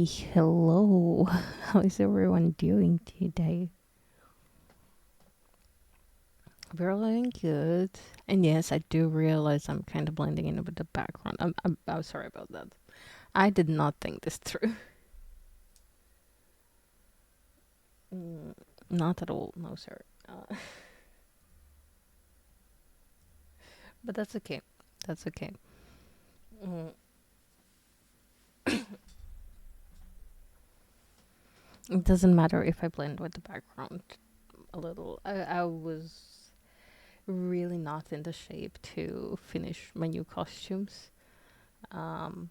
Hello. How is everyone doing today? We're doing good. And yes, I do realize I'm kind of blending in with the background. I'm sorry about that. I did not think this through. Mm, Not at all. No, sir. But that's okay. That's okay. Mm, It doesn't matter if I blend with the background a little. I was really not in the shape to finish my new costumes. Um,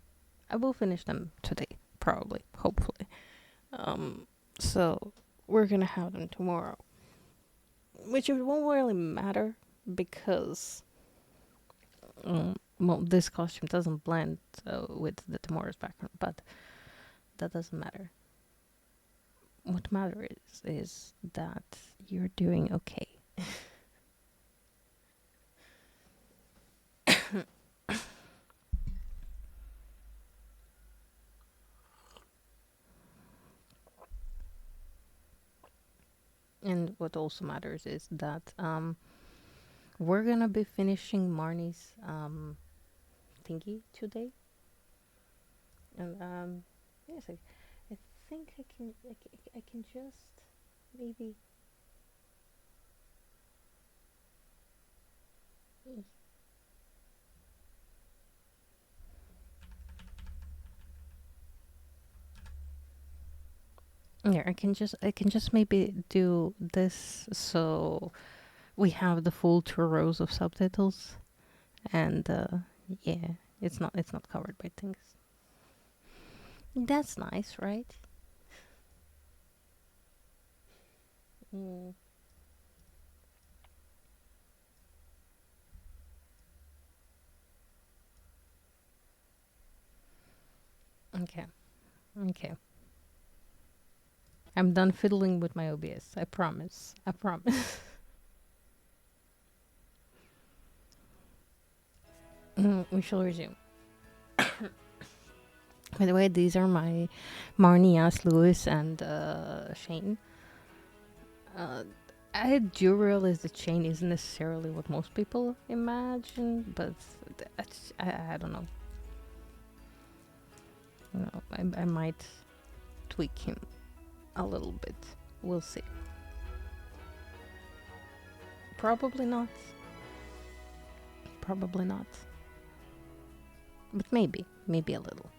I will finish them today, probably, hopefully. Um, so we're gonna have them tomorrow, which it won't really matter because well, this costume doesn't blend with the tomorrow's background, but that doesn't matter. What matters is that you're doing okay. And what also matters is that we're gonna be finishing Marnie's thingy today, and yes, I think I can just maybe. Yeah, I can just maybe do this so we have the full 2 rows of subtitles, and yeah, it's not covered by things. That's nice, right? Mm, okay, okay. I'm done fiddling with my OBS. I promise. I promise. We shall resume. By the way, these are my Marnie, As, Lewis, and Shane. Uh, I do realize the chain isn't necessarily what most people imagine, but I don't know. I might tweak him a little bit. We'll see. Probably not. Probably not. But maybe a little.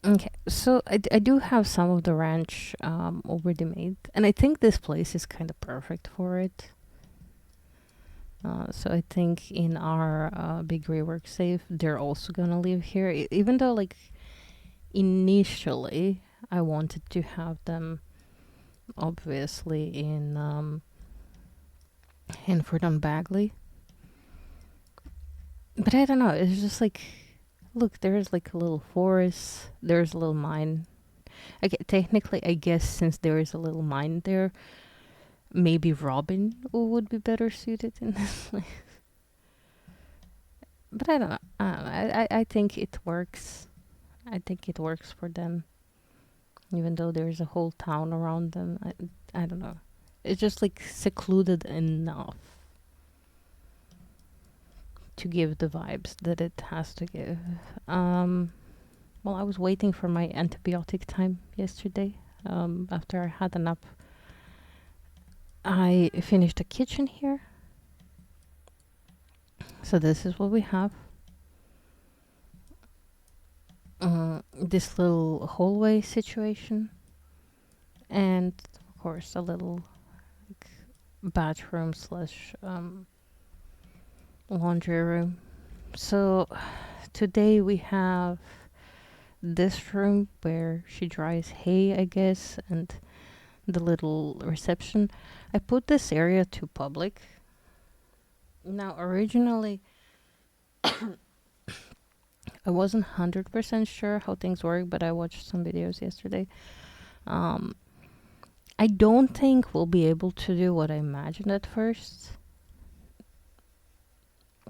Okay, so I do have some of the ranch already made, and I think this place is kind of perfect for it. So I think in our big rework safe, they're also gonna live here, even though like initially I wanted to have them obviously in Fordham Bagley, but I don't know. It's just like, look, there's like a little forest, there's a little mine. Okay, technically, I guess since there is a little mine there, maybe Robin would be better suited in this place. But I don't know. I think it works. I think it works for them, even though there's a whole town around them. I don't know. It's just like secluded enough to give the vibes that it has to give. Well, I was waiting for my antibiotic time yesterday. After I had a nap, I finished the kitchen here. So this is what we have. This little hallway situation, and of course a little like, bathroom slash laundry room. So today we have this room where she dries hay, I guess, and the little reception. I put this area to public. Now, originally, I wasn't 100% sure how things work, but I watched some videos yesterday. Um, I don't think we'll be able to do what I imagined at first.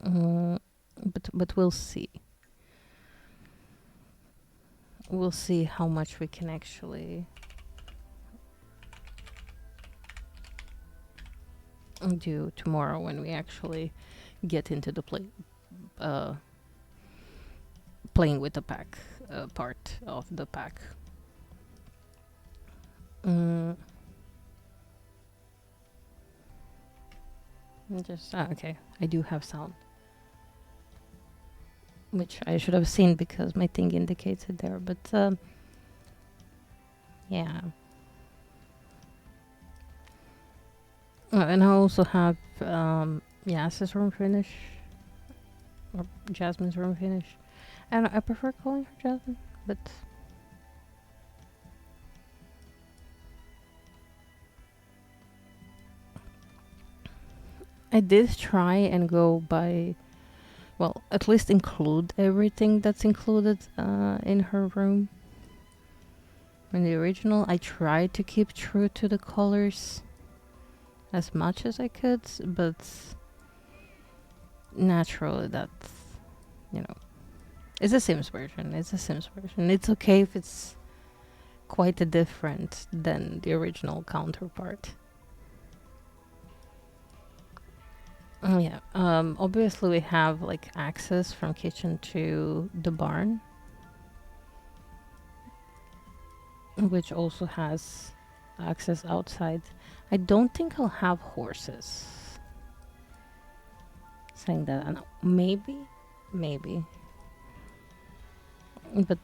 But we'll see. We'll see how much we can actually do tomorrow when we actually get into the playing with the pack part of the pack. Okay. I do have sound, which I should have seen because my thing indicates it there. But yeah. And I also have Yas's room finish or Jasmine's room finish. And I prefer calling her Jasmine, but I did try and go by, well, at least include everything that's included in her room. In the original, I tried to keep true to the colors as much as I could, but naturally that's, it's a Sims version. It's okay if it's quite different than the original counterpart. Oh yeah. Obviously we have like access from kitchen to the barn, which also has access outside. I don't think I'll have horses. Saying that, I know. Maybe. But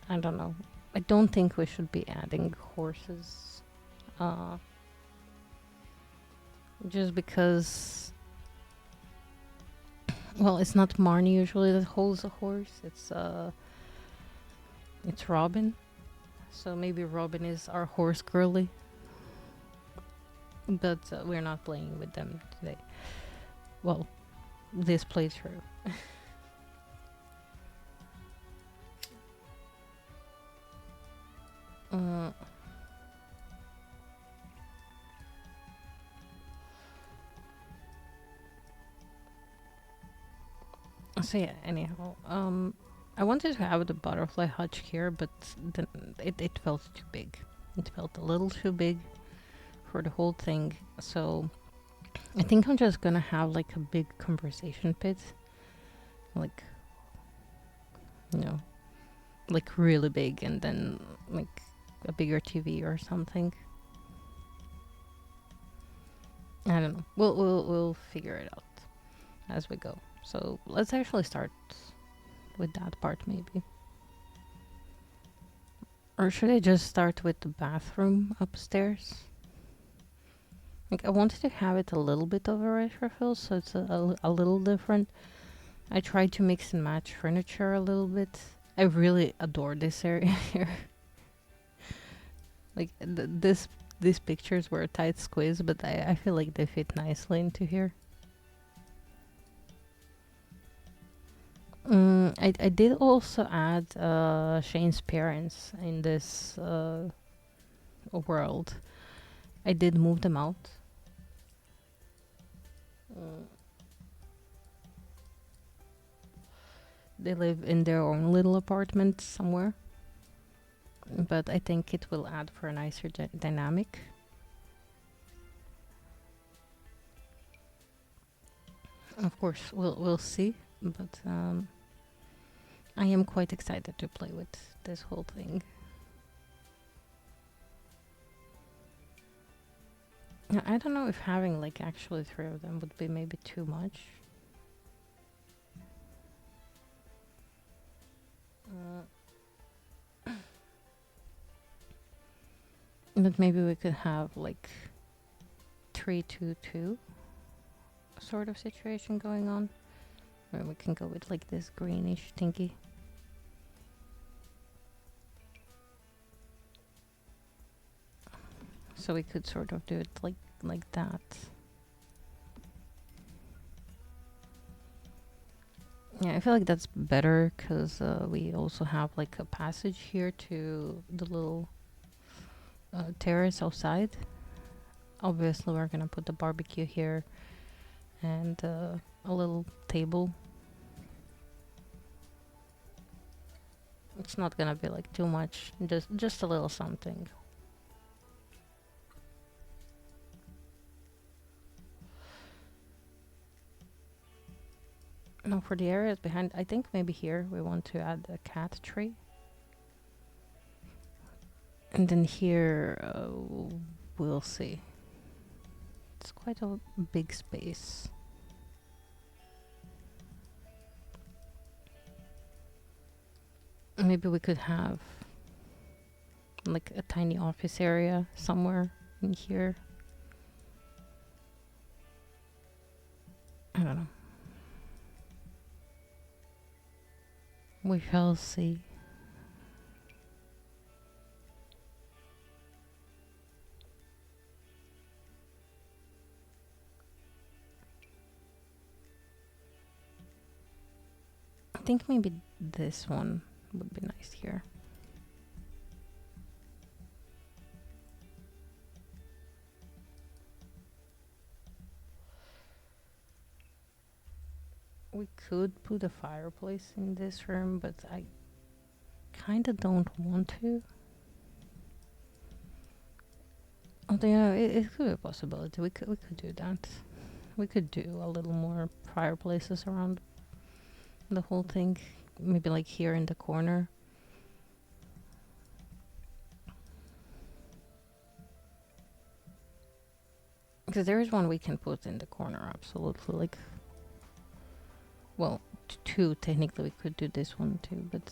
I don't know. I don't think we should be adding horses. Just because, well, it's not Marnie usually that holds a horse. It's Robin. So maybe Robin is our horse girly. But we're not playing with them today. Well, this playthrough. So yeah, anyhow, I wanted to have the butterfly hutch here, but then it felt too big. It felt a little too big for the whole thing. So I think I'm just gonna have like a big conversation pit, like, like really big, and then like a bigger TV or something. I don't know. We'll figure it out as we go. So let's actually start with that part, maybe. Or should I just start with the bathroom upstairs? Like, I wanted to have it a little bit of a retro feel, so it's a little different. I tried to mix and match furniture a little bit. I really adore this area here. Like, these pictures were a tight squeeze, but I feel like they fit nicely into here. I did also add Shane's parents in this world. I did move them out. They live in their own little apartment somewhere. But I think it will add for a nicer dynamic. Of course, we'll see. But I am quite excited to play with this whole thing. Now, I don't know if having like actually 3 of them would be maybe too much. But maybe we could have like 3-2-2 sort of situation going on, where we can go with like this greenish thingy. So we could sort of do it like that. Yeah, I feel like that's better because we also have like a passage here to the little terrace outside. Obviously, we're gonna put the barbecue here and a little table. It's not gonna be like too much, just a little something. Now for the areas behind, I think maybe here we want to add a cat tree. And then here, we'll see. It's quite a big space. Maybe we could have like a tiny office area somewhere in here. I don't know. We shall see. I think maybe this one would be nice here. We could put a fireplace in this room, but I kind of don't want to. Although, yeah, it could be a possibility. We could do that. We could do a little more fireplaces around the whole thing. Maybe like here in the corner. Because there is one we can put in the corner, absolutely. Like, well, two technically. We could do this one too, but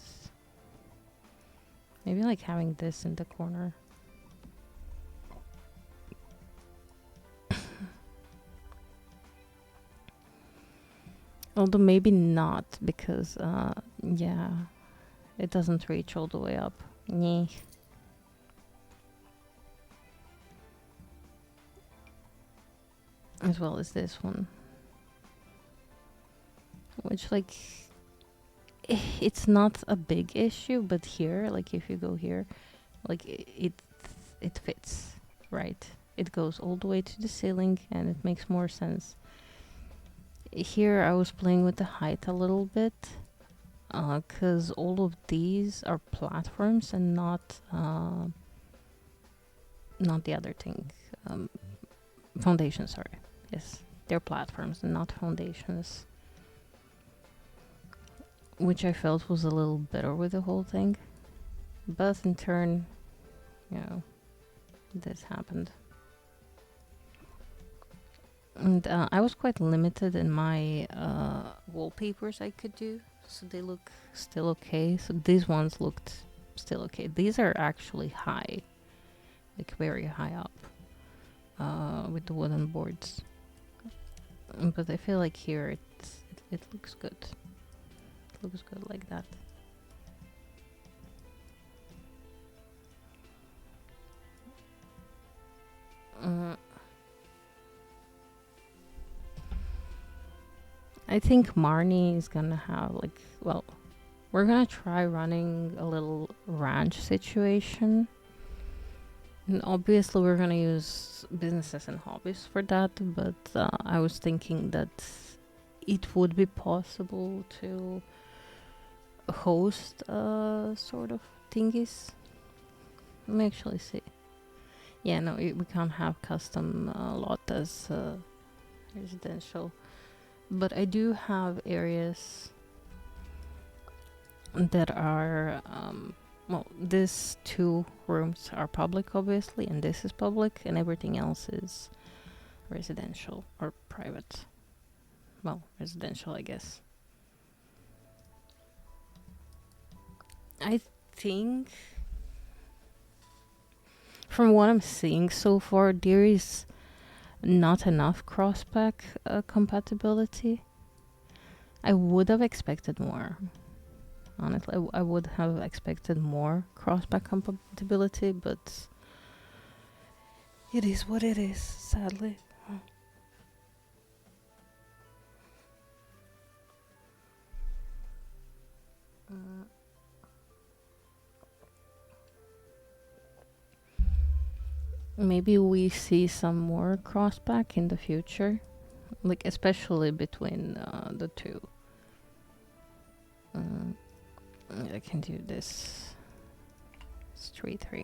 maybe like having this in the corner. Although maybe not, because yeah, it doesn't reach all the way up. Nyeh. As well as this one, which like it's not a big issue, but here, like if you go here, like it fits, right? It goes all the way to the ceiling and it makes more sense. Here I was playing with the height a little bit, because all of these are platforms and not the other thing. Foundations, sorry. Yes, they're platforms and not foundations. Which I felt was a little better with the whole thing. But in turn, this happened. And I was quite limited in my wallpapers I could do. So they look still okay. So these ones looked still okay. These are actually high. Like very high up. With the wooden boards. But I feel like here it looks good. It looks good like that. I think Marnie is gonna have like, well, we're gonna try running a little ranch situation. And obviously we're gonna use businesses and hobbies for that, but I was thinking that it would be possible to host sort of thingies. Let me actually see. Yeah, no, we can't have custom lot as residential. But I do have areas that are, well, these two rooms are public, obviously, and this is public, and everything else is residential or private. Well, residential, I guess. I think, from what I'm seeing so far, there is not enough cross-pack compatibility. I would have expected more. Honestly, I would have expected more cross-pack compatibility, but It is what it is, sadly. Mm. Maybe we see some more crossback in the future, like especially between the two. Mm, I can do this. It's 3-3.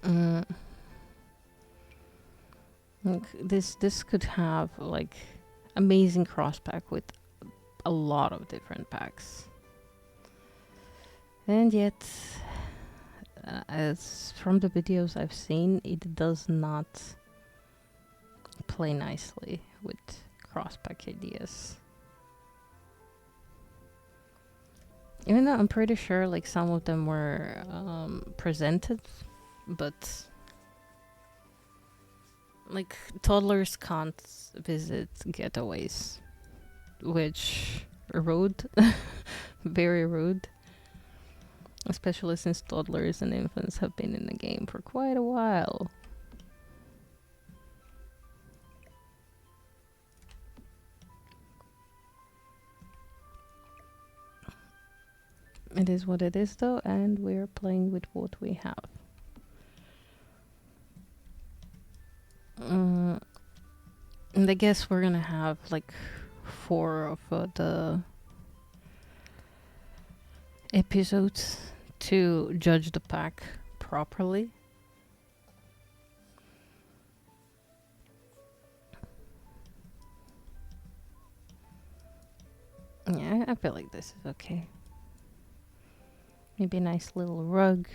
Mm, this could have like amazing crossback with a lot of different packs, and yet, as from the videos I've seen, it does not play nicely with crossback ideas. Even though I'm pretty sure like some of them were presented, but like toddlers can't visit getaways, which rude, very rude, especially since toddlers and infants have been in the game for quite a while. It is what it is though, and we're playing with what we have. And I guess we're gonna have like 4 of the episodes to judge the pack properly. Yeah, I feel like this is okay. Maybe a nice little rug.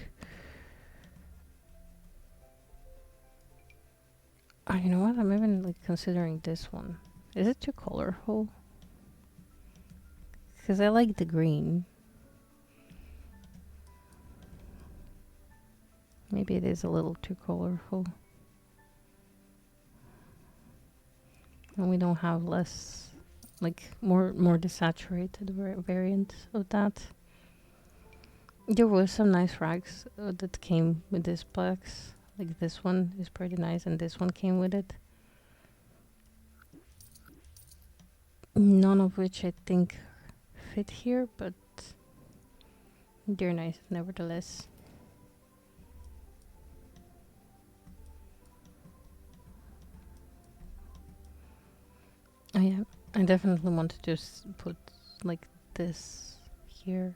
Oh, you know what? I'm even like considering this one. Is it too colorful? Because I like the green. Maybe it is a little too colorful. And we don't have less, like more desaturated variant of that. There were some nice rags that came with this box. Like this one is pretty nice, and this one came with it. None of which I think fit here, but they're nice nevertheless. Oh yeah, I definitely want to just put like this here.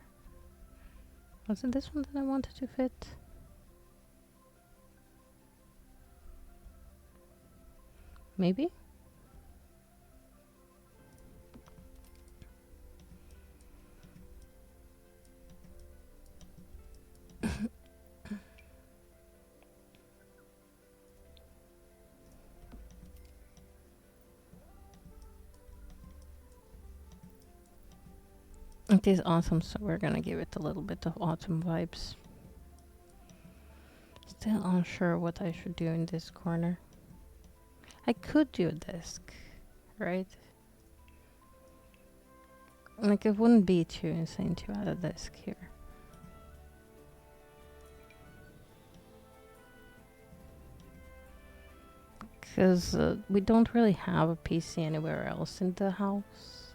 Was it this one that I wanted to fit? Maybe? It is awesome, so we're gonna give it a little bit of autumn vibes. Still unsure what I should do in this corner. I could do a desk, right? Like, it wouldn't be too insane to add a desk here. Because we don't really have a PC anywhere else in the house.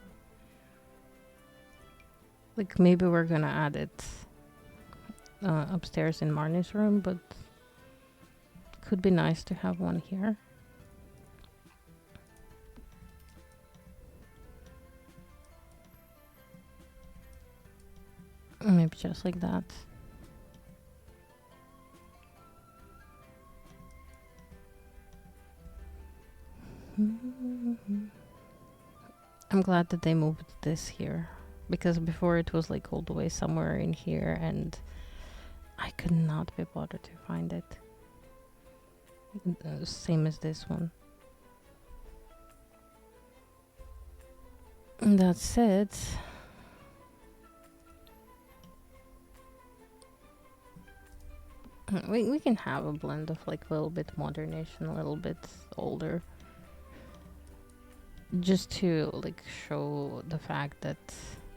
Like, maybe we're gonna add it upstairs in Marnie's room, but could be nice to have one here. Maybe just like that. I'm glad that they moved this here, because before it was like all the way somewhere in here and I could not be bothered to find it. Same as this one. That said, we can have a blend of like a little bit modernish and a little bit older, just to like show the fact that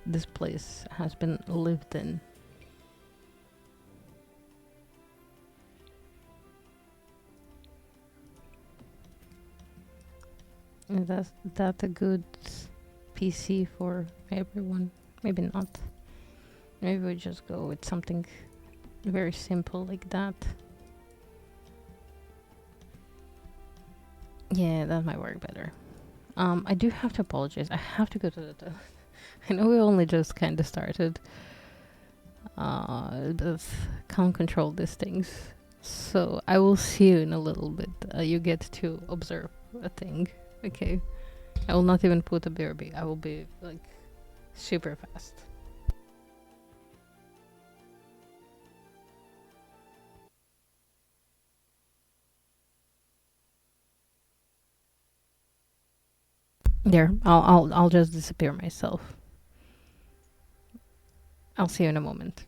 this place has been lived in. Is that a good PC for everyone? Maybe not. Maybe we just go with something very simple like that. Yeah, that might work better. I do have to apologize. I have to go to the toilet. I know we only just kind of started. But can't control these things. So I will see you in a little bit. You get to observe a thing. Okay. I will not even put a BRB. I will be like super fast. There. I'll just disappear myself. I'll see you in a moment.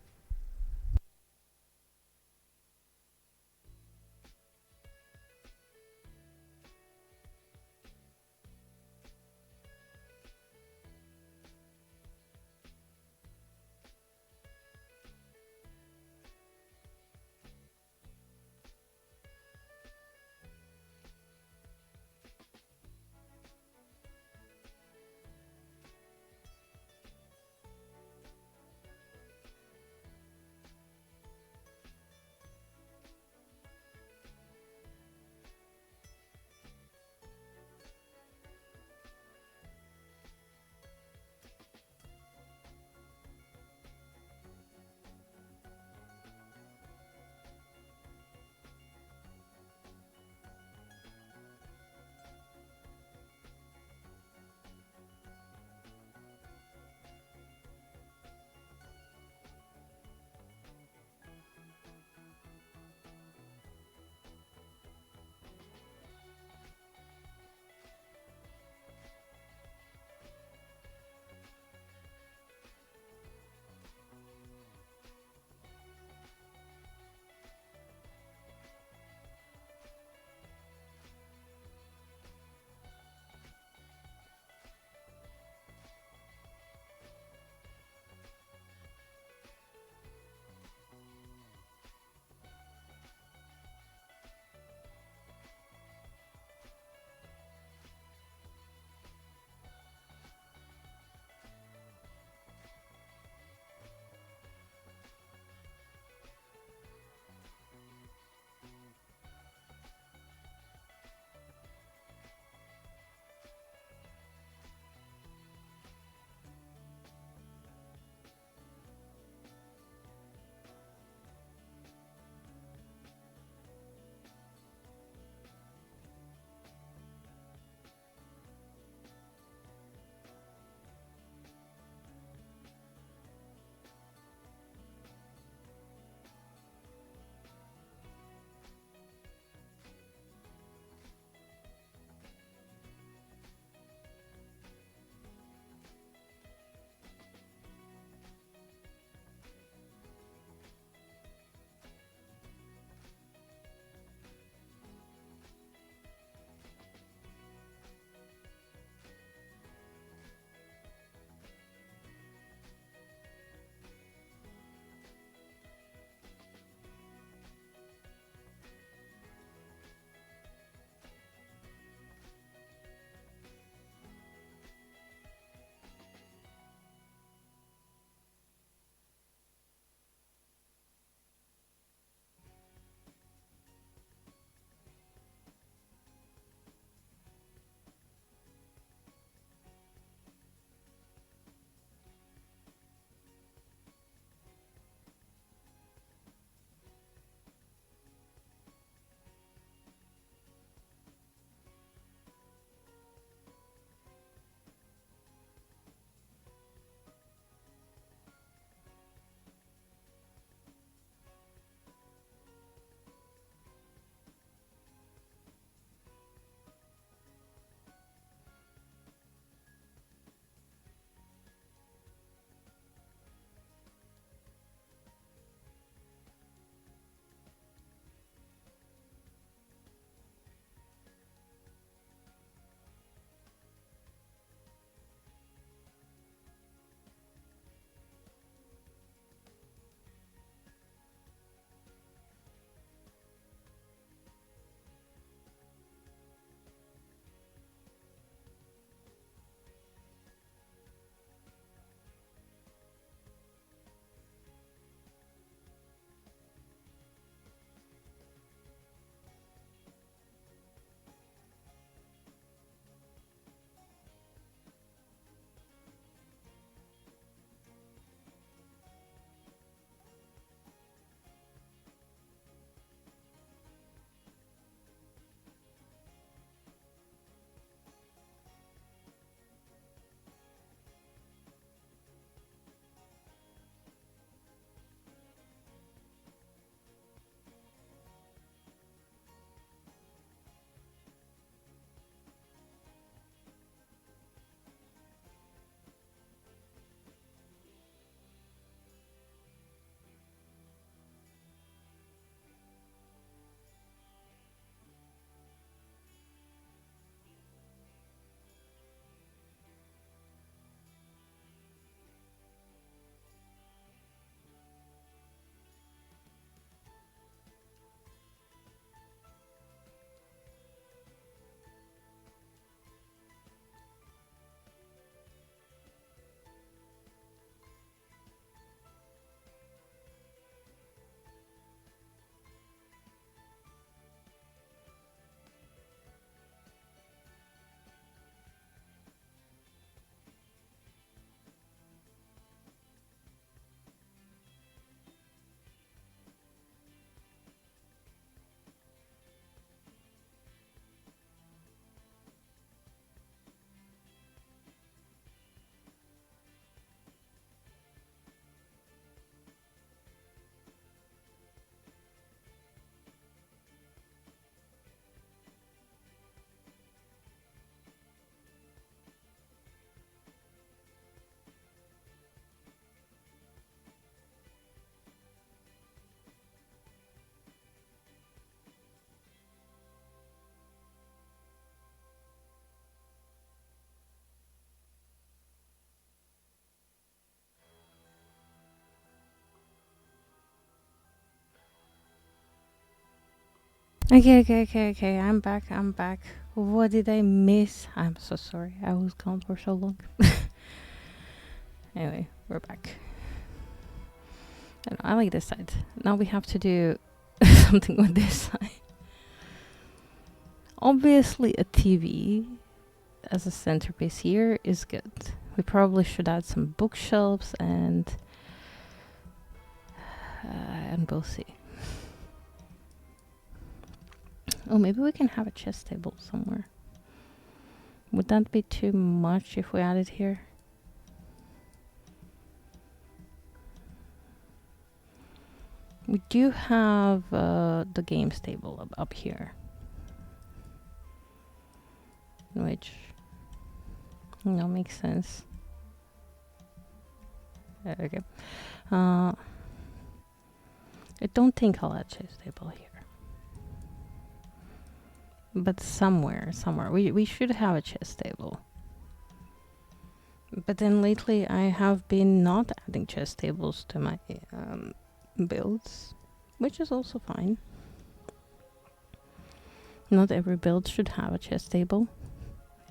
Okay. I'm back. What did I miss? I'm so sorry. I was gone for so long. Anyway, we're back. I like this side. Now we have to do something with this side. Obviously, a TV as a centerpiece here is good. We probably should add some bookshelves and we'll see. Oh, maybe we can have a chess table somewhere. Would that be too much if we add it here? We do have the games table up here, which makes sense. Okay. I don't think I'll add chess table here. But somewhere. We should have a chess table. But then lately I have been not adding chess tables to my builds, which is also fine. Not every build should have a chess table.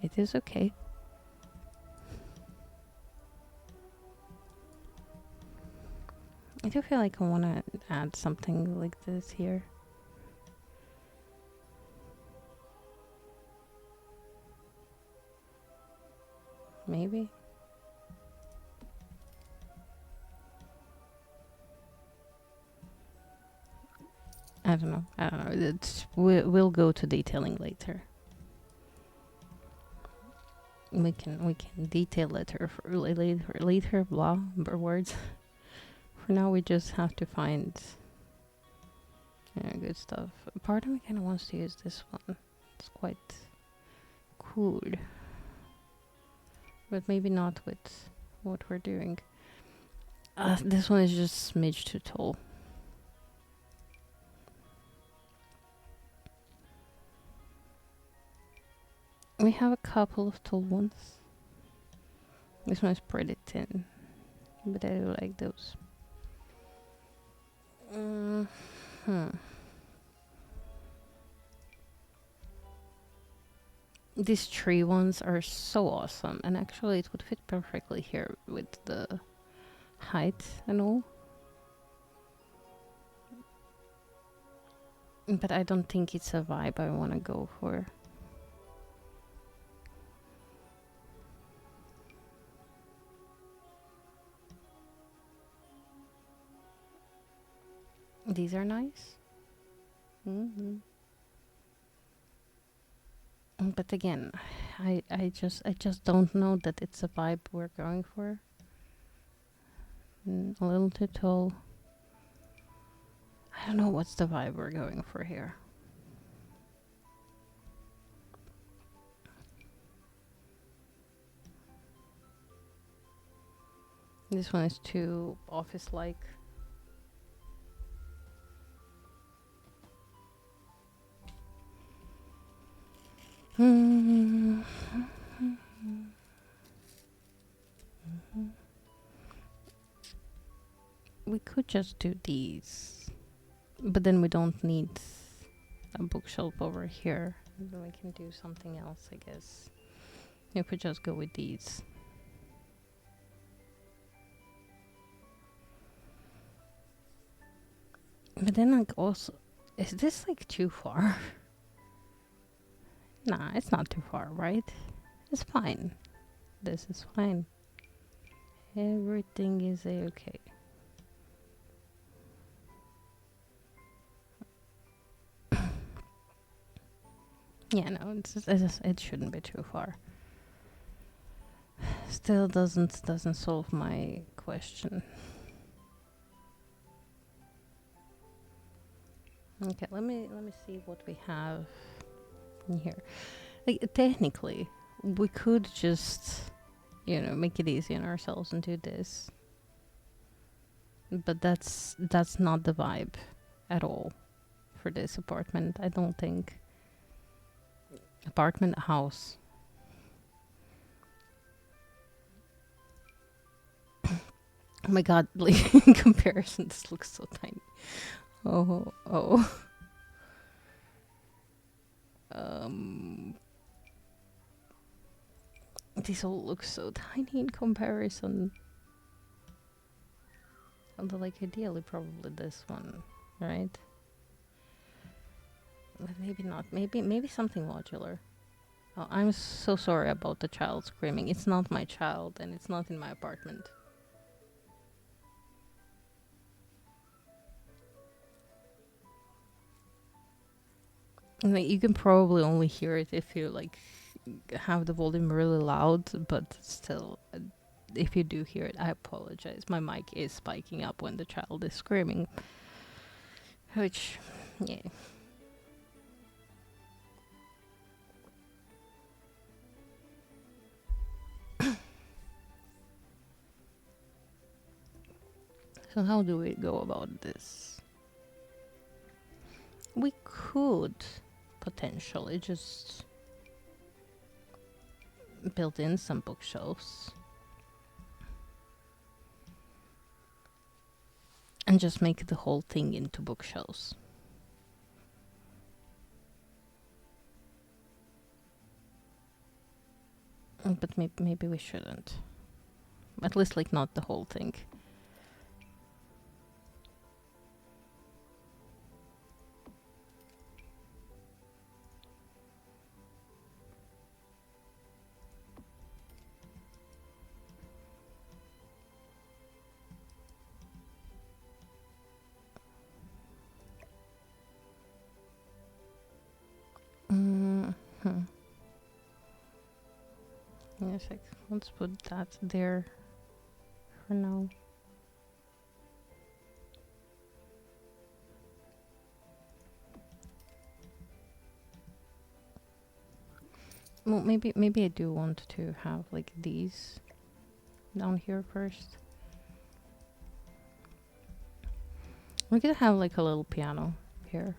It is okay. I do feel like I want to add something like this here. Maybe. I don't know. We'll go to detailing later. We can detail later for later blah words. For now, we just have to find good stuff. Part of me kind of wants to use this one. It's quite cool. But maybe not with what we're doing. This one is just smidge too tall. We have a couple of tall ones. This one is pretty thin, but I do like those. These tree ones are so awesome, and actually it would fit perfectly here with the height and all. But I don't think it's a vibe I want to go for. These are nice. But again, I just don't know that it's a vibe we're going for. A little too tall. I don't know what's the vibe we're going for here. This one is too office-like. We could just do these, but then we don't need a bookshelf over here. Then we can do something else, I guess. If we just go with these. But then like also, is this like too far? Nah, it's not too far, right? It's fine. This is fine. Everything is okay. Yeah, no, it shouldn't be too far. Still doesn't solve my question. Okay, let me see what we have in here. Like technically, we could just, make it easy on ourselves and do this. But that's not the vibe at all for this apartment, I don't think. Apartment, house. Oh my god, like in comparison, this looks so tiny. Oh. This all looks so tiny in comparison. Although, like, ideally, probably this one, right? But maybe not. Maybe something modular. Oh, I'm so sorry about the child screaming. It's not my child, and it's not in my apartment. Like, you can probably only hear it if you like have the volume really loud, but still, if you do hear it, I apologize. My mic is spiking up when the child is screaming, which, yeah. So how do we go about this? We could potentially just build in some bookshelves and just make the whole thing into bookshelves. But maybe we shouldn't. At least, like, not the whole thing. Mm-hmm. Yes, let's put that there for now. Well, maybe I do want to have like these down here first. We could have like a little piano here.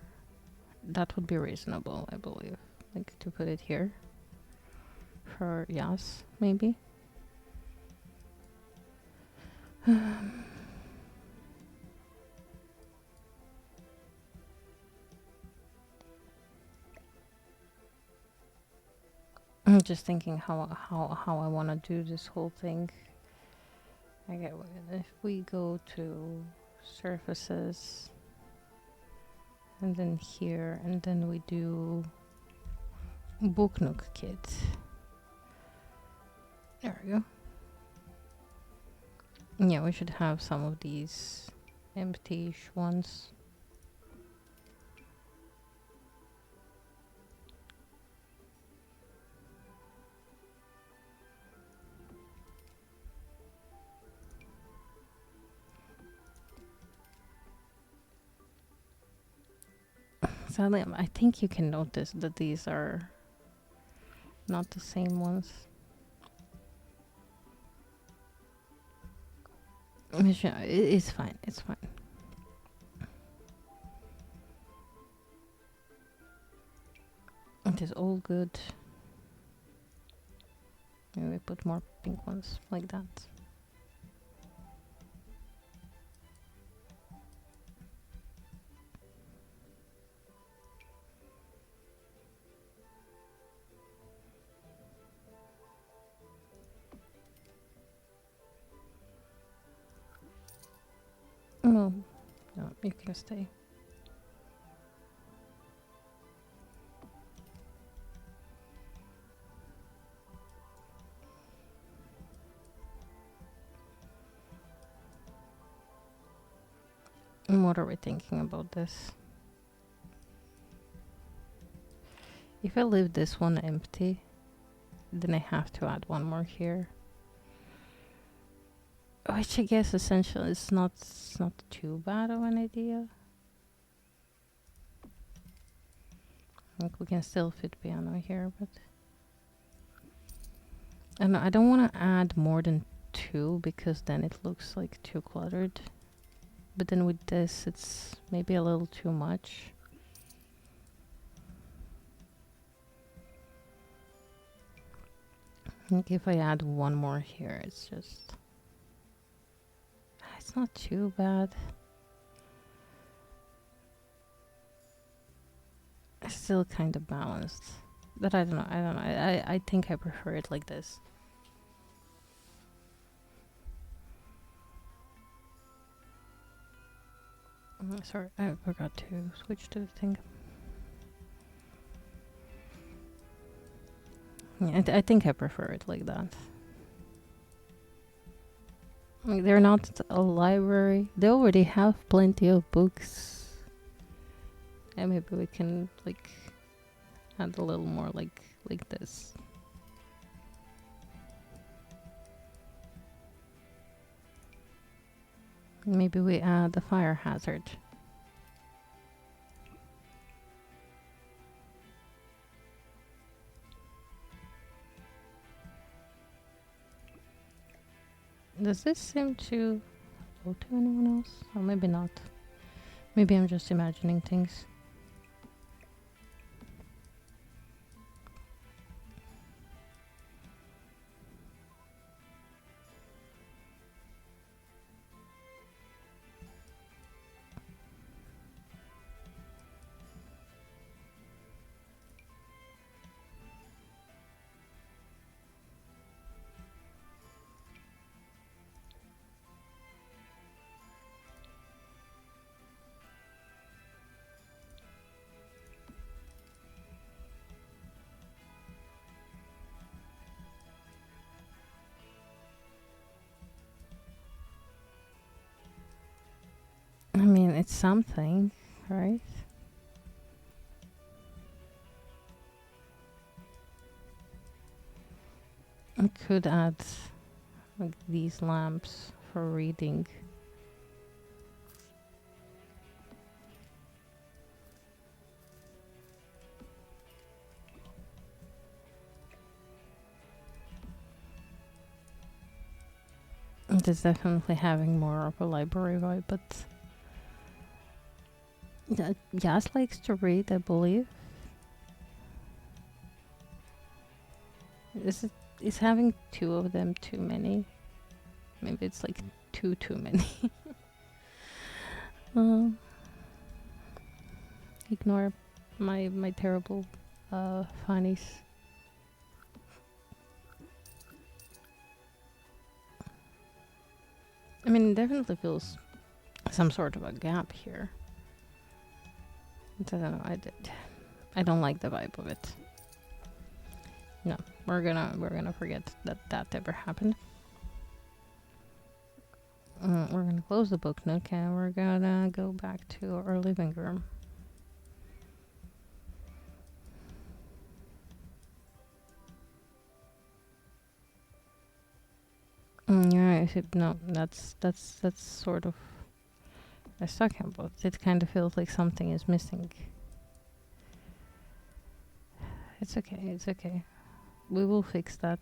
That would be reasonable, I believe. Like to put it here for Yas, maybe. I'm just thinking how I want to do this whole thing. Okay, if we go to surfaces and then here, and then we do book nook kit. There we go. Yeah, we should have some of these empty-ish ones. Sadly, I think you can notice that these are not the same ones. It's fine. It's fine. It is all good. Maybe we put more pink ones like that. No, you can stay. And what are we thinking about this? If I leave this one empty, then I have to add one more here. Which I guess essentially it's not too bad of an idea. Like we can still fit piano here, but I don't want to add more than 2 because then it looks like too cluttered. But then with this, it's maybe a little too much. Like if I add one more here, it's not too bad. It's still kind of balanced. But I don't know. I think I prefer it like this. Sorry, I forgot to switch to the thing. Yeah, I think I prefer it like that. Like, they're not a library. They already have plenty of books. And maybe we can like add a little more like this. Maybe we add the fire hazard. Does this seem to go to anyone else? Or maybe not. Maybe I'm just imagining things. I mean, it's something, right? I could add like these lamps for reading. It is definitely having more of a library vibe, but Jas likes to read, I believe. Is having two of them too many? Maybe it's like too many. um, Ignore my terrible funnies. I mean, it definitely feels some sort of a gap here. I don't know. I don't like the vibe of it. No, we're gonna forget that ever happened. We're gonna close the book nook and we're gonna go back to our living room. Yeah, no, that's sort of I was talking about. It kind of feels like something is missing. It's okay. It's okay. We will fix that.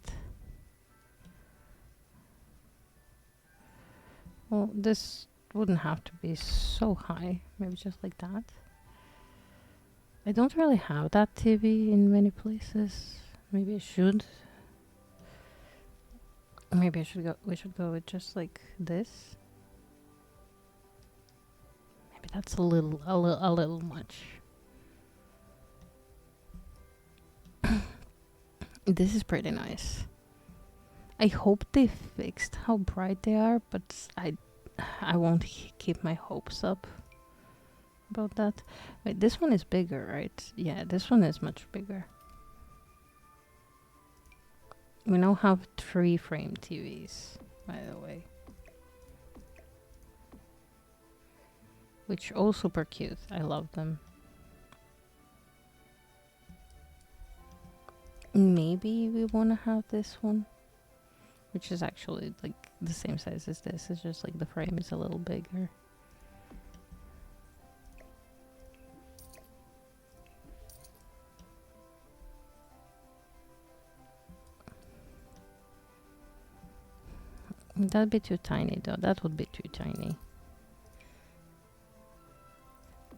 Well, this wouldn't have to be so high. Maybe just like that. I don't really have that TV in many places. Maybe I should. Maybe I should go. We should go with just like this. Maybe that's a little much. This is pretty nice. I hope they fixed how bright they are, but I won't keep my hopes up about that. Wait, this one is bigger, right? Yeah, this one is much bigger. We now have 3 frame TVs, by the way. Which are super cute. I love them. Maybe we want to have this one, which is actually like the same size as this. It's just like the frame is a little bigger. That'd be too tiny though. That would be too tiny.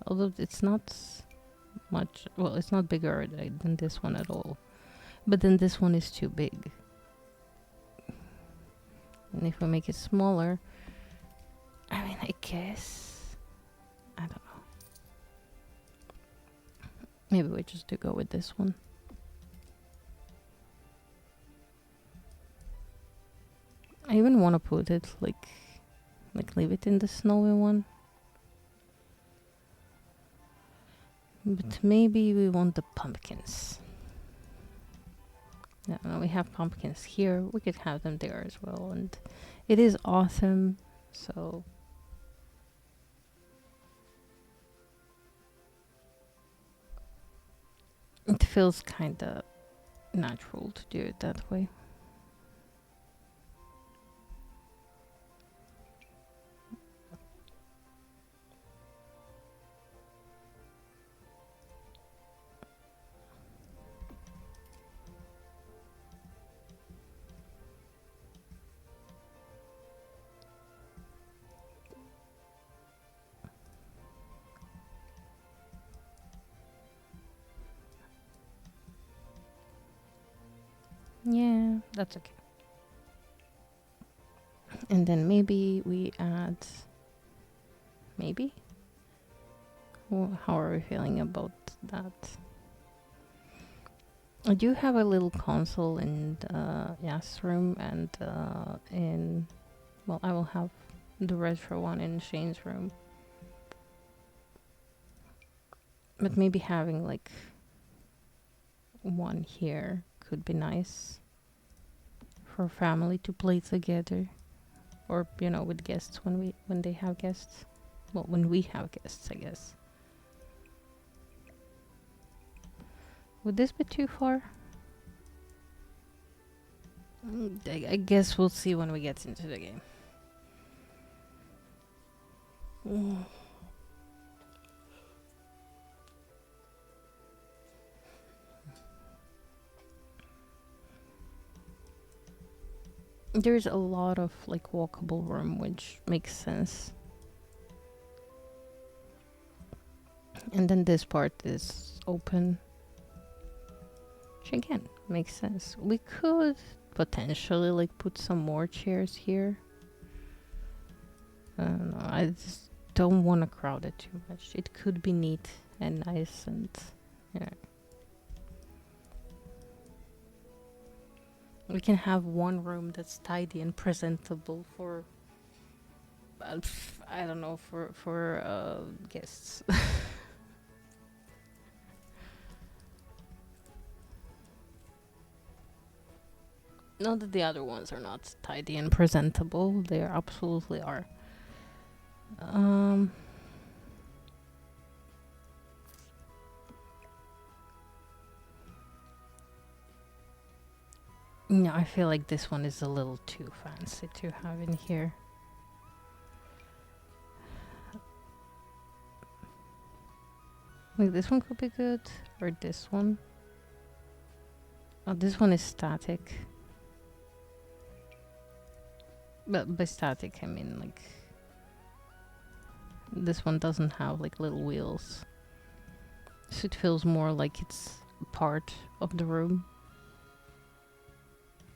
Although it's not much, well, it's not bigger than this one at all. But then this one is too big. And if we make it smaller, I mean, I guess, I don't know. Maybe we just do go with this one. even want to put it leave it in the snowy one. But maybe we want the pumpkins. Yeah, no, we have pumpkins here. We could have them there as well. And it is autumn, so it feels kind of natural to do it that way. Yeah, that's okay. And then maybe we add... Maybe? How are we feeling about that? I do have a little console in Yas' room and I will have the retro one in Shane's room. But maybe having like one here could be nice for family to play together, or with guests when they have guests. Well, when we have guests, I guess. Would this be too far? I guess we'll see when we get into the game. There's a lot of like walkable room, which makes sense. And then this part is open, which again makes sense. We could potentially like put some more chairs here. I don't know. I just don't want to crowd it too much. It could be neat and nice and yeah. We can have one room that's tidy and presentable for I don't know, for guests. Not that the other ones are not tidy and presentable. They absolutely are. No, I feel like this one is a little too fancy to have in here. Like this one could be good, or this one. Oh, this one is static. But by static, I mean like this one doesn't have like little wheels, so it feels more like it's part of the room.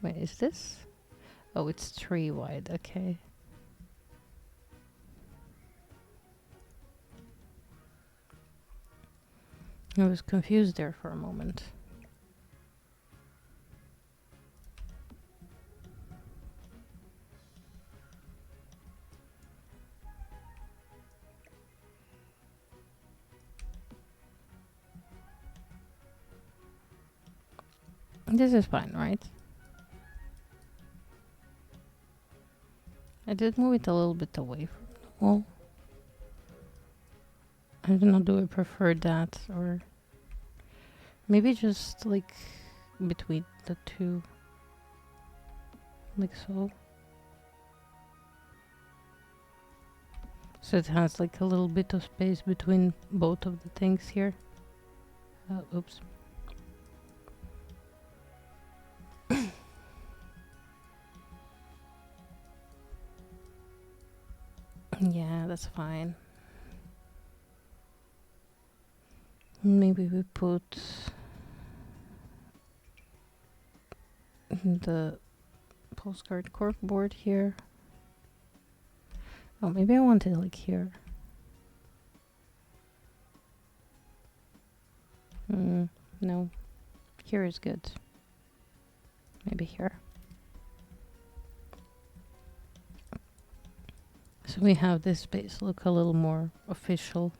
Wait, is this? Oh, it's 3 wide. Okay. I was confused there for a moment. This is fine, right? I did move it a little bit away from the wall. I don't know, do I prefer that or maybe just like between the two, like so. So it has like a little bit of space between both of the things here. Oops. Yeah, that's fine. Maybe we put the postcard corkboard here. Oh, maybe I want it like here. No. Here is good. Maybe here. So we have this space look a little more official.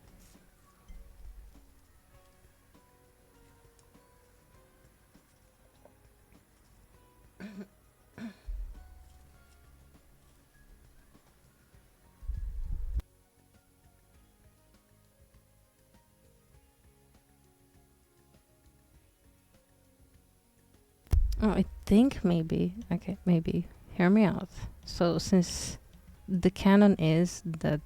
Oh, I think maybe. Okay, maybe. Hear me out. So since the canon is that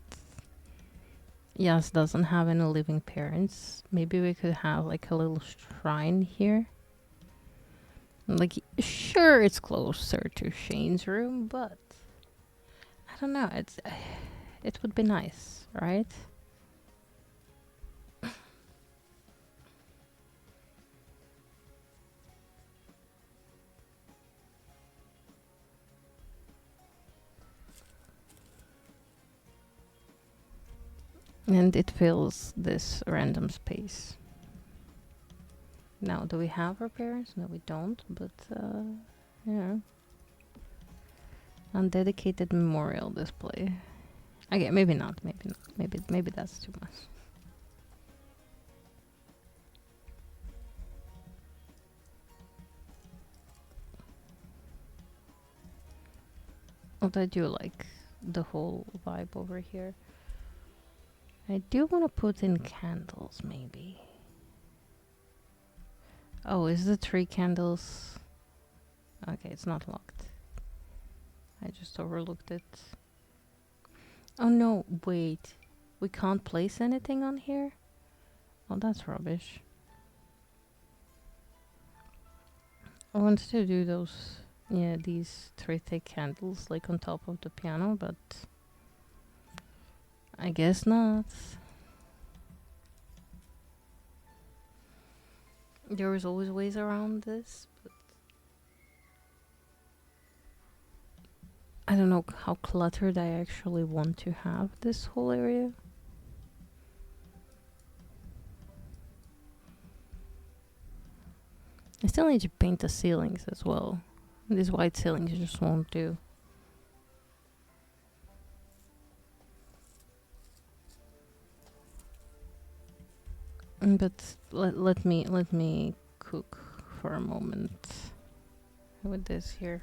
Yas doesn't have any living parents, maybe we could have like a little shrine here. Like, sure, it's closer to Shane's room, but I don't know. It would be nice, right? And it fills this random space. Now, do we have our parents? No, we don't. But yeah, undedicated memorial display. Okay, maybe not. Maybe not. Maybe that's too much. Although I do like the whole vibe over here. I do want to put in candles, maybe. Oh, is the 3 candles? Okay, it's not locked. I just overlooked it. Oh no, wait. We can't place anything on here? Oh, that's rubbish. I wanted to do those, yeah, these 3 thick candles like on top of the piano, but I guess not. There was always ways around this, but I don't know how cluttered I actually want to have this whole area. I still need to paint the ceilings as well. These white ceilings just won't do. But let me cook for a moment with this here.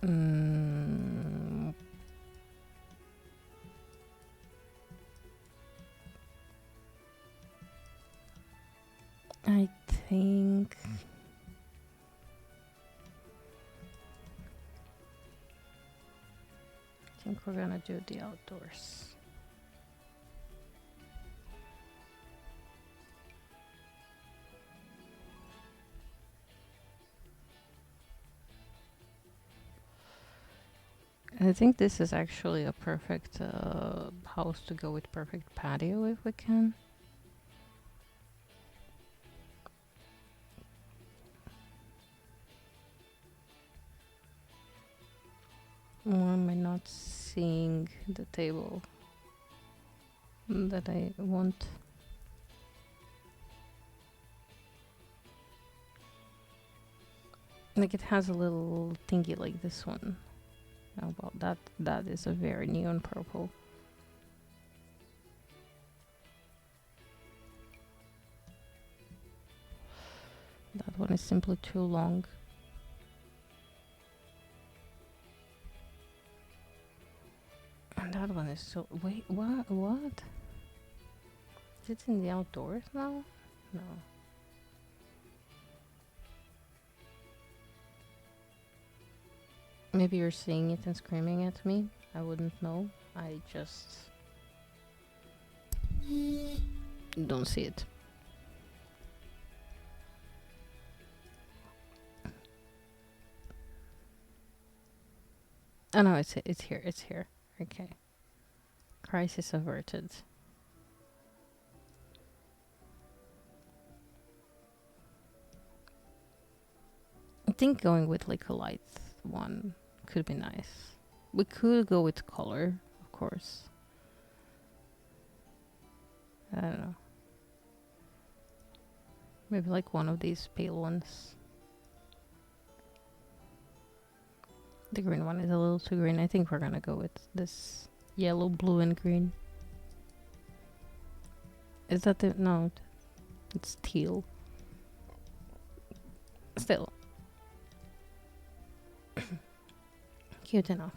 Mm, I think we're gonna do the outdoors. I think this is actually a perfect house to go with perfect patio if we can. Why am I not seeing the table that I want? Like it has a little thingy like this one. How about that? That is a very neon purple. That one is simply too long. And that one is so... Wait, what? What? Is it in the outdoors now? No. Maybe you're seeing it and screaming at me. I wouldn't know. I just... don't see it. Oh no, it's here. It's here. Okay. Crisis averted. I think going with like a light one could be nice. We could go with color, of course. I don't know. Maybe like one of these pale ones. The green one is a little too green. I think we're gonna go with this yellow, blue, and green. Is that the... no, it's teal. Still. Cute enough.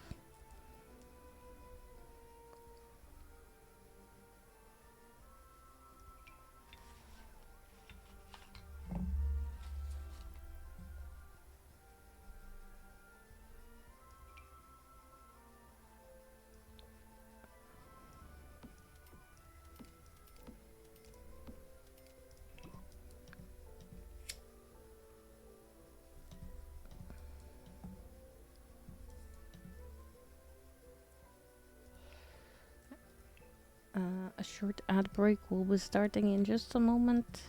A short ad break will be starting in just a moment.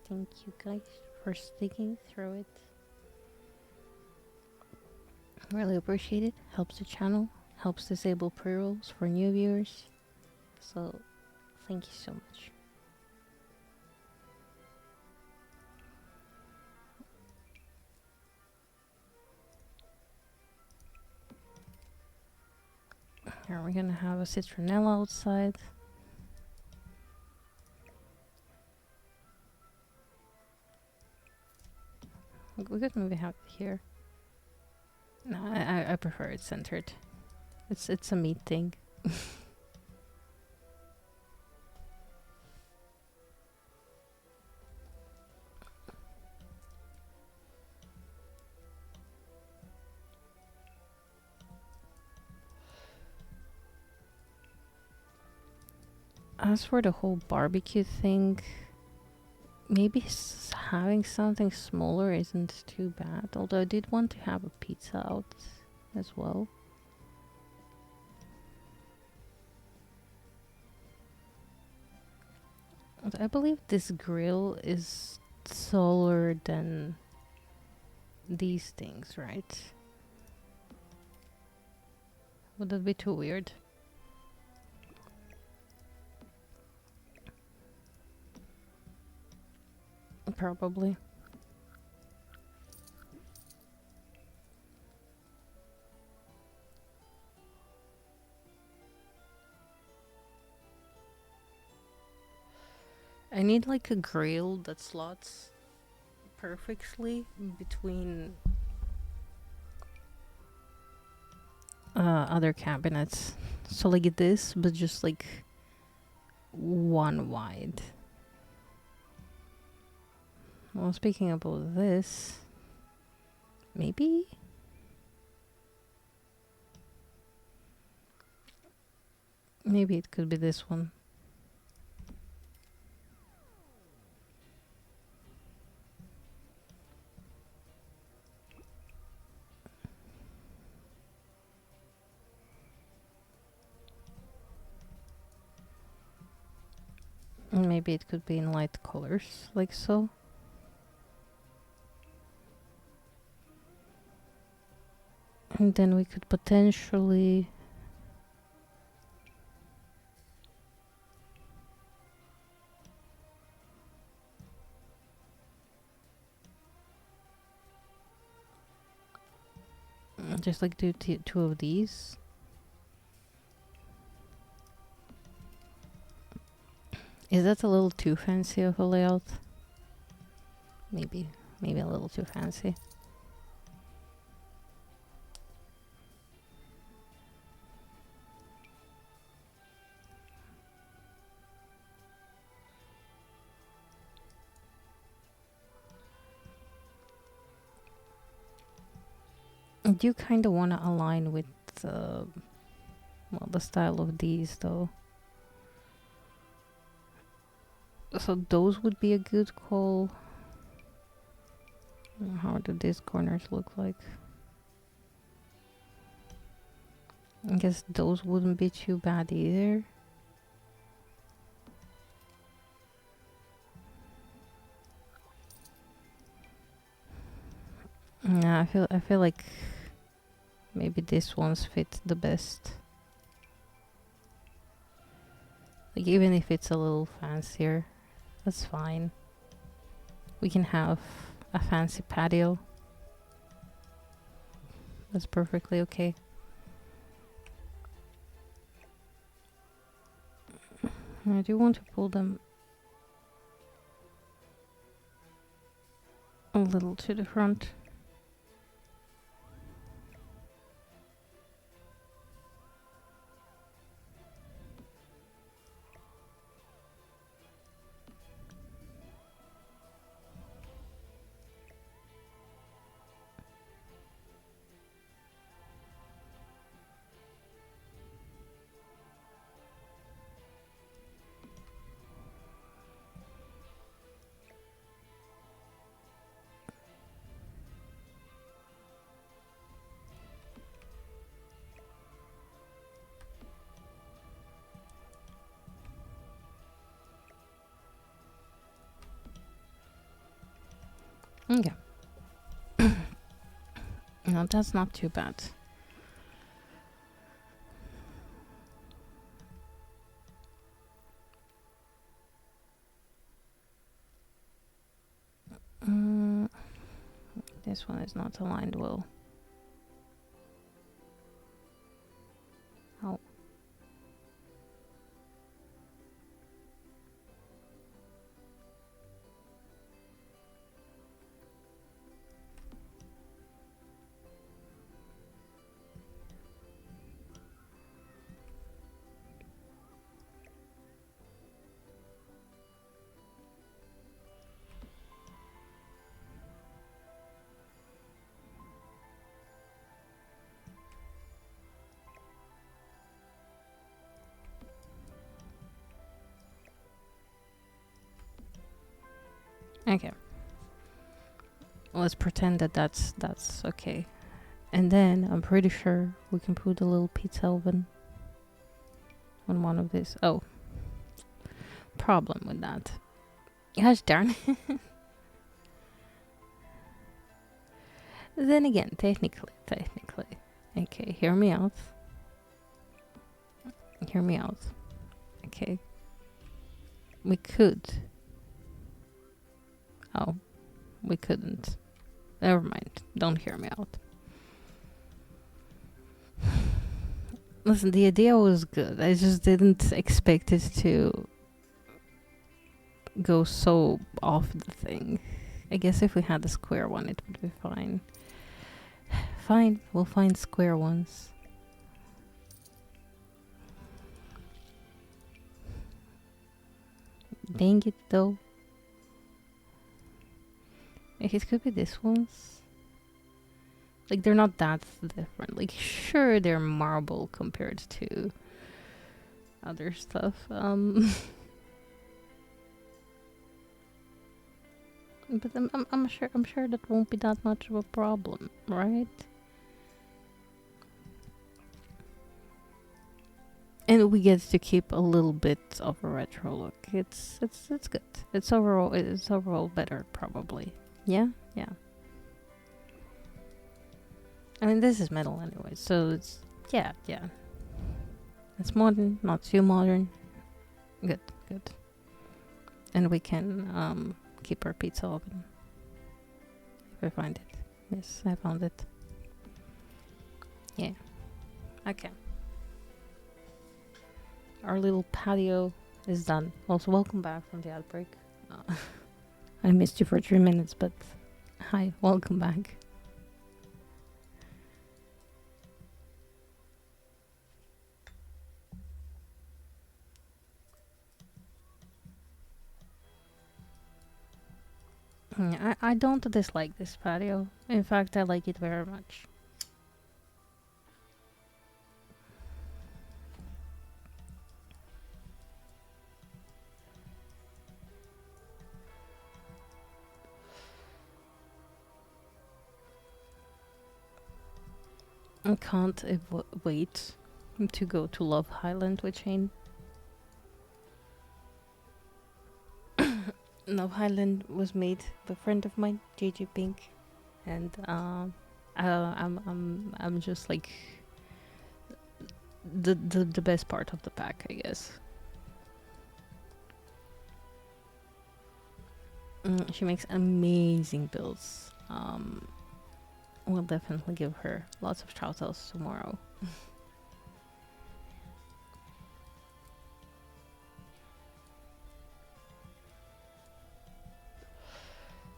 Thank you guys for sticking through it. Really appreciate it. Helps the channel, helps disable pre-rolls for new viewers. So, thank you so much. Here we're gonna have a citronella outside. We could maybe have it here. No, I prefer it centered. It's a meat thing. As for the whole barbecue thing, maybe having something smaller isn't too bad. Although I did want to have a pizza out as well. I believe this grill is taller than these things, right? Would that be too weird? Probably. I need like a grill that slots perfectly between other cabinets. So like this, but just like one wide. Well, speaking about this, maybe? Maybe it could be this one. Maybe it could be in light colors, like so. And then we could potentially... just like do two of these. Is that a little too fancy of a layout? Maybe a little too fancy. I do kind of want to align with well, the style of these though. So those would be a good call. How do these corners look like? I guess those wouldn't be too bad either. Yeah, I feel like maybe this one's fit the best. Like even if it's a little fancier, that's fine. We can have a fancy patio. That's perfectly okay. I do want to pull them a little to the front. Okay. No, that's not too bad. This one is not aligned well. Oh. Okay. Let's pretend that that's okay. And then I'm pretty sure we can put a little pizza oven on one of these. Oh. Problem with that. Gosh darn. Then again, technically. Okay, hear me out. Okay. We could. Oh, we couldn't. Never mind. Don't hear me out. Listen, the idea was good. I just didn't expect it to go so off the thing. I guess if we had the square one, it would be fine. Fine, we'll find square ones. Dang it, though. It could be this ones. Like, they're not that different. Like, sure, they're marble compared to other stuff. But I'm sure that won't be that much of a problem, right? And we get to keep a little bit of a retro look. It's good. It's overall better, probably. Yeah. I mean, this is metal anyway, so it's, yeah, yeah. It's modern, not too modern. Good, good. And we can keep our pizza oven if I find it. Yes, I found it. Yeah. Okay. Our little patio is done. Also, welcome back from the outbreak. I missed you for 3 minutes, but hi, welcome back. I don't dislike this patio. In fact, I like it very much. I can't wait to go to Love Highland with Shane. Love Highland was made by a friend of mine, JJ Pink, and I'm just like the best part of the pack, I guess. She makes amazing builds. We'll definitely give her lots of shout outs tomorrow.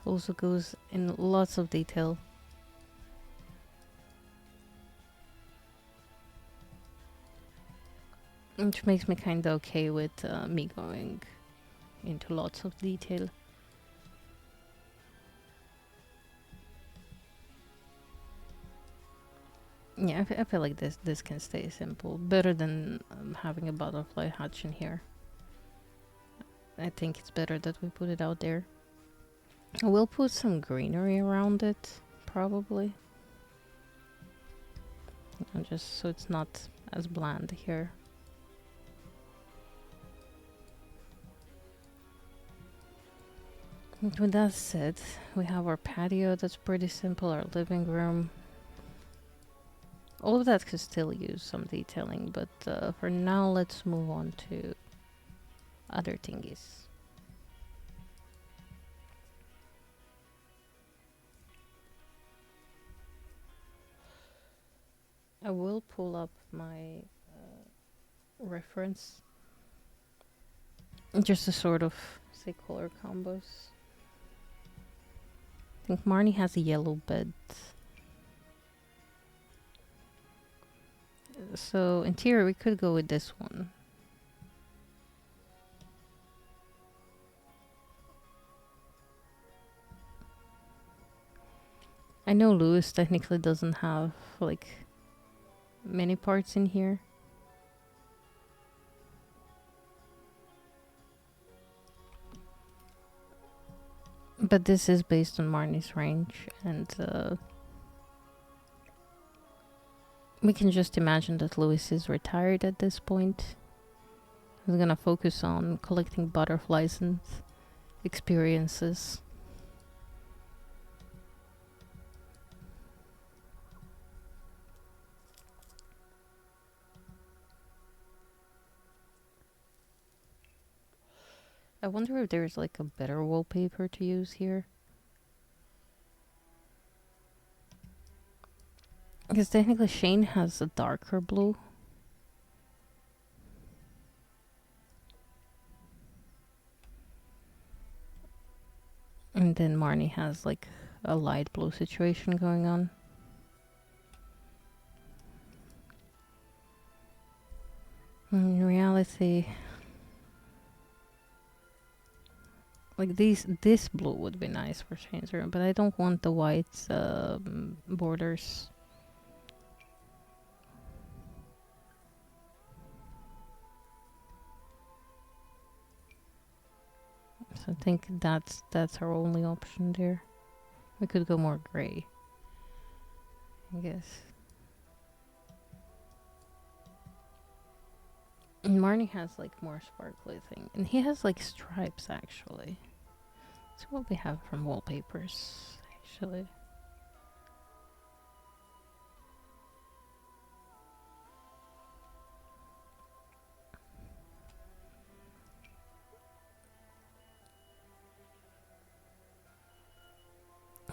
Also goes in lots of detail. Which makes me kind of okay with me going into lots of detail. Yeah, I feel like this can stay simple. Better than having a butterfly hatch in here. I think it's better that we put it out there. We'll put some greenery around it, probably. And just so it's not as bland here. And with that said, we have our patio that's pretty simple, our living room. All of that could still use some detailing, but for now let's move on to other thingies. I will pull up my reference just to sort of say color combos. I think Marnie has a yellow bed. So in theory we could go with this one. I know Lewis technically doesn't have like many parts in here. But this is based on Marnie's range, and we can just imagine that Lewis is retired at this point. He's gonna focus on collecting butterflies and experiences. I wonder if there's like a better wallpaper to use here. Because technically Shane has a darker blue. And then Marnie has like a light blue situation going on. In reality, like this blue would be nice for Shane's room, but I don't want the white borders. So I think that's our only option there. We could go more gray, I guess. And Marnie has like more sparkly thing, and he has like stripes actually. That's what we have from wallpapers actually.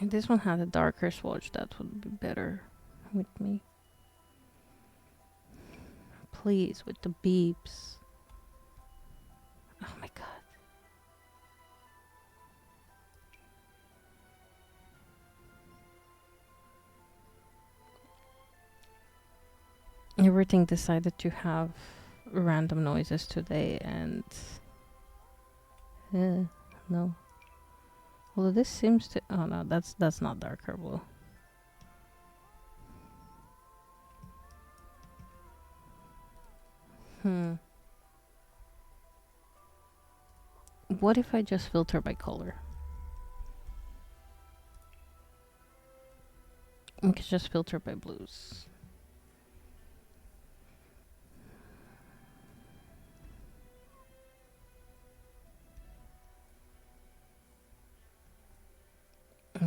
If this one had a darker swatch, that would be better with me. Please, with the beeps. Oh my god. Everything decided to have random noises today, and no. Although this seems to, oh no, that's not darker blue. What if I just filter by color? We could just filter by blues.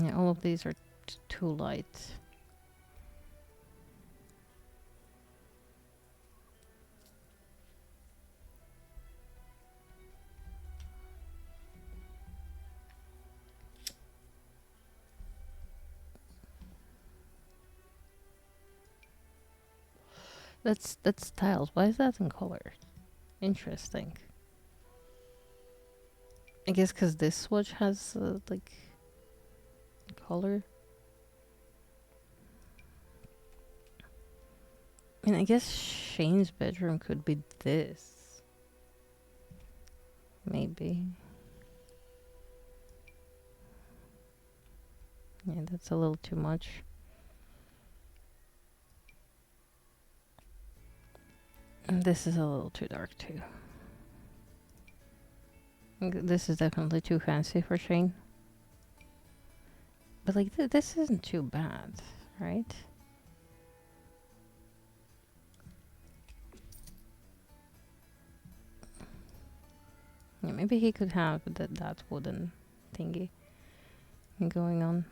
Yeah, all of these are too light. That's tiles. Why is that in color? Interesting. I guess because this swatch has like color. I mean, I guess Shane's bedroom could be this. Maybe. Yeah, that's a little too much. And this is a little too dark too. This is definitely too fancy for Shane. But like, this isn't too bad, right? Yeah, maybe he could have that wooden thingy going on.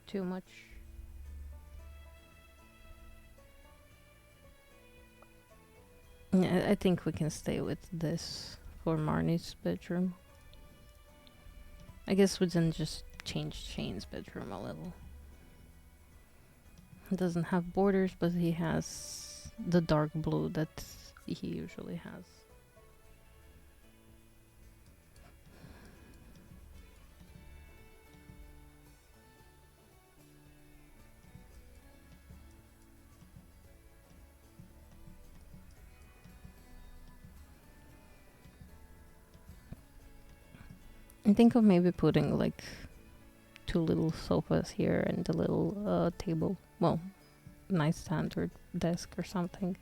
Too much. Yeah, I think we can stay with this for Marnie's bedroom. I guess we then just change Shane's bedroom a little. He doesn't have borders, but he has the dark blue that he usually has. I think of maybe putting like 2 little sofas here and a little table. Well, nightstand or desk or something.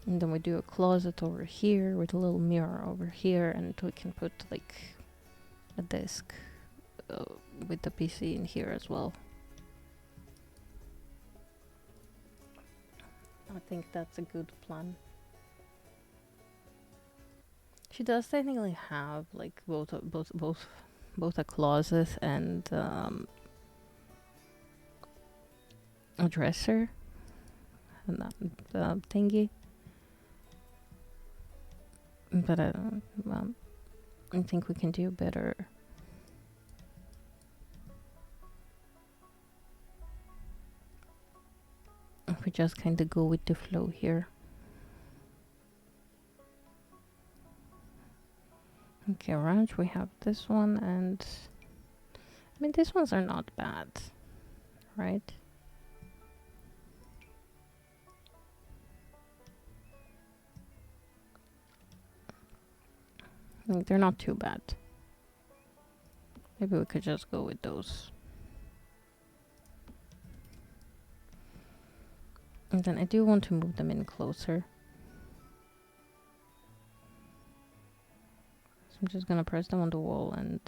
And then we do a closet over here with a little mirror over here, and we can put like a desk with the PC in here as well. I think that's a good plan. She does technically have like both a closet and a dresser and that thingy. But I think we can do better. If we just kind of go with the flow here. Okay, around we have this one, and I mean these ones are not bad, right? Like, they're not too bad. Maybe we could just go with those. And then I do want to move them in closer. So I'm just gonna press them on the wall and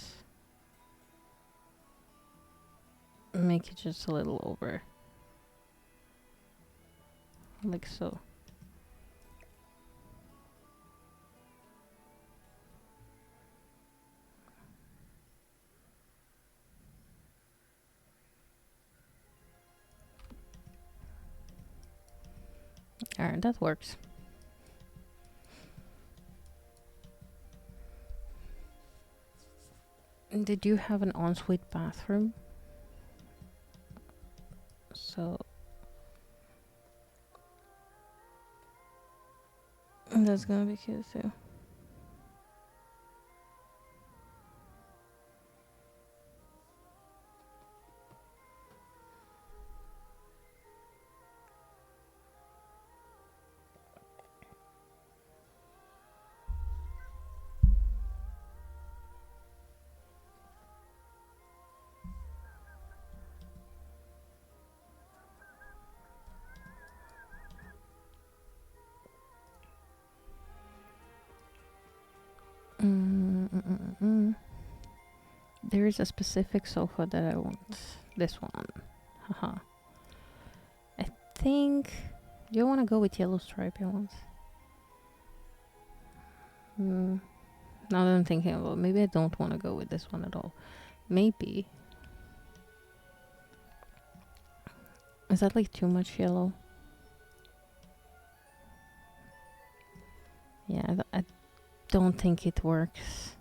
make it just a little over. Like so. Alright, that works. Did you have an ensuite bathroom? So that's gonna be cute too. There is a specific sofa that I want. This one. Haha. I think. Do you want to go with yellow stripy ones? Now that I'm thinking about it, maybe I don't want to go with this one at all. Maybe. Is that like too much yellow? Yeah, I don't think it works.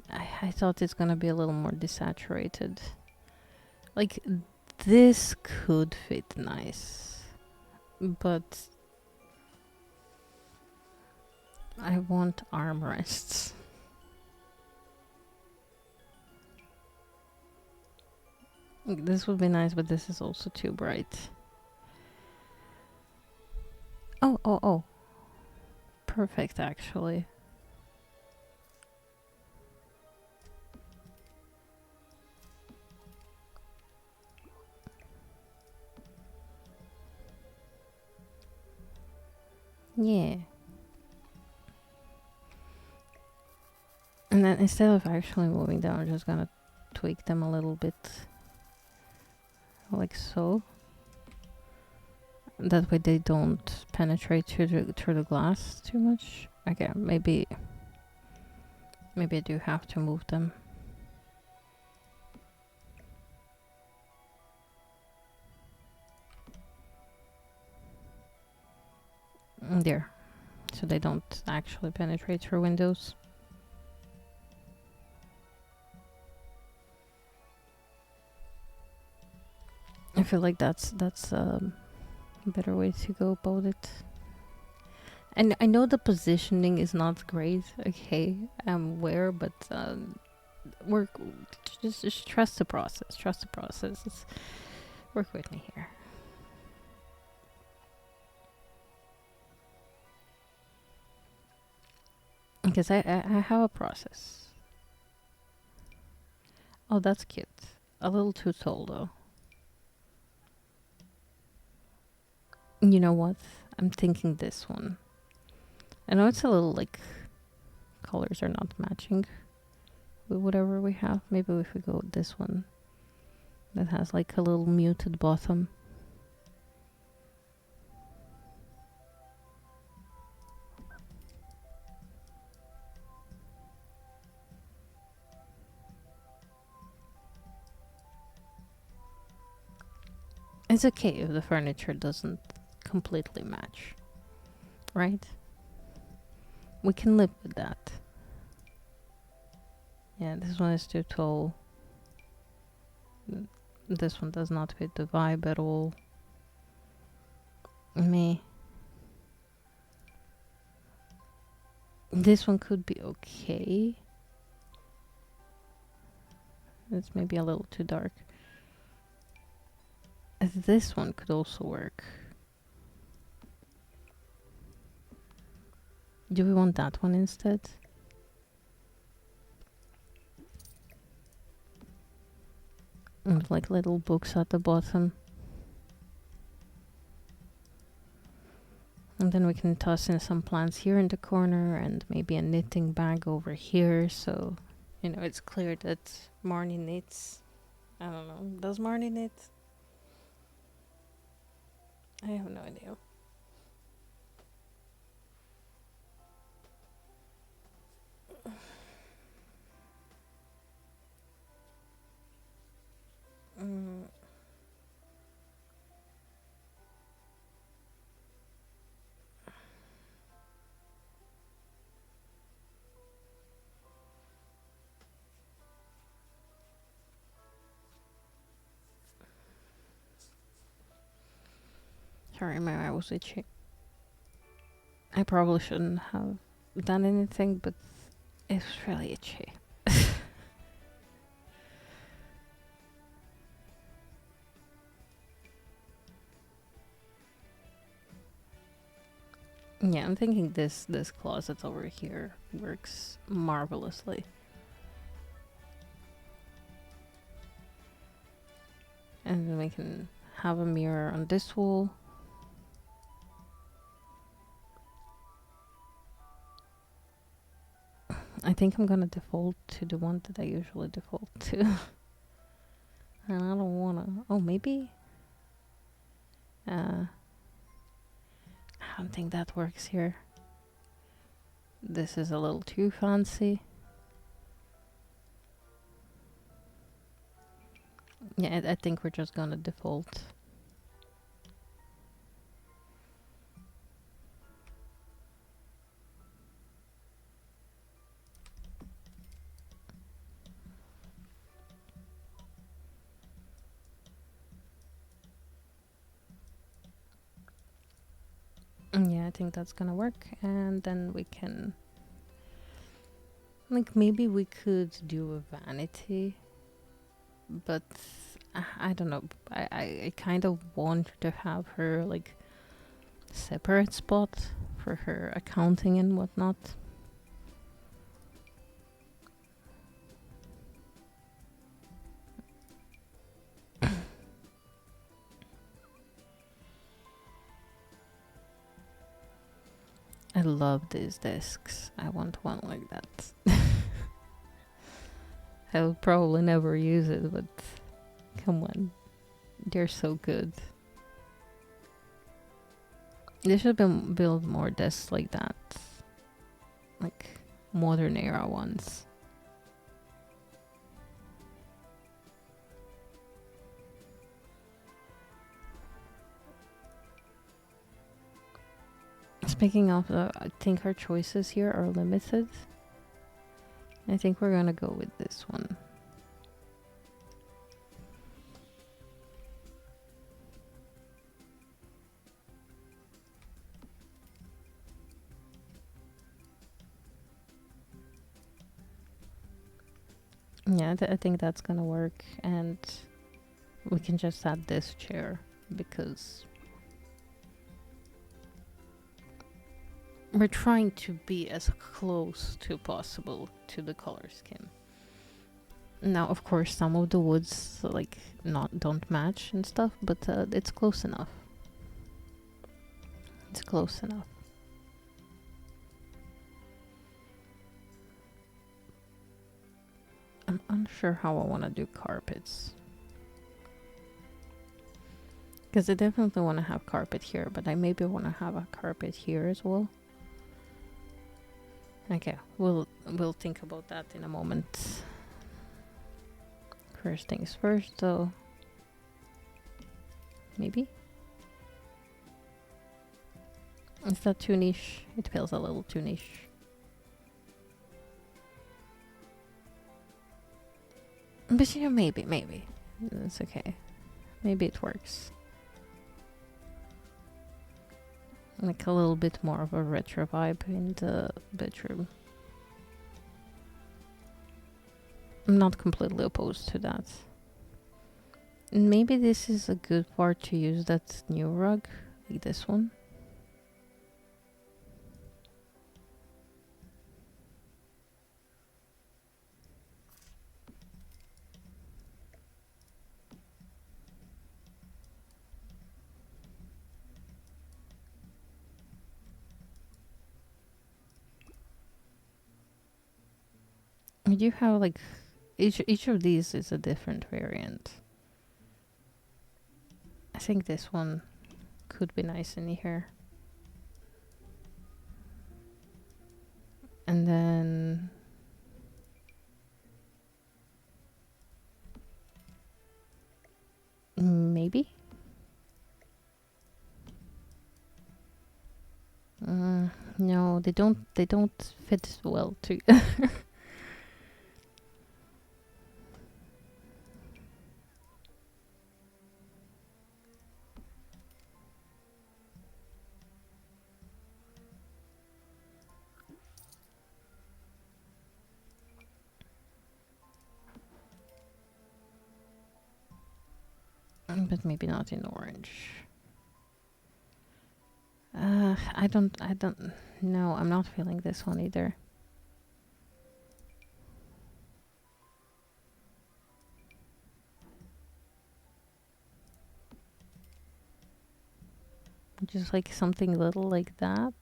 I thought it's gonna be a little more desaturated. Like, this could fit nice. But I want armrests. This would be nice, but this is also too bright. Oh. Perfect, actually. Yeah. And then instead of actually moving down, I'm just gonna tweak them a little bit. Like so. That way they don't penetrate through the glass too much. Okay, maybe I do have to move them. There. So they don't actually penetrate through windows. I feel like that's a better way to go about it. And I know the positioning is not great. Okay, I'm aware, but work. Just trust the process. Trust the process. Work with me here. Because I have a process. Oh, that's cute. A little too tall though. You know what? I'm thinking this one. I know it's a little like colors are not matching with whatever we have. Maybe if we go with this one that has like a little muted bottom. It's okay if the furniture doesn't completely match, right? We can live with that. Yeah, this one is too tall. This one does not fit the vibe at all. Me. This one could be okay. It's maybe a little too dark. This one could also work. Do we want that one instead? With like little books at the bottom. And then we can toss in some plants here in the corner and maybe a knitting bag over here. So, it's clear that Marnie knits. I don't know. Does Marnie knit? I have no idea. Mm. Sorry, my eye was itchy. I probably shouldn't have done anything, but it's really itchy. Yeah, I'm thinking this closet over here works marvelously. And then we can have a mirror on this wall. I think I'm gonna default to the one that I usually default to. And I don't wanna... Oh, maybe? I don't think that works here. This is a little too fancy. Yeah, I think we're just gonna default. Yeah, I think that's gonna work. And then we can... Like, maybe we could do a vanity. But I don't know. I kind of want to have her, like, separate spot for her accounting and whatnot. I love these desks. I want one like that. I will probably never use it, but come on. They're so good. They should build more desks like that. Like modern era ones. Speaking of, I think our choices here are limited. I think we're gonna go with this one. Yeah, I think that's gonna work, and we can just add this chair because we're trying to be as close to possible to the color scheme. Now, of course, some of the woods like don't match and stuff, but it's close enough. It's close enough. I'm unsure how I want to do carpets. Because I definitely want to have carpet here, but I maybe want to have a carpet here as well. Okay, we'll think about that in a moment. First things first, though. Maybe? Is that too niche? It feels a little too niche. But yeah, maybe. It's okay. Maybe it works. Like a little bit more of a retro vibe in the bedroom. I'm not completely opposed to that. Maybe this is a good part to use that new rug, like this one. You have like each of these is a different variant. I think this one could be nice in here. And then maybe. No, they don't. They don't fit well together. But maybe not in orange. I don't. No, I'm not feeling this one either. Just like something little like that.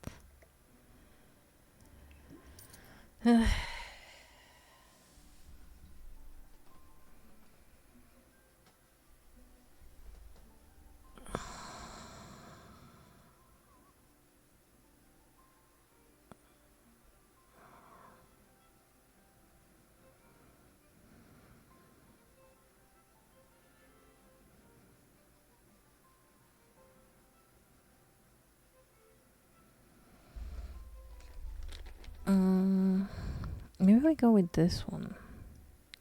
Maybe we go with this one.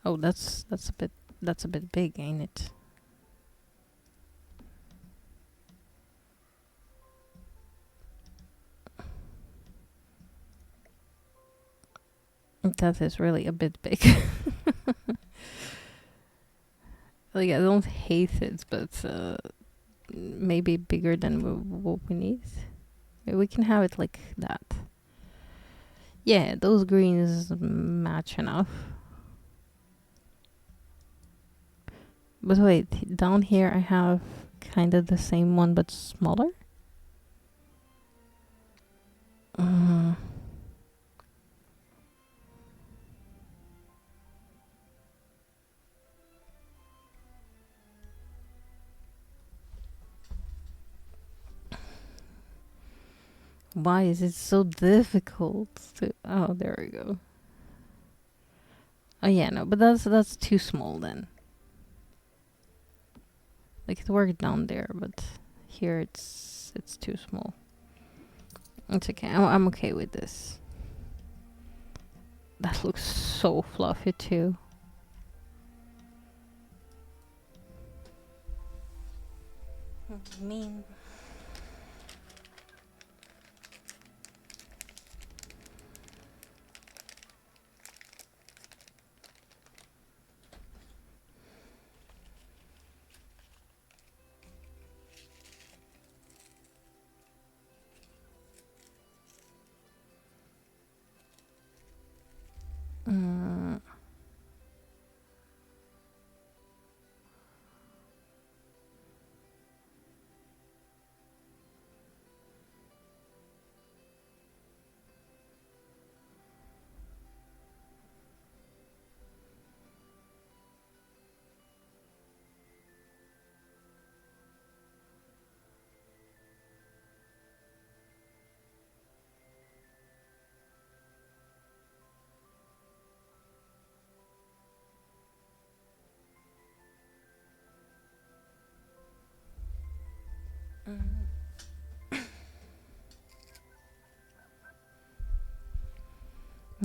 Oh, that's a bit big, ain't it? That is really a bit big. Like I don't hate it, but maybe bigger than what we need. Maybe we can have it like that. Yeah, those greens match enough. But wait, down here I have kind of the same one but smaller. Mm. Why is it so difficult to? Oh, there we go. Oh yeah, no, but that's too small then. Like it worked down there, but here it's too small. It's okay. I'm okay with this. That looks so fluffy too. Mean. Mm.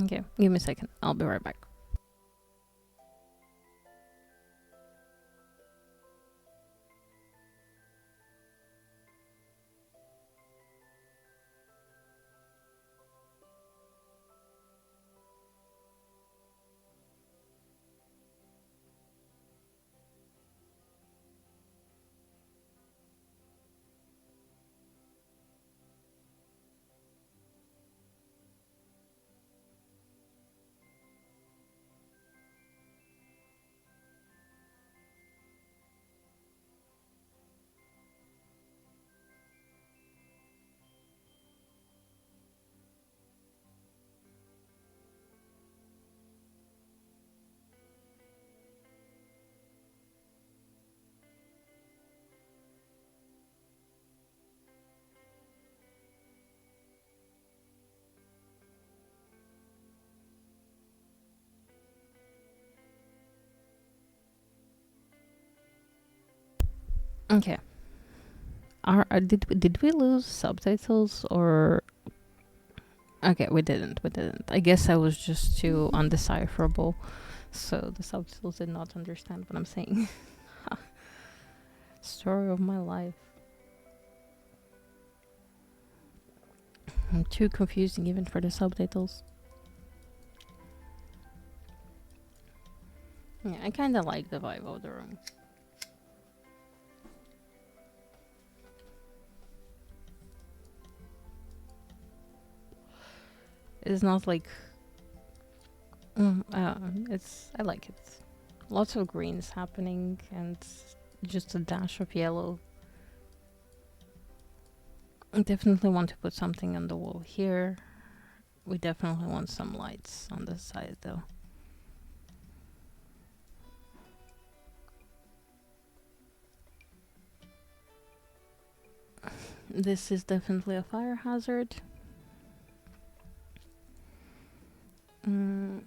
Okay, give me a second. I'll be right back. Okay. Did we lose subtitles or? Okay, we didn't. We didn't. I guess I was just too undecipherable, so the subtitles did not understand what I'm saying. Story of my life. I'm too confusing even for the subtitles. Yeah, I kind of like the vibe of the room. It's not like it's I like it. Lots of greens happening and just a dash of yellow. I definitely want to put something on the wall here. We definitely want some lights on the side though. This is definitely a fire hazard. Mm.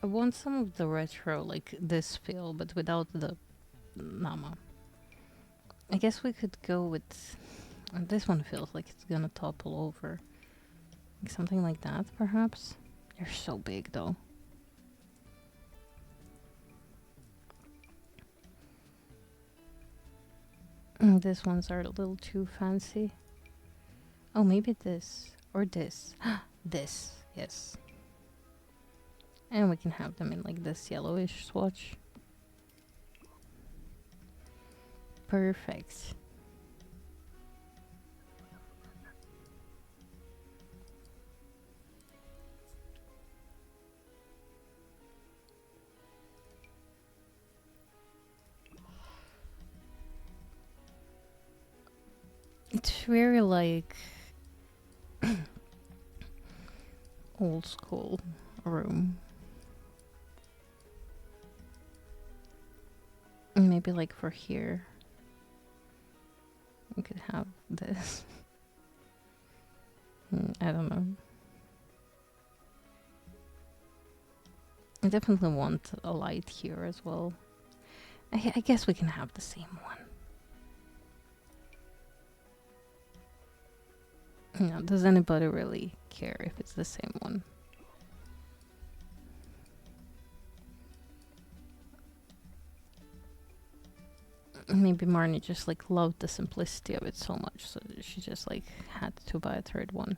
I want some of the retro, like this feel, but without the Nama. I guess we could go with. This one feels like it's gonna topple over. Like something like that, perhaps? They're so big, though. These ones are a little too fancy. Oh, maybe this. Or this. This, yes. And we can have them in like this yellowish swatch. Perfect. It's very like old school room. Maybe like for here. We could have this. I don't know. I definitely want a light here as well. I guess we can have the same one. No, does anybody really care if it's the same one? Maybe Marnie just like loved the simplicity of it so much, so she just like had to buy a third one.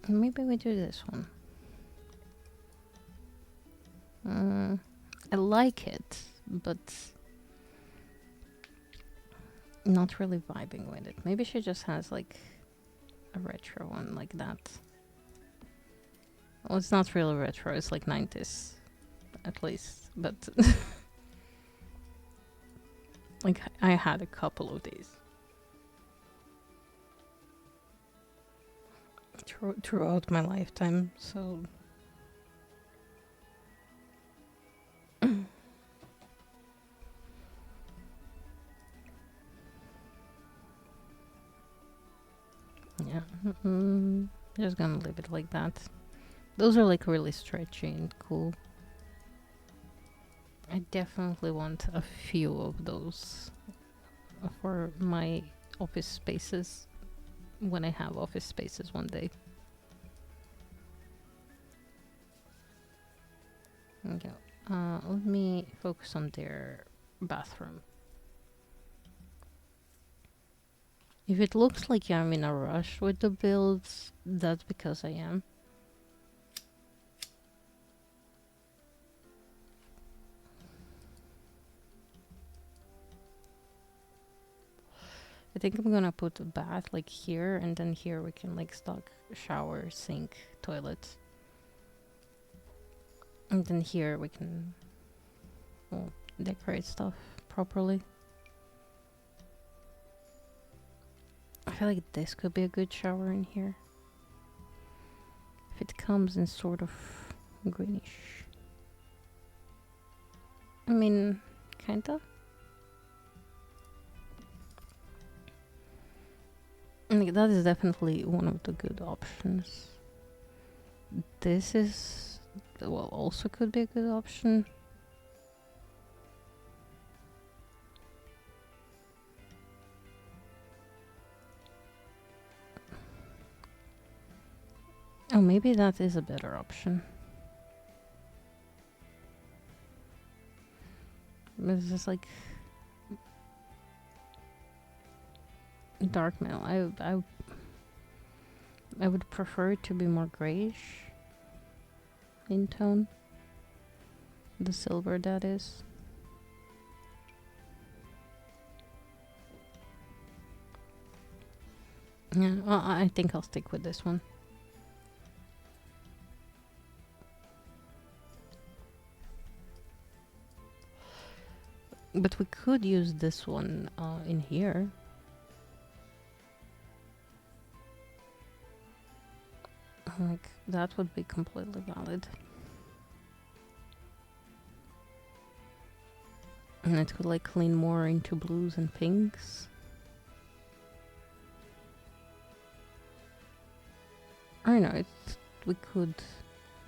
Maybe we do this one. I like it, but not really vibing with it. Maybe she just has like a retro one like that. Well, it's not really retro, it's like 90s at least, but like I had a couple of these throughout my lifetime, so yeah. Just gonna leave it like that. Those are like really stretchy and cool. I definitely want a few of those for my office spaces when I have office spaces one day. Okay. Let me focus on their bathroom. If it looks like I'm in a rush with the builds, that's because I am. I think I'm gonna put a bath like here, and then here we can like stock shower, sink, toilet. And then here we can decorate stuff properly. I feel like this could be a good shower in here. If it comes in sort of greenish. I mean, kinda. Like, that is definitely one of the good options. This is, well, also could be a good option. Oh, maybe that is a better option. It's just like dark metal. I would prefer it to be more grayish in tone. The silver, that is. Yeah, well, I think I'll stick with this one. But we could use this one in here. Like, that would be completely valid. And it could like lean more into blues and pinks. I don't know, we could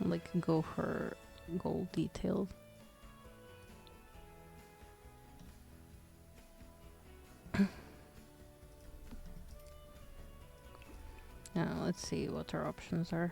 like go for gold detail. Now let's see what our options are.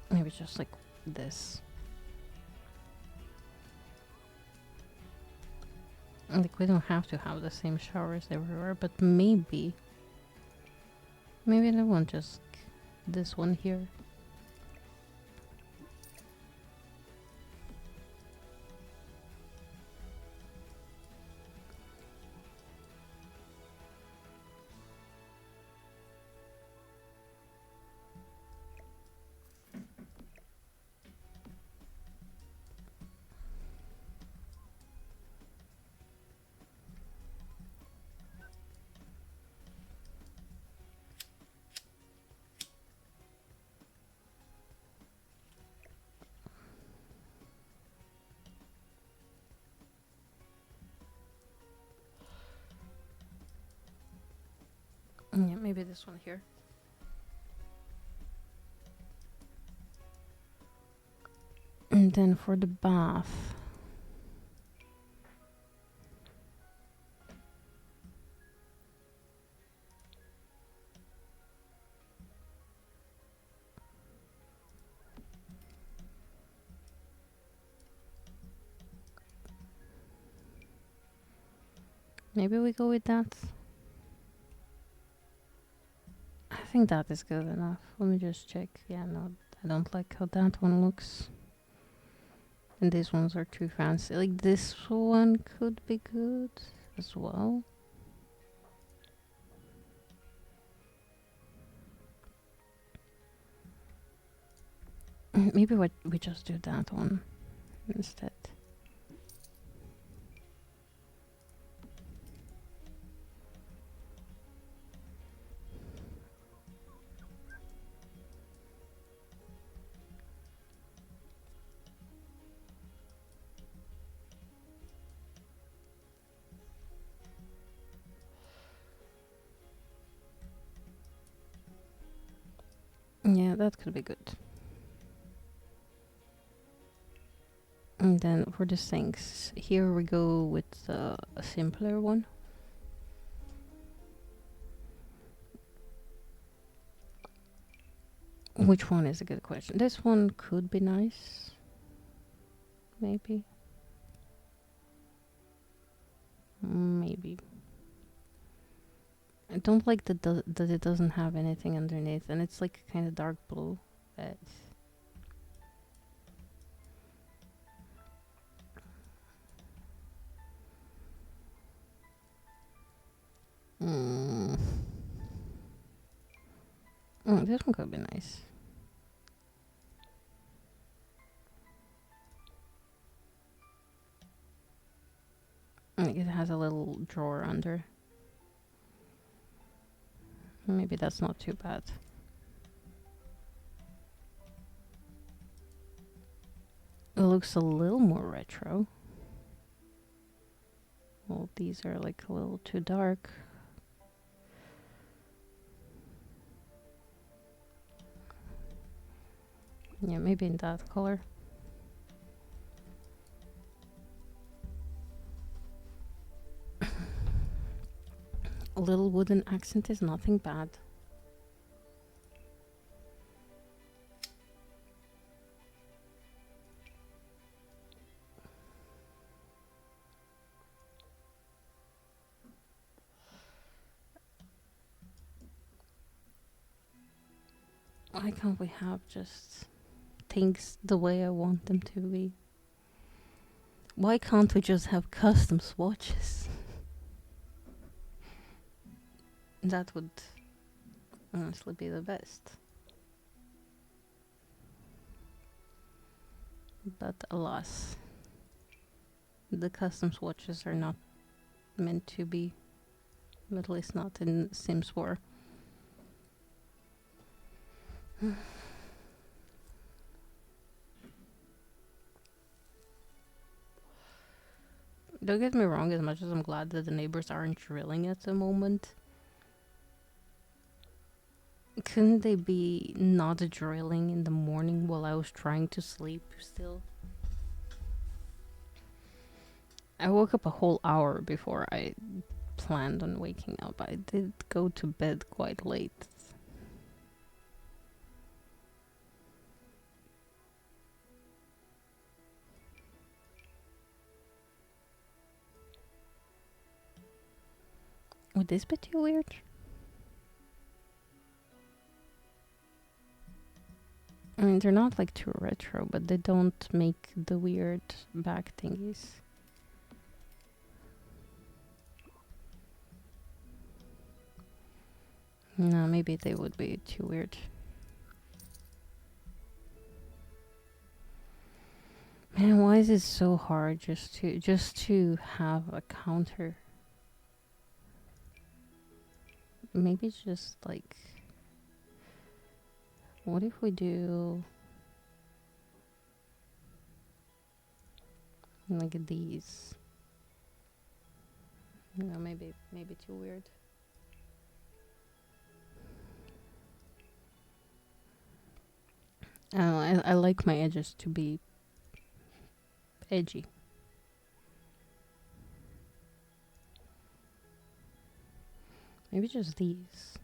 Maybe just like this. Like, we don't have to have the same showers everywhere, but maybe I don't want just this one here. Yeah, maybe this one here. And then for the bath, maybe we go with that. I think that is good enough. Let me just check. Yeah, no, I don't like how that one looks. And these ones are too fancy. Like, this one could be good as well. Maybe we just do that one instead. Yeah, that could be good. And then for the sinks, here we go with a simpler one. Which one is a good question? This one could be nice. Maybe. Maybe. I don't like that it doesn't have anything underneath, and it's like kind of dark blue. But mm, this one could be nice. It has a little drawer under. Maybe that's not too bad. It looks a little more retro. Well, these are like a little too dark. Yeah, maybe in that color. A little wooden accent is nothing bad. Why can't we have just things the way I want them to be? Why can't we just have custom swatches? That would honestly be the best. But alas, the custom swatches are not meant to be, at least not in Sims 4. Don't get me wrong, as much as I'm glad that the neighbors aren't drilling at the moment, couldn't they be not drilling in the morning while I was trying to sleep still? I woke up a whole hour before I planned on waking up. I did go to bed quite late. Would this be too weird? I mean, they're not like too retro, but they don't make the weird back thingies. No, maybe they would be too weird. Man, why is it so hard just to have a counter? Maybe just like, what if we do like these? No, maybe too weird. I like my edges to be edgy. Maybe just these.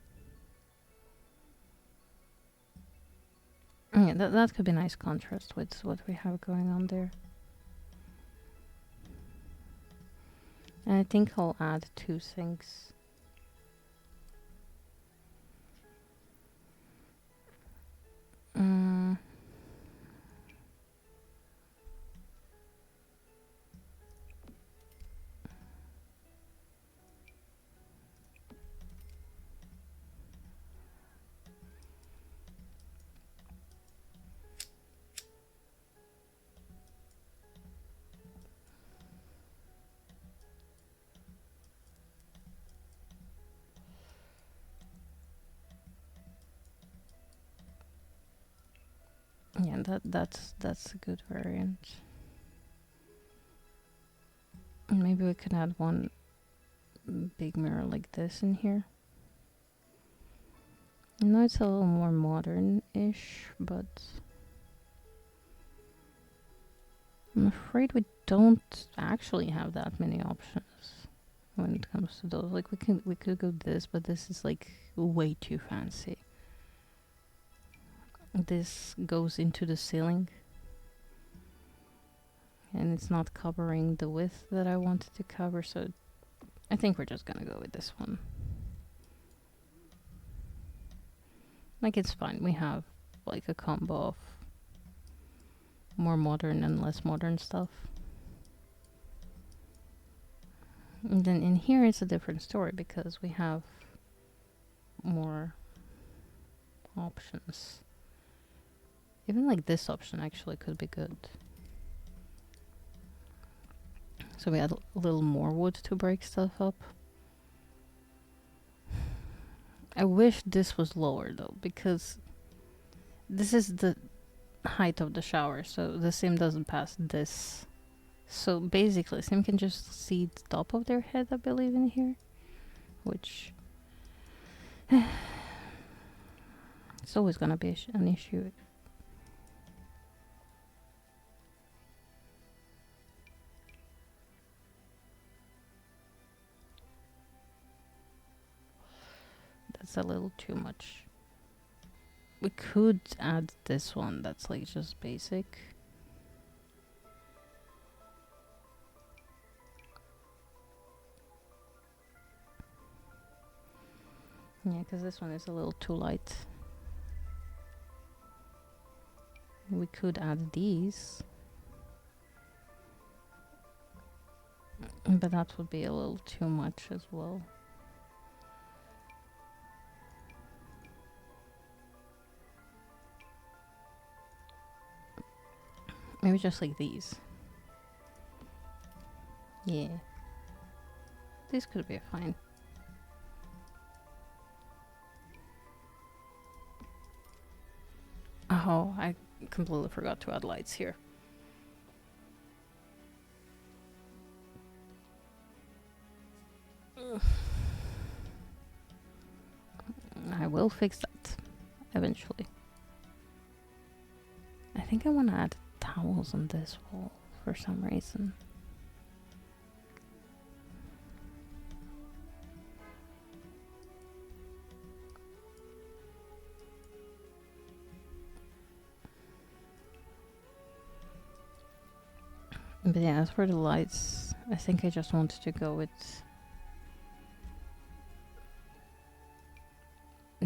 Yeah, that could be nice contrast with what we have going on there. And I think I'll add two things. Yeah, that's a good variant. And maybe we could add one big mirror like this in here. I know it's a little more modern-ish, but I'm afraid we don't actually have that many options when it comes to those. Like we could go this, but this is like way too fancy. This goes into the ceiling, and it's not covering the width that I wanted to cover, so I think we're just gonna go with this one. Like, it's fine. We have like a combo of more modern and less modern stuff. And then in here it's a different story because we have more options. Even like this option actually could be good. So we add a little more wood to break stuff up. I wish this was lower though, because this is the height of the shower, so the sim doesn't pass this. So basically, sim can just see the top of their head, I believe, in here, which it's always gonna be an issue. That's a little too much. We could add this one that's like just basic. Yeah, because this one is a little too light. We could add these. But that would be a little too much as well. Maybe just like these. Yeah. This could be fine. Oh, I completely forgot to add lights here. I will fix that eventually. I think I want to add towels on this wall for some reason. But yeah, as for the lights, I think I just wanted to go with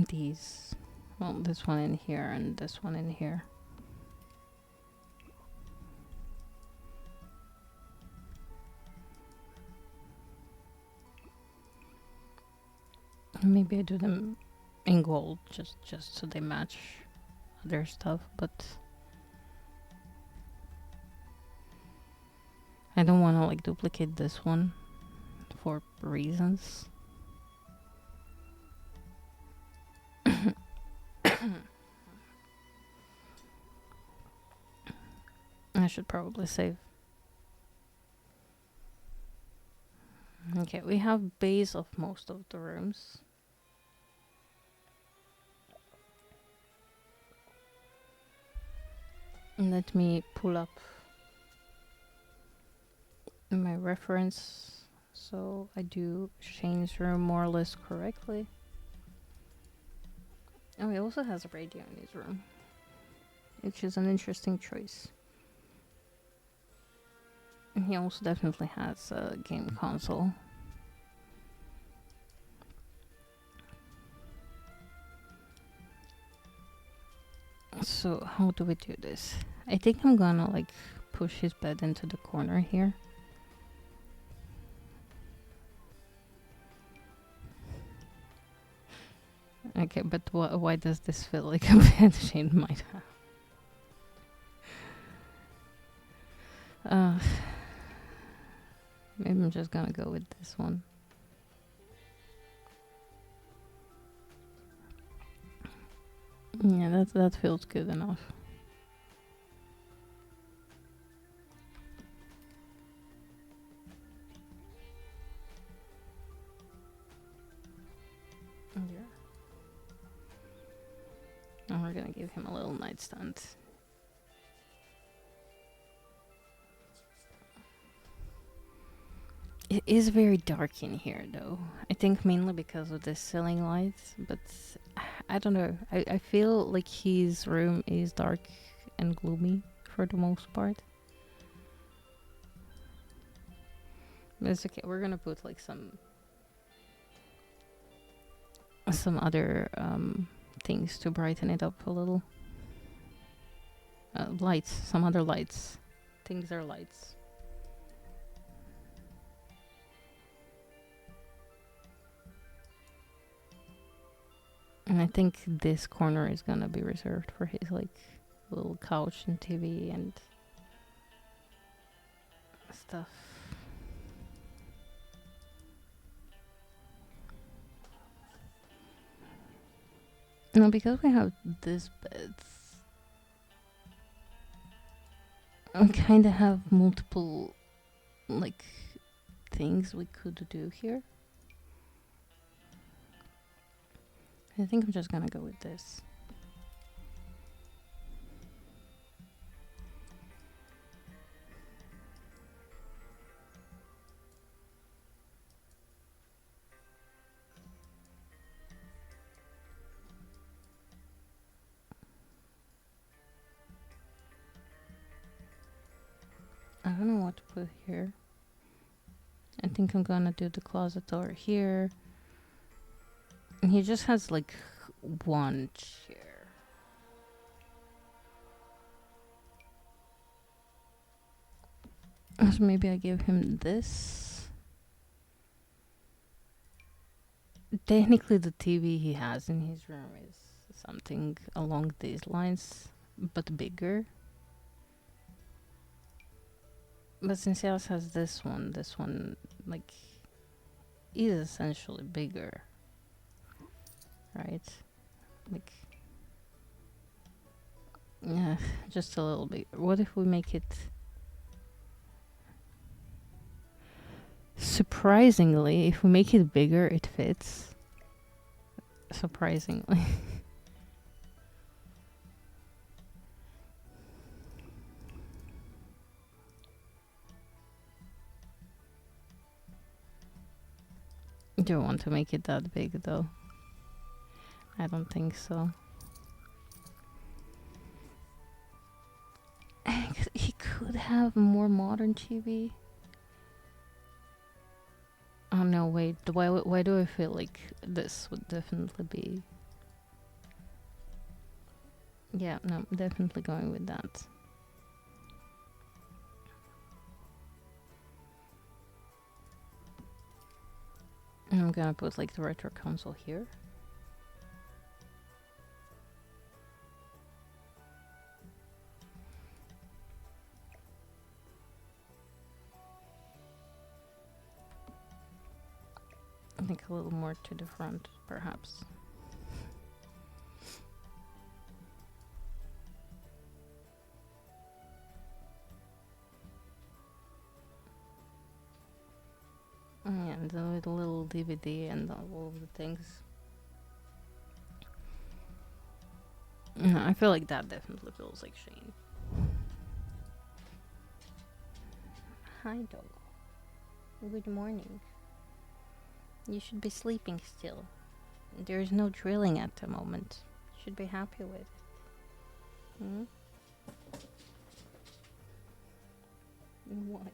these. Well, this one in here and this one in here. Maybe I do them in gold just so they match other stuff, but I don't want to like duplicate this one for reasons. I should probably save. Okay, we have base of most of the rooms. Let me pull up my reference so I do Shane's room more or less correctly. Oh, he also has a radio in his room, which is an interesting choice. And he also definitely has a game console. So how do we do this? I think I'm gonna like push his bed into the corner here. Okay, but why does this feel like a bed Shane might have? Maybe I'm just gonna go with this one. Yeah, that feels good enough. Yeah. And we're gonna give him a little nightstand. It is very dark in here though. I think mainly because of the ceiling lights, but I don't know. I feel like his room is dark and gloomy for the most part. But it's okay. We're gonna put like some other things to brighten it up a little. Lights, some other lights. Things are lights. And I think this corner is gonna be reserved for his like little couch and TV and stuff. No, because we have this bed, we kind of have multiple like things we could do here. I think I'm just gonna go with this. I don't know what to put here. I think I'm gonna do the closet door here. And he just has like one chair. So maybe I give him this. Technically the TV he has in his room is something along these lines, but bigger. But since he also has this one like is essentially bigger, right? Like, yeah, just a little bit. What if we make it? Surprisingly, if we make it bigger, it fits. Surprisingly. Do you want to make it that big though? I don't think so. He could have a more modern TV. Oh no, wait. Why do I feel like this would definitely be... Yeah, no, definitely going with that. And I'm gonna put like the retro console here. I think a little more to the front, perhaps. Yeah, and the little DVD and all of the things. I feel like that definitely feels like Shane. Hi, dog. Good morning. You should be sleeping still. There is no drilling at the moment. You should be happy with it. Hmm? What?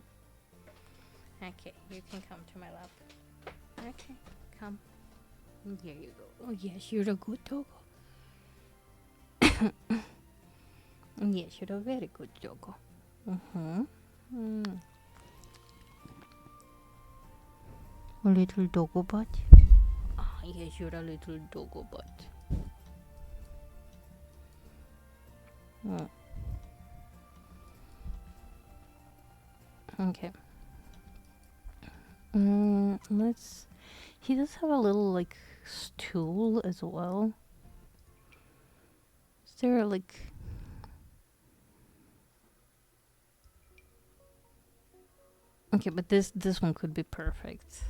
Okay, you can come to my lap. Okay, come. Here you go. Oh yes, you're a good dog. Yes, you're a very good dog. A little doggo butt. Ah, yes, you're a little doggo butt. Okay. Let's... He does have a little, like, stool as well. Is there, like... Okay, but this one could be perfect.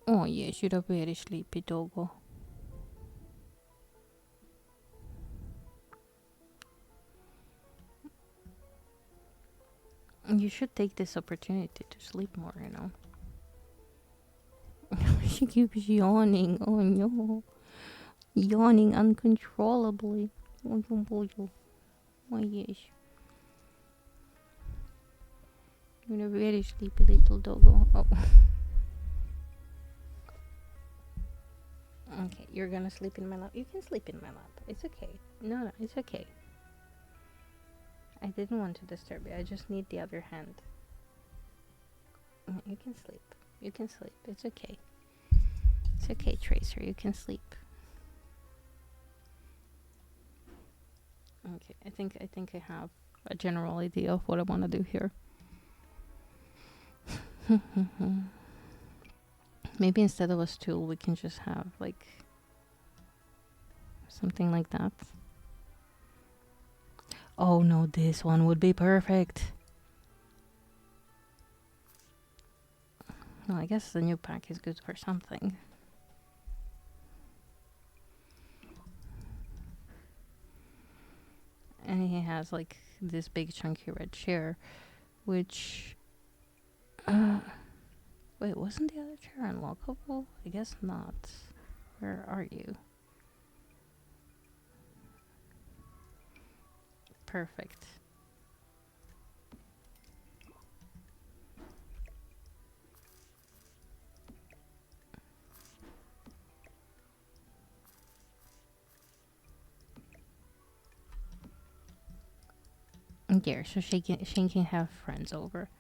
Oh, yes, you're a very sleepy doggo. You should take this opportunity to sleep more, you know. She keeps yawning. Oh no. Yawning uncontrollably. Oh, oh yes. You're a very sleepy little doggo. Oh. Okay, you're gonna sleep in my lap. You can sleep in my lap. It's okay. No, it's okay. I didn't want to disturb you. I just need the other hand. You can sleep. You can sleep. It's okay. It's okay, Tracer. You can sleep. Okay, I think I have a general idea of what I want to do here. Maybe instead of a stool, we can just have like something like that. Oh no, this one would be perfect. Well, I guess the new pack is good for something. And he has like this big chunky red chair, which wait, wasn't the other chair unlockable? I guess not. Where are you? Perfect. There, so she can have friends over.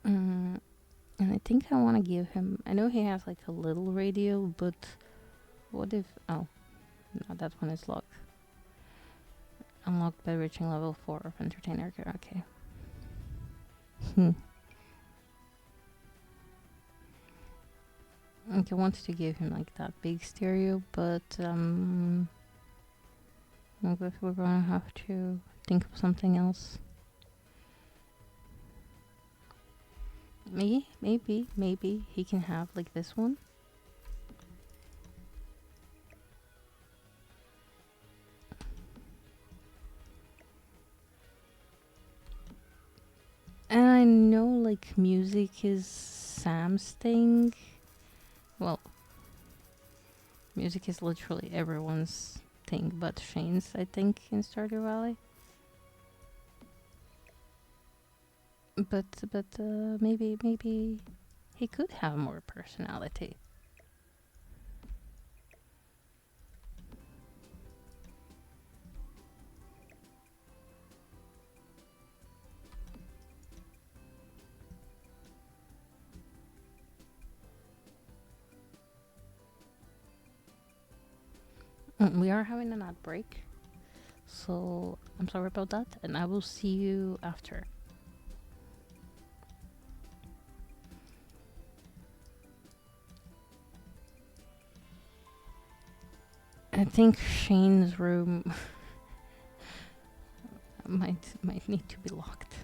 And I think I want to give him... I know he has like a little radio, but what if... Oh, no, that one is locked. Unlocked by reaching level 4 of Entertainer. Okay. I wanted to give him like that big stereo, but I guess we're gonna have to think of something else. Maybe he can have like this one. And I know like music is Sam's thing. Well, music is literally everyone's thing but Shane's, I think, in Stardew Valley. But maybe he could have more personality. We are having an ad break, so I'm sorry about that, and I will see you after. I think Shane's room might need to be locked.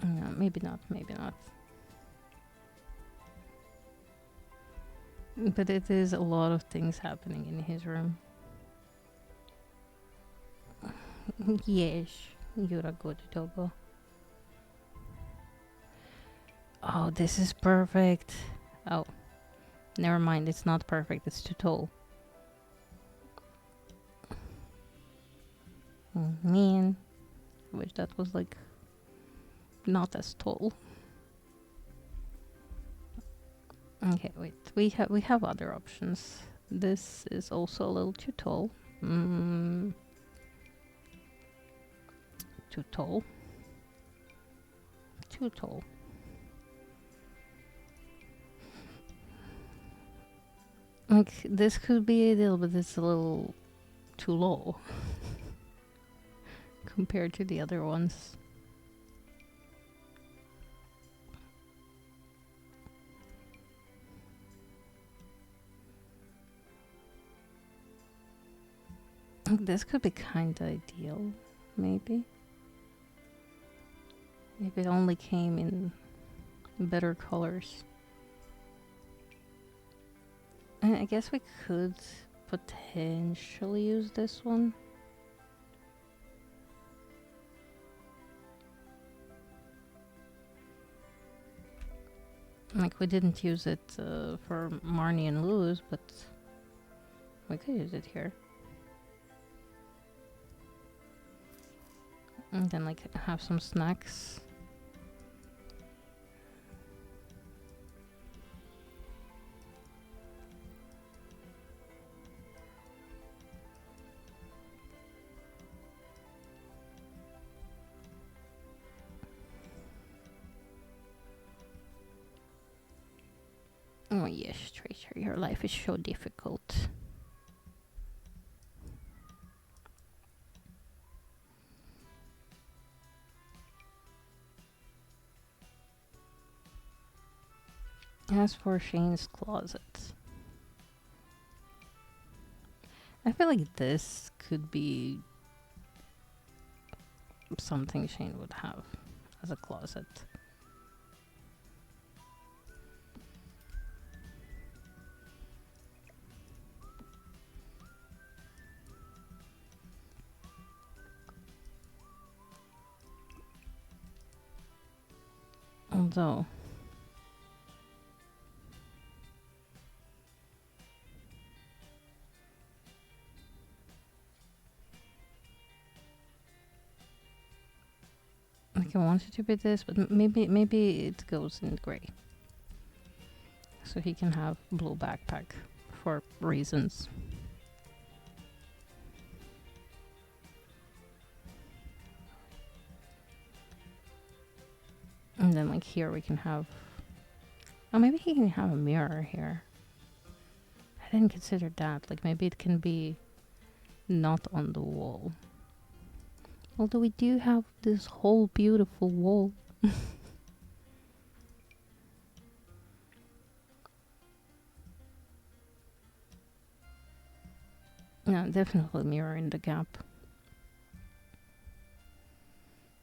No, maybe not. But it is a lot of things happening in his room. Yes, you're a good doggo. Oh, this is perfect. Oh, never mind. It's not perfect. It's too tall. Oh, man. I wish that was like not as tall. Okay, wait. We have other options. This is also a little too tall. Too tall. Too tall. Like, this could be ideal, but it's a little too low compared to the other ones. This could be kinda ideal, maybe. If it only came in better colors. And I guess we could potentially use this one. Like, we didn't use it for Marnie and Luz, but we could use it here. And then, like, have some snacks. Oh yes, Tracer, your life is so difficult. As for Shane's closet, I feel like this could be something Shane would have as a closet. Although, like, I want it to be this, but maybe it goes in gray. So he can have blue backpack for reasons. And then, like, here we can have... Oh, maybe he can have a mirror here. I didn't consider that. Like, maybe it can be not on the wall. Although we do have this whole beautiful wall. No, definitely mirror in the gap.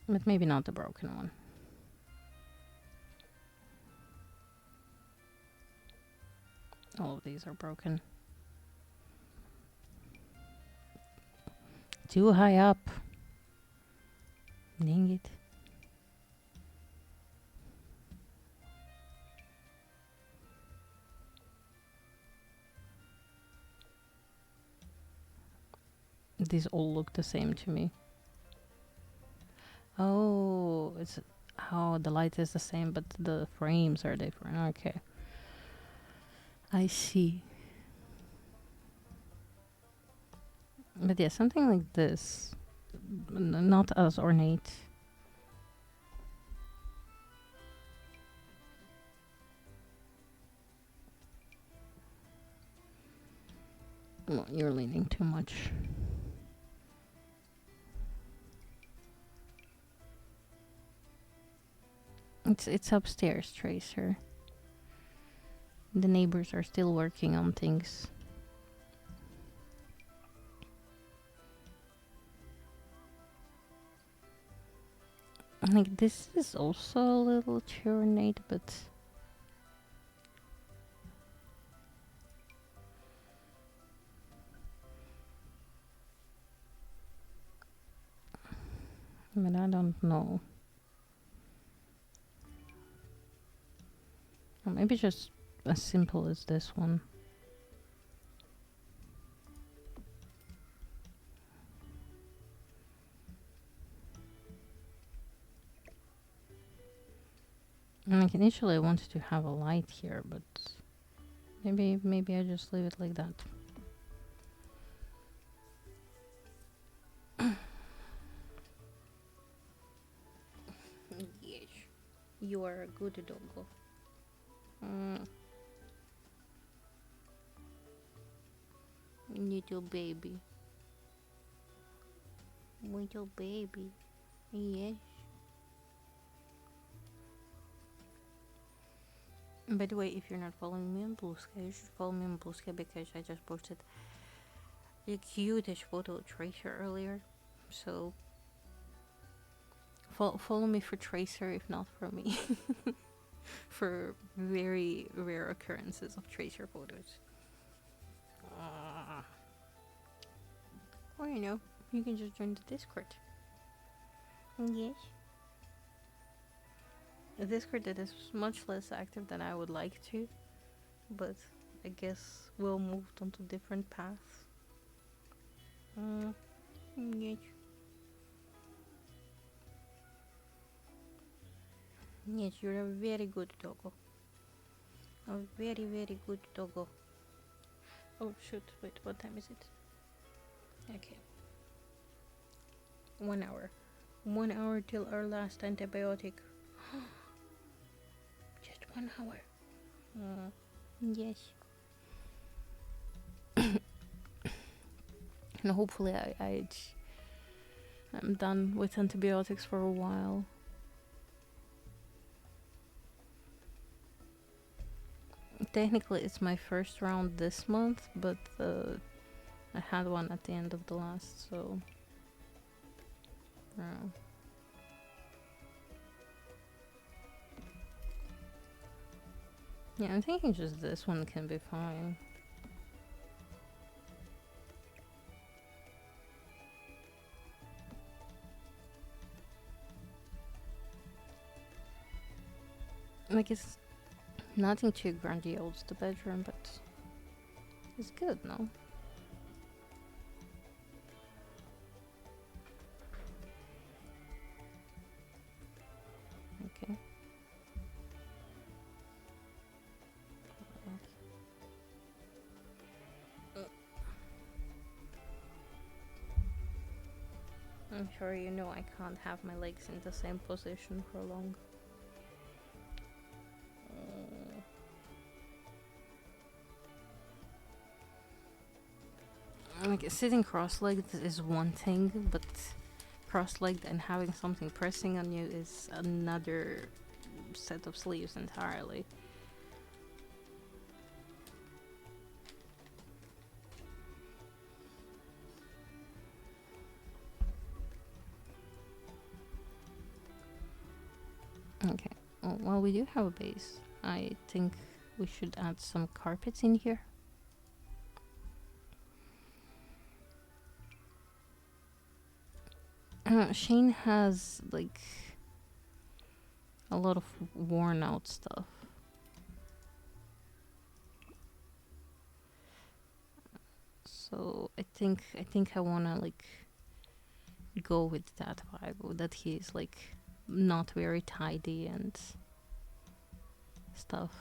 But maybe not the broken one. All of these are broken. Too high up. Dang it. These all look the same to me. Oh, it's... Oh, the light is the same, but the frames are different. Okay. I see. But yeah, something like this. Not as ornate. Well, you're leaning too much. It's upstairs, Tracer. The neighbors are still working on things. Like, this is also a little too ornate, but... But I don't know. Or maybe just as simple as this one. And like, initially I wanted to have a light here, but maybe I just leave it like that. Yes, you are a good doggo. Little baby. Little baby. Yes. By the way, if you're not following me on Blue Sky, you should follow me on Blue Sky because I just posted the cutest photo of Tracer earlier. So follow me for Tracer, if not for me. For very rare occurrences of Tracer photos. Or, you know, you can just join the Discord. Yes. a Discord that is much less active than I would like to, but I guess we'll move on to different paths. Yes. Yes, you're a very good doggo. A very, very good doggo. Oh shoot, wait, what time is it? Okay. 1 hour. 1 hour till our last antibiotic. Just 1 hour. Yes. And hopefully I'm done with antibiotics for a while. Technically it's my first round this month, but I had one at the end of the last, so yeah, I'm thinking just this one can be fine. Like, it's nothing too grandiose, the bedroom, but it's good, no? Okay. I'm sure you know I can't have my legs in the same position for long. Like, sitting cross-legged is one thing, but cross-legged and having something pressing on you is another set of sleeves entirely. Okay, well, we do have a base. I think we should add some carpets in here. Shane has, like, a lot of worn out stuff. So I think I wanna, like, go with that vibe, that he's, like, not very tidy and stuff.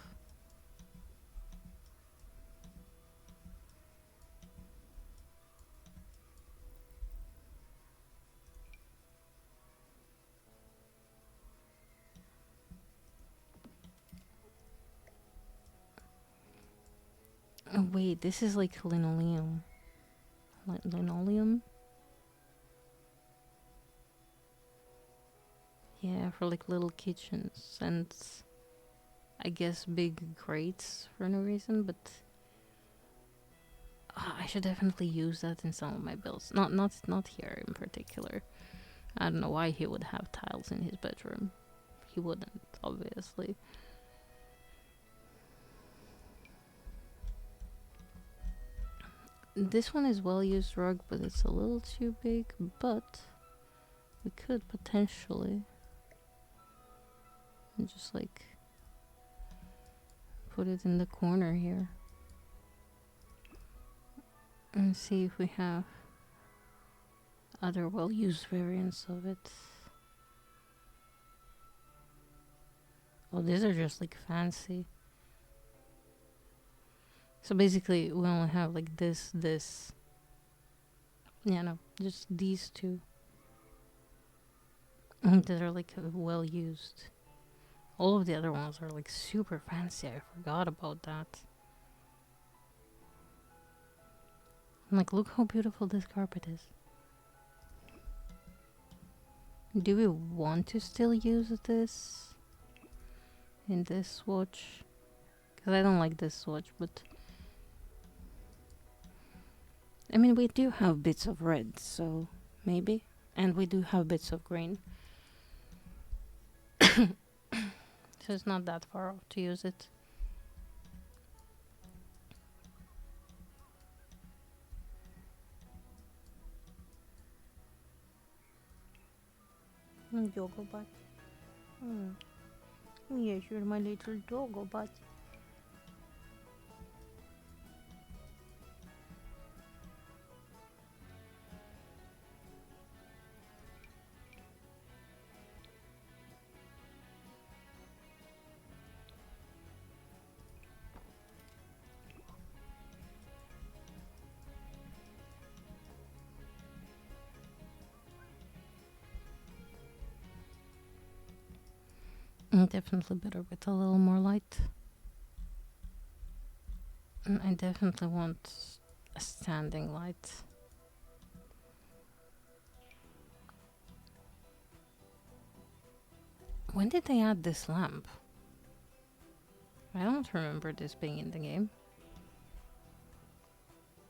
Oh, wait, this is like linoleum. Linoleum? Yeah, for like little kitchens and I guess big grates for no reason, but I should definitely use that in some of my builds. Not here in particular. I don't know why he would have tiles in his bedroom. He wouldn't, obviously. This one is well used rug, but it's a little too big, but we could potentially just like put it in the corner here and see if we have other well used variants of it. Oh, these are just like fancy. So basically we only have like this. Yeah, no, just these two that are like well used. All of the other ones are like super fancy. I forgot about that. I'm like, look how beautiful this carpet is. Do we want to still use this in this swatch? Because I don't like this swatch, but I mean, we do have bits of red, so maybe. And we do have bits of green. So it's not that far off to use it. Yoga butt. Yes, you're my little doggo, but definitely better with a little more light. I definitely want a standing light. When did they add this lamp? I don't remember this being in the game.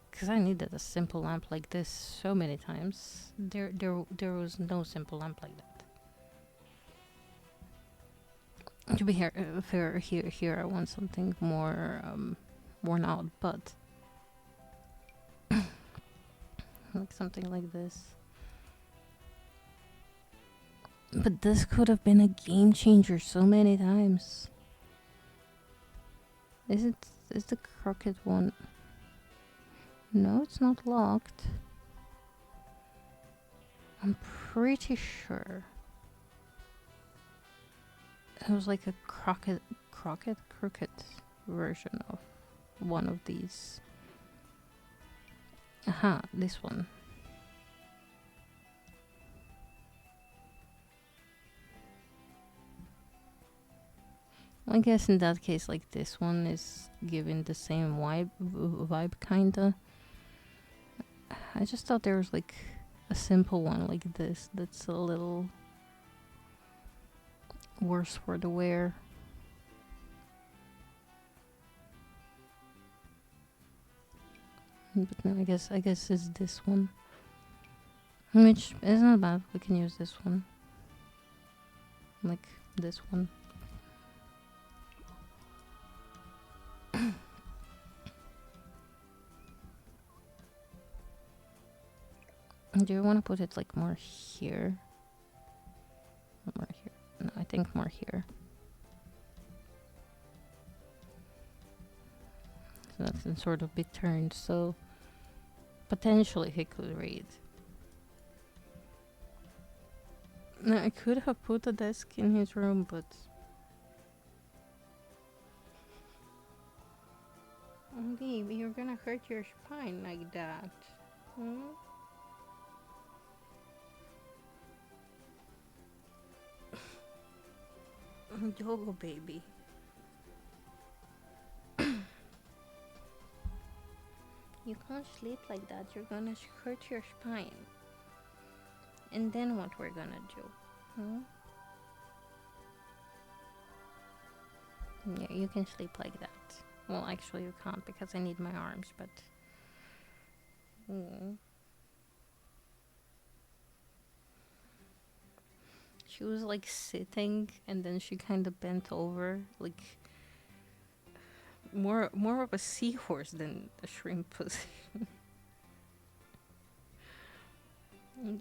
Because I needed a simple lamp like this so many times. There was no simple lamp like that. To be fair, here I want something more worn out, but like something like this. But this could have been a game changer so many times. Is the crooked one? No, it's not locked. I'm pretty sure it was like a crooked version of one of these. Aha, this one. I guess in that case, like this one is giving the same vibe kinda. I just thought there was like a simple one like this that's a little worse for the wear. But no, I guess it's this one. Which is not bad. We can use this one. Like this one. Do you want to put it like more here? Or more here? No, I think more here. So that's in sort of be turned, so potentially he could read. No, I could have put a desk in his room, but babe, you're gonna hurt your spine like that. Hmm? Yogo baby. You can't sleep like that. You're gonna hurt your spine. And then what we're gonna do? Hmm? Yeah, you can sleep like that. Well, actually, you can't because I need my arms, but. She was like sitting and then she kind of bent over, like more of a seahorse than a shrimp position.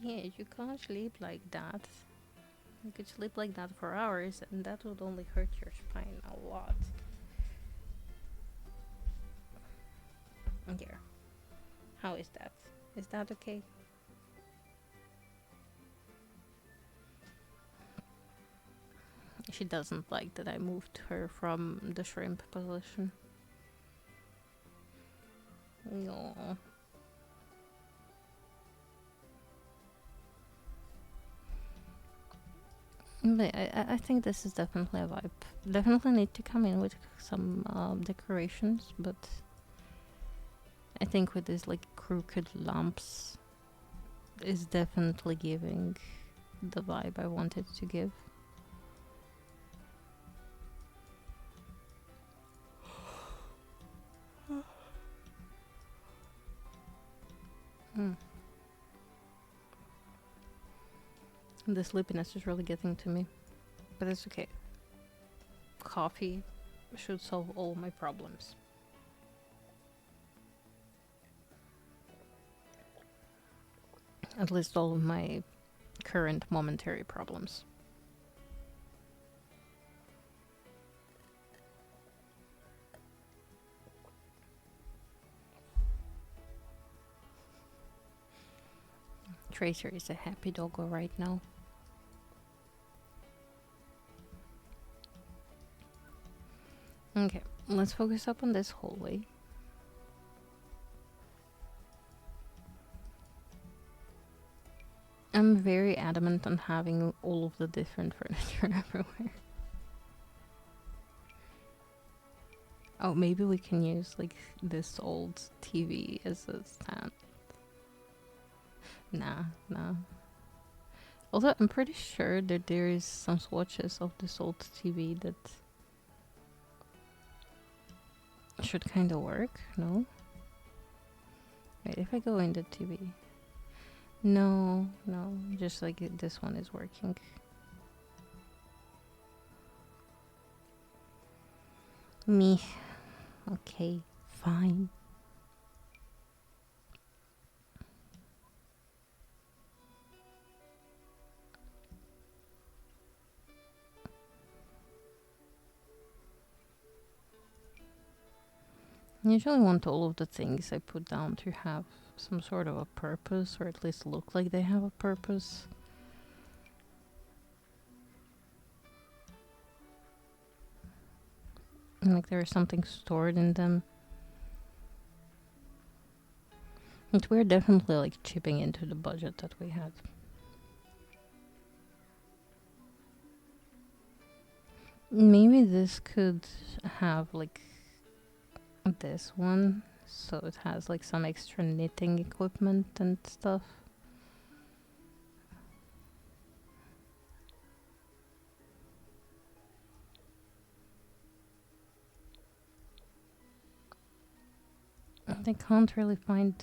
Yes, you can't sleep like that. You could sleep like that for hours, and that would only hurt your spine a lot. Here. How is that? Is that okay? She doesn't like that I moved her from the shrimp position. No. But I think this is definitely a vibe. Definitely need to come in with some decorations, but I think with these like crooked lamps is definitely giving the vibe I wanted to give. The sleepiness is really getting to me, but it's okay. Coffee should solve all my problems. At least all of my current momentary problems. Tracer is a happy doggo right now. Okay, let's focus up on this hallway. I'm very adamant on having all of the different furniture everywhere. Oh, maybe we can use like this old TV as a stand. Nah. Although I'm pretty sure that there is some swatches of this old TV that should kind of work, no? Wait, if I go in the TV. No, just like this one is working. Me. Okay, fine. I usually want all of the things I put down to have some sort of a purpose, or at least look like they have a purpose. And like there is something stored in them. And we're definitely like chipping into the budget that we had. Maybe this could have like this one, so it has like some extra knitting equipment and stuff. I can't really find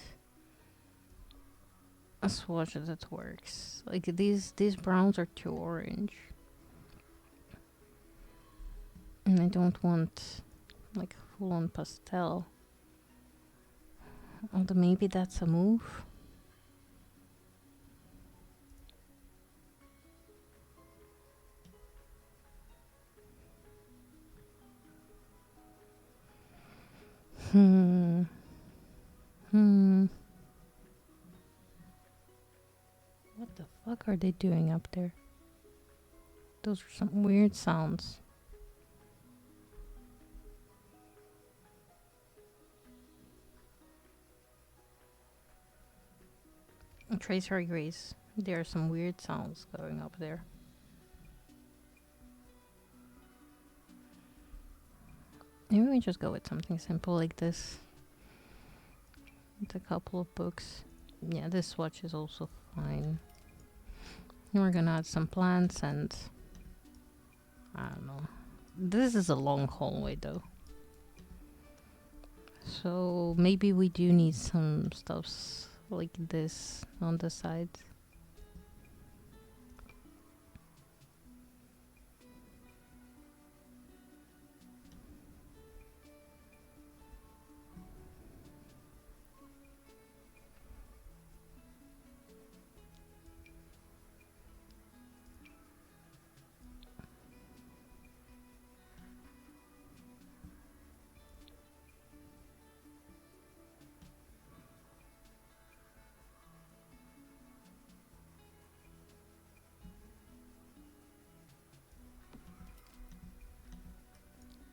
a swatch that works. Like these browns are too orange. And I don't want like full on pastel. Although maybe that's a move. What the fuck are they doing up there? Those are some weird sounds. Tracer agrees. There are some weird sounds going up there. Maybe we just go with something simple like this. With a couple of books. Yeah, this swatch is also fine. We're gonna add some plants and I don't know. This is a long hallway though. So maybe we do need some stuffs like this on the side.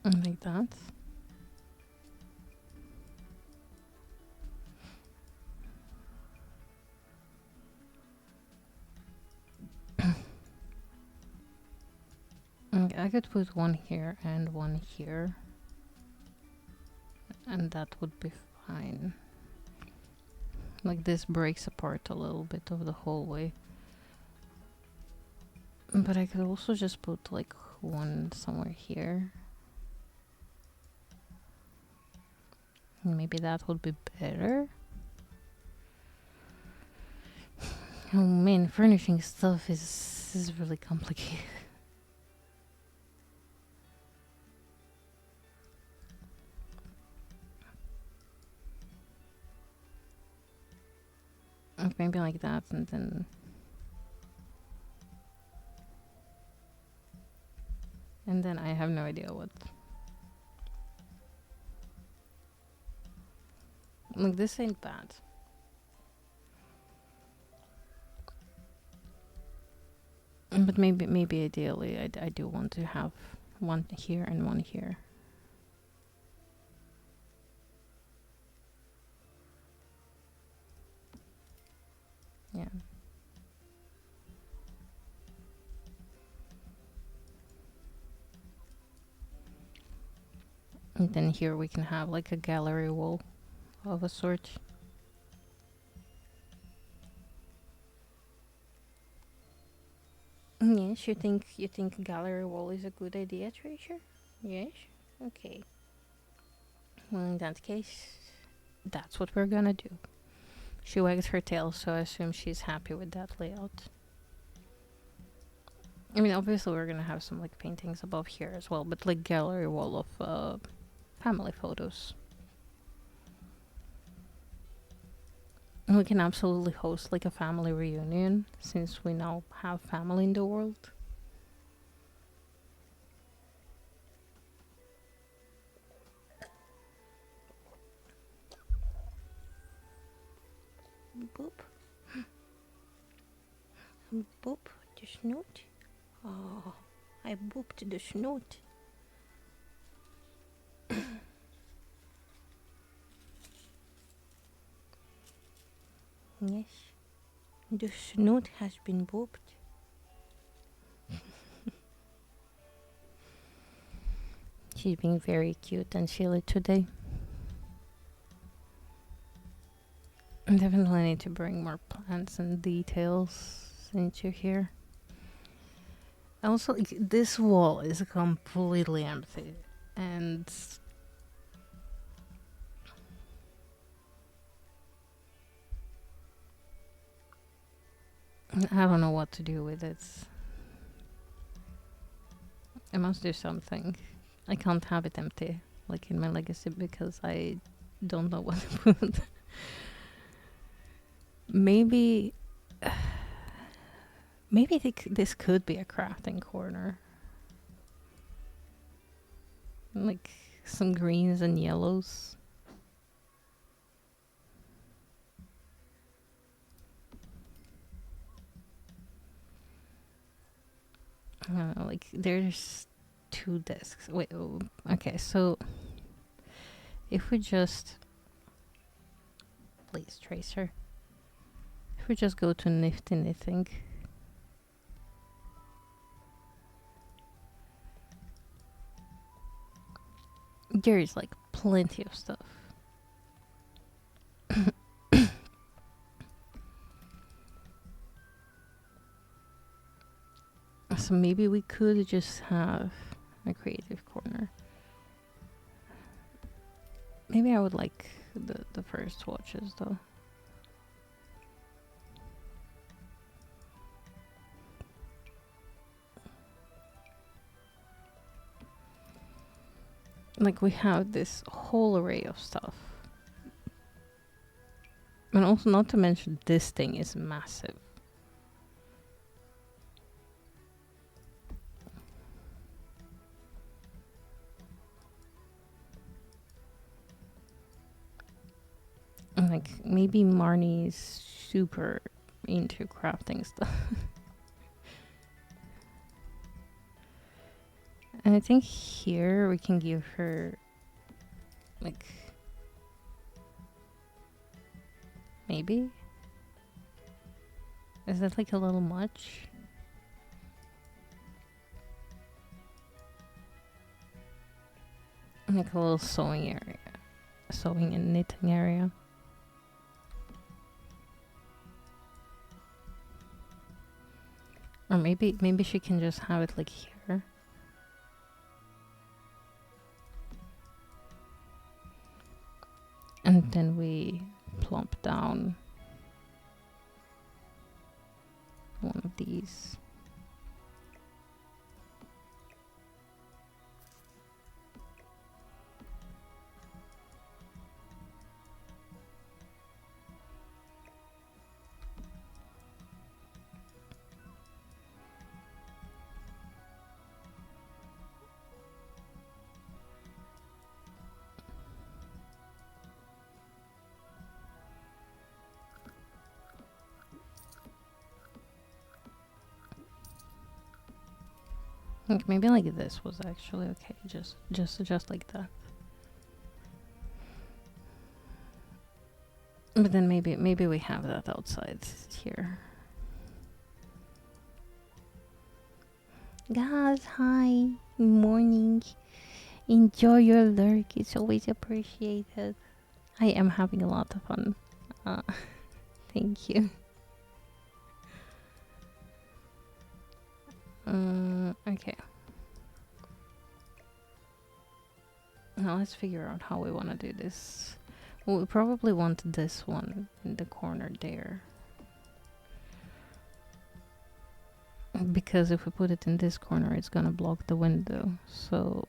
Like that. I could put one here and one here. And that would be fine. Like this breaks apart a little bit of the hallway. But I could also just put like one somewhere here. Maybe that would be better. Oh man, furnishing stuff is really complicated. Maybe like that, and then I have no idea what. Like this ain't bad. But maybe ideally, I do want to have one here and one here. Yeah. And then here we can have like a gallery wall of a sort. Yes, you think gallery wall is a good idea, Treasure? Yes? Okay. Well, in that case, that's what we're gonna do. She wags her tail, so I assume she's happy with that layout. I mean, obviously we're gonna have some like paintings above here as well, but like gallery wall of family photos. And we can absolutely host like a family reunion since we now have family in the world. Boop. Boop. The snoot. Oh, I booped the snoot. Yes. The snoot has been booped. She's being very cute and silly today. I definitely need to bring more plants and details into here. Also, like, this wall is completely empty, and I don't know what to do with it. I must do something. I can't have it empty, like in my legacy, because I don't know what to put. Maybe, maybe this could be a crafting corner. Like some greens and yellows. I don't know, like there's 2 desks. Wait, okay, so if we just, please, Tracer, if we just go to Nifty Knitting, there is like plenty of stuff. So maybe we could just have a creative corner. Maybe I would like the first watches though. Like we have this whole array of stuff. And also not to mention this thing is massive. Like maybe Marnie is super into crafting stuff. And I think here we can give her like maybe. Is that like a little much? Like a little sewing area. Sewing and knitting area. Or maybe she can just have it like here. And then we plump down one of these. Like maybe like this was actually okay. Just like that. But then maybe we have that outside here. Guys, hi. Morning. Enjoy your lurk. It's always appreciated. I am having a lot of fun. Uh, thank you. Okay. Now let's figure out how we want to do this. Well, we probably want this one in the corner there. Because if we put it in this corner, it's gonna block the window. So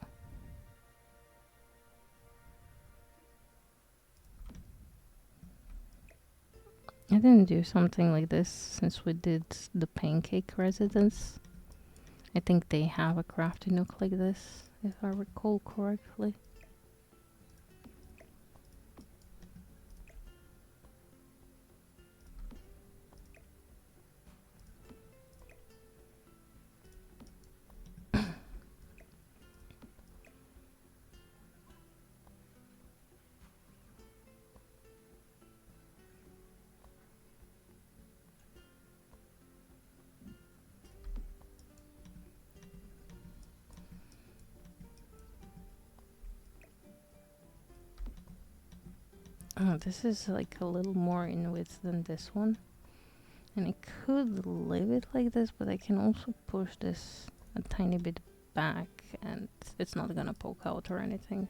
I didn't do something like this since we did the pancake residence. I think they have a crafty nook like this, if I recall correctly. Oh, this is like a little more in width than this one. And I could leave it like this, but I can also push this a tiny bit back and it's not gonna poke out or anything.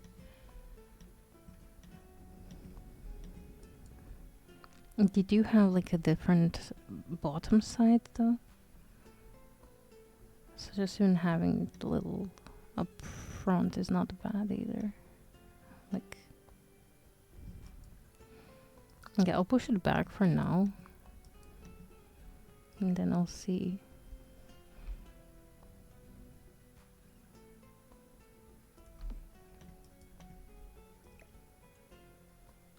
Did you have like a different bottom side though? So just even having the little up front is not bad either. Like, okay, I'll push it back for now. And then I'll see.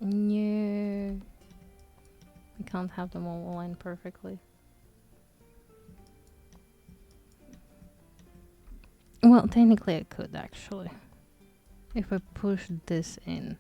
No. I can't have them all aligned perfectly. Well, technically I could actually. If I push this in.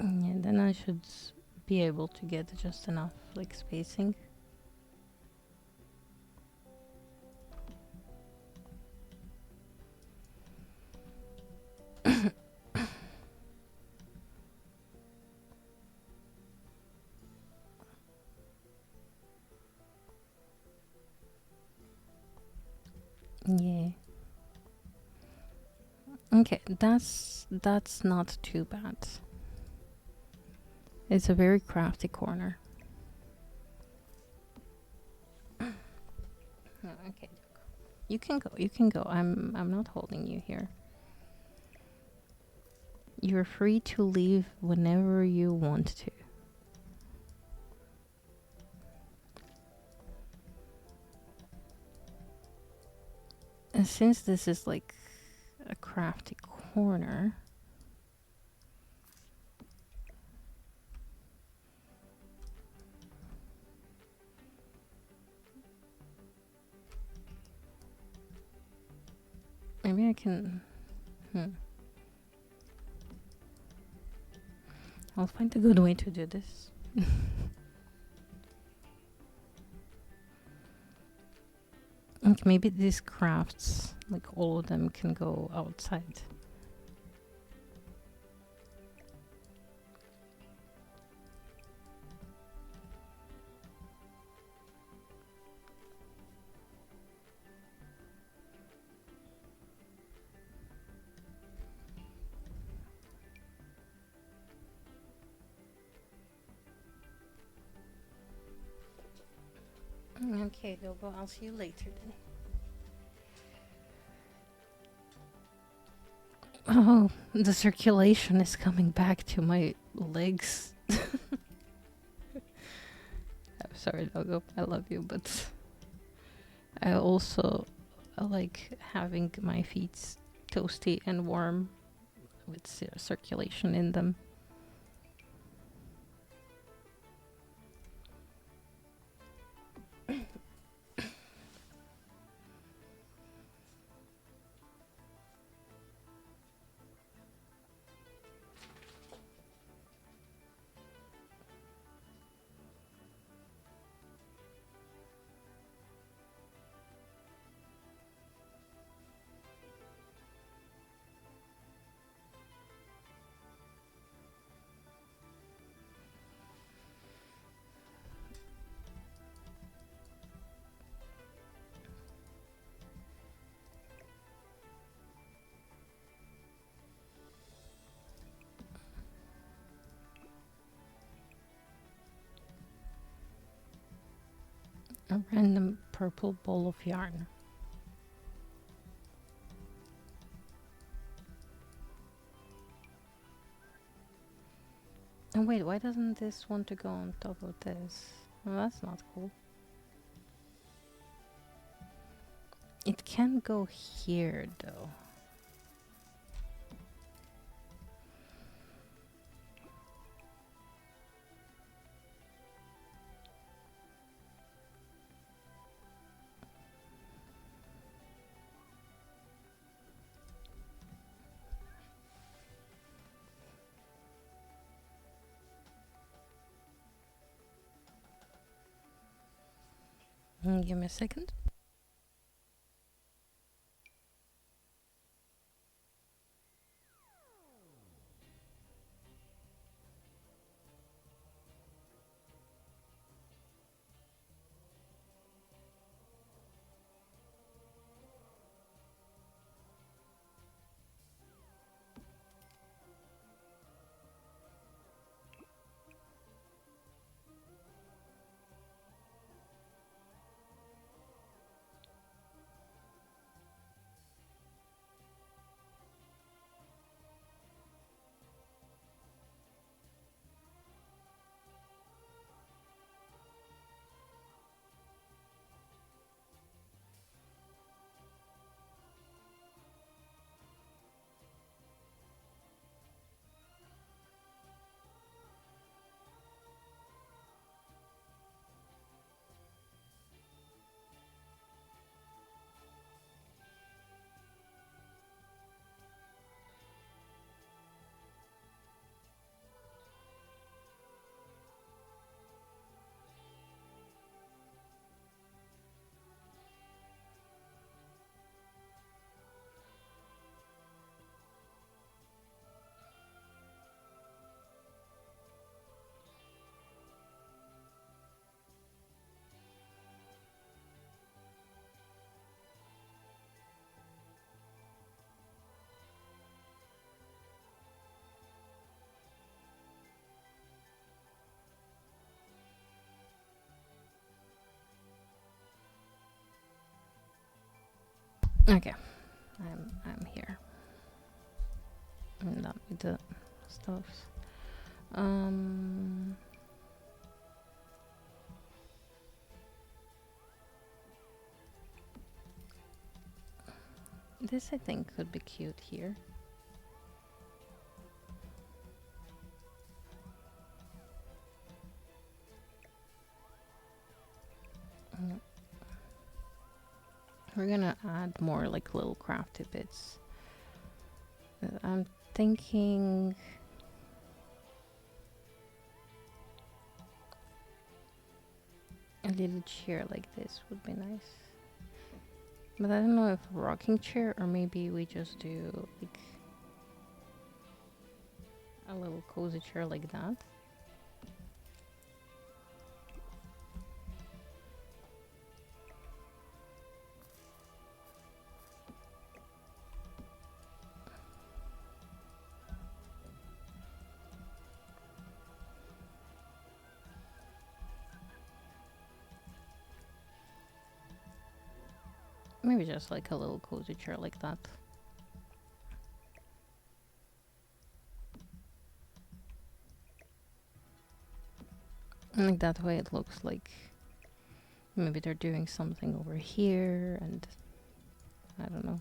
Yeah, then I should be able to get just enough like spacing. Yeah. Okay, that's not too bad. It's a very crafty corner. Oh, okay. You can go. You can go. I'm not holding you here. You're free to leave whenever you want to. And since this is like a crafty corner, maybe I can. I'll find a good way to do this. Like maybe these crafts, like all of them, can go outside. Okay, Gobo, I'll see you later then. Oh, the circulation is coming back to my legs. I'm sorry, doggo. I love you, but I also like having my feet toasty and warm with circulation in them. A random purple ball of yarn. Oh wait, why doesn't this want to go on top of this? Well, that's not cool. It can go here though. Give me a second. Okay, I'm here. I'm done with the stuffs. Um, this I think could be cute here. We're gonna add more like little crafty bits. I'm thinking a little chair like this would be nice. But I don't know if a rocking chair or maybe we just do like a little cozy chair like that. Maybe just like a little cozy chair like that. Like that way it looks like maybe they're doing something over here, and I don't know.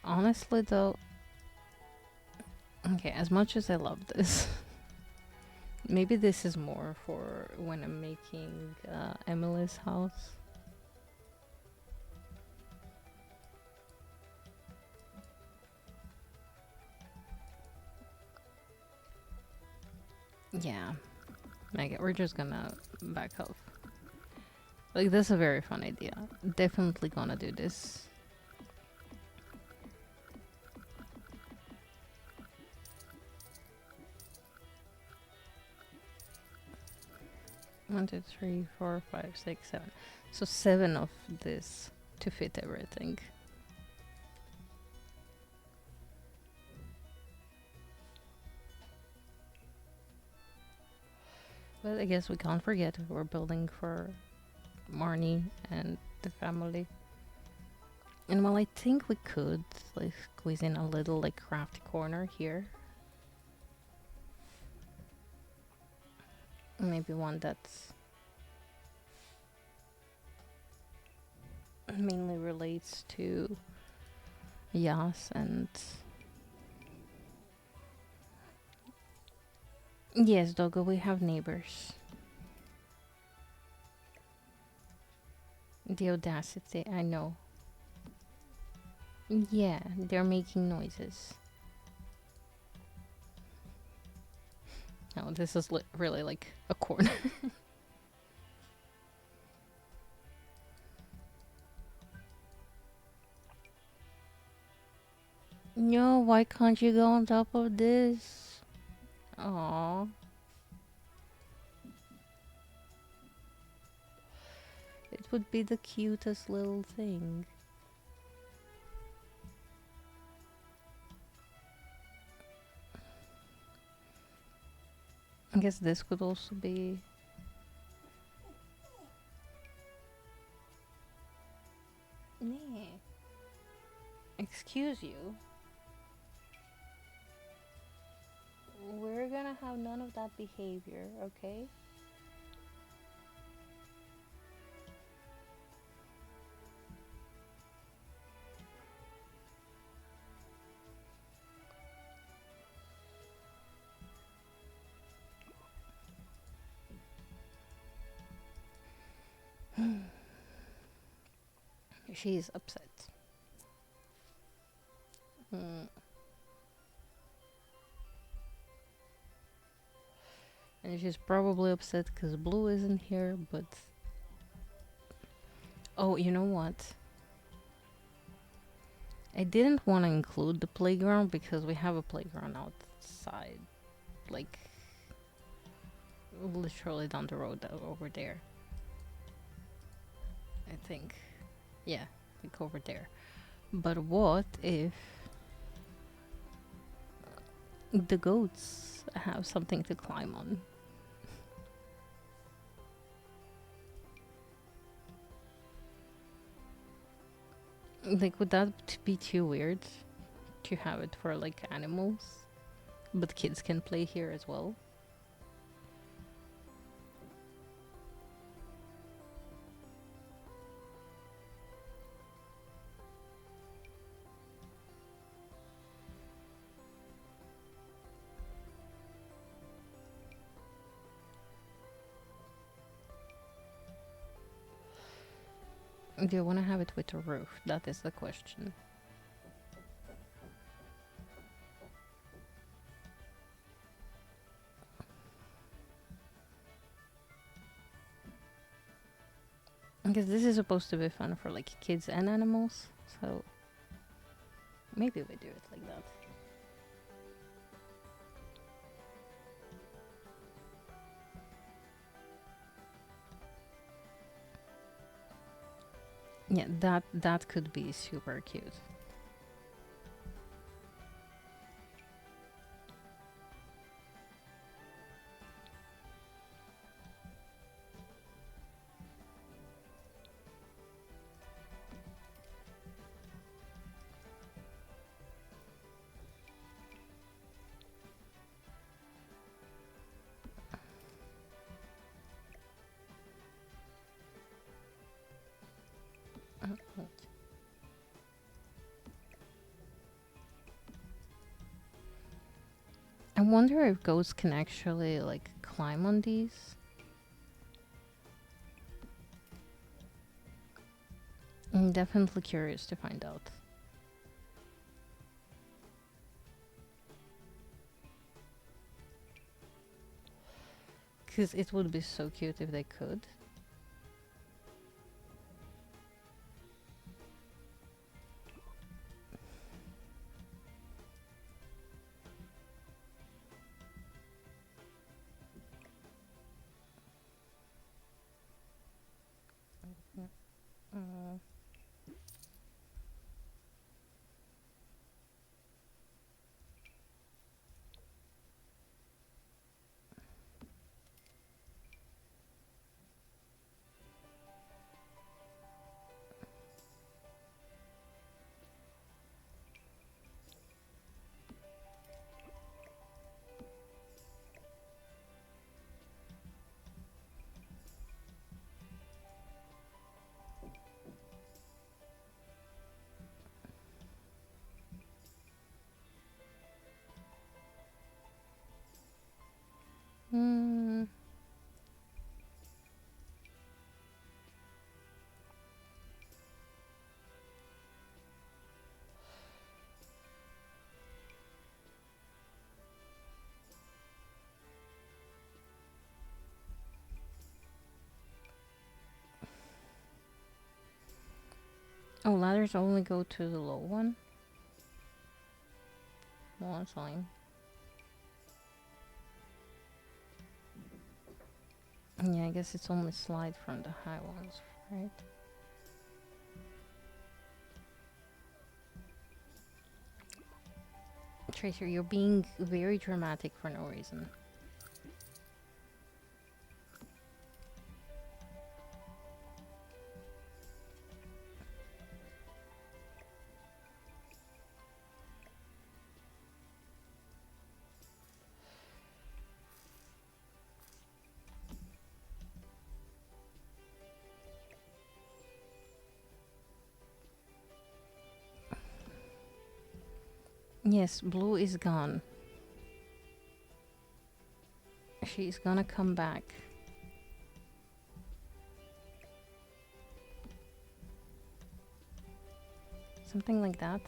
Honestly though, okay, as much as I love this, maybe this is more for when I'm making Emily's house. Yeah, like we're just gonna back off. Like this is a very fun idea. Definitely gonna do this. One, two, three, four, five, six, seven. So 7 of this to fit everything. But I guess we can't forget we're building for Marnie and the family. And while I think we could like squeeze in a little like crafty corner here, maybe one that's mainly relates to Yas and yes, Doggo, we have neighbors. The audacity, I know. Yeah, they're making noises. Oh, this is really like a corner. No, why can't you go on top of this? Aww. It would be the cutest little thing. I guess this could also be... Nee. Excuse you. We're gonna have none of that behavior, okay? She's upset. Mm. And she's probably upset because Blue isn't here, but... Oh, you know what? I didn't want to include the playground because we have a playground outside. Like, literally down the road over there. I think. Yeah, like over there. But what if the goats have something to climb on? Like, would that be too weird to have it for like animals? But kids can play here as well. Do you want to have it with a roof? That is the question. Because this is supposed to be fun for like kids and animals, so maybe we do it like that. Yeah, that could be super cute. I wonder if ghosts can actually like climb on these. I'm definitely curious to find out. Because it would be so cute if they could. Uh, mm, oh, ladders only go to the low one? Well, that's fine. Yeah, I guess it's only slide from the high ones, right? Tracer, you're being very dramatic for no reason. Yes, blue is gone. She's gonna come back. Something like that.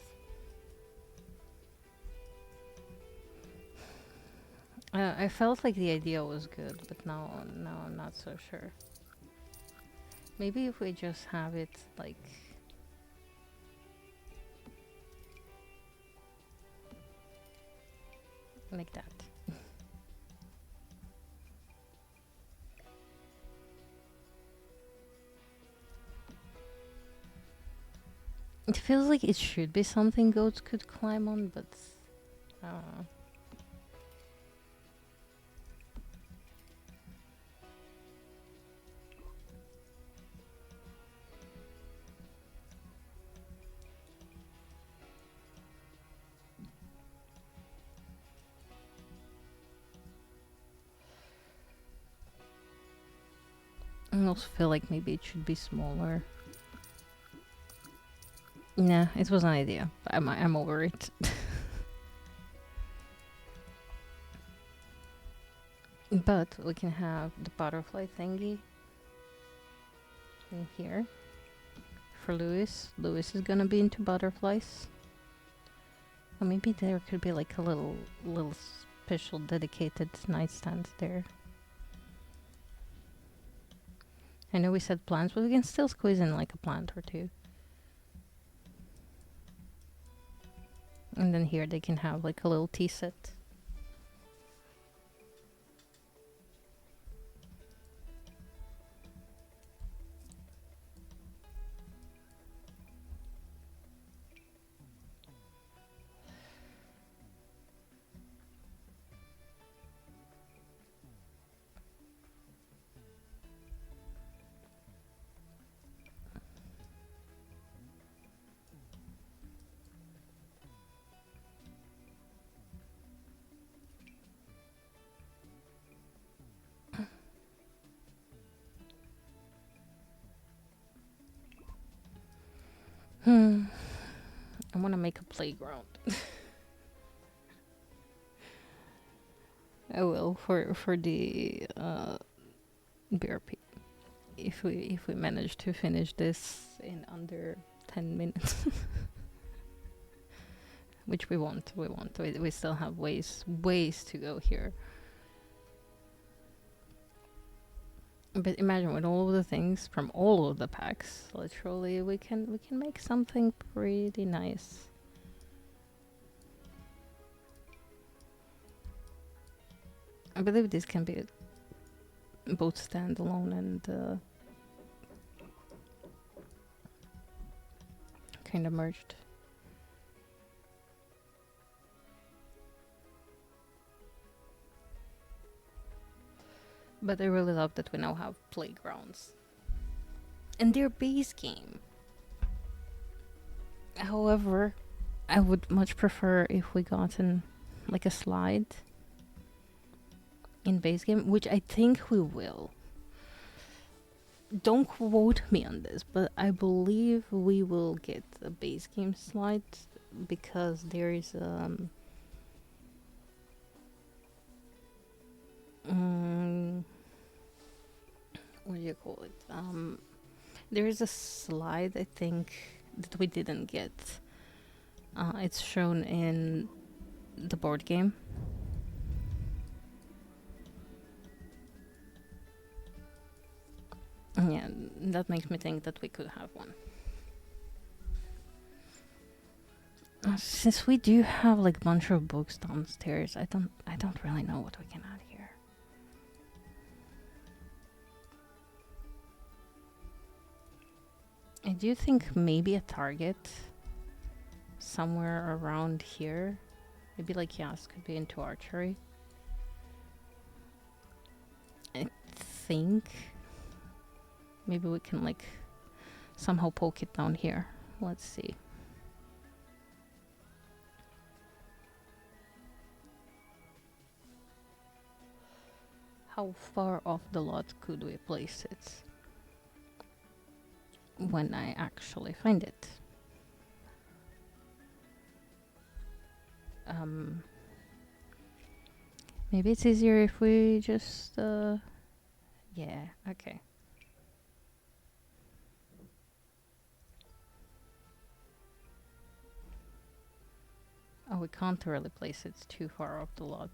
I felt like the idea was good, but now I'm not so sure. Maybe if we just have it like that. It feels like it should be something goats could climb on, but I don't know. I also feel like maybe it should be smaller. Nah, it was an idea. I'm over it. But we can have the butterfly thingy in here for Lewis. Lewis is gonna be into butterflies. Or maybe there could be like a little special dedicated nightstand there. I know we said plants, but we can still squeeze in like a plant or two. And then here they can have like a little tea set. Hmm. I want to make a playground. I will for the BRP. If we manage to finish this in under 10 minutes, which we won't. We still have ways to go here. But imagine with all of the things from all of the packs, literally we can make something pretty nice. I believe this can be both standalone and kind of merged. But I really love that we now have playgrounds. And their base game. However, I would much prefer if we gotten like a slide in base game, which I think we will. Don't quote me on this, but I believe we will get a base game slide because there is what do you call it? There is a slide I think that we didn't get. It's shown in the board game. Yeah, that makes me think that we could have one. Since we do have like a bunch of books downstairs, I don't really know what we can add here. I do think maybe a target somewhere around here. Maybe like Yas could be into archery. I think maybe we can like somehow poke it down here. Let's see. How far off the lot could we place it when I actually find it? Maybe it's easier if we just yeah, okay. Oh, we can't really place it, it's too far off the lot.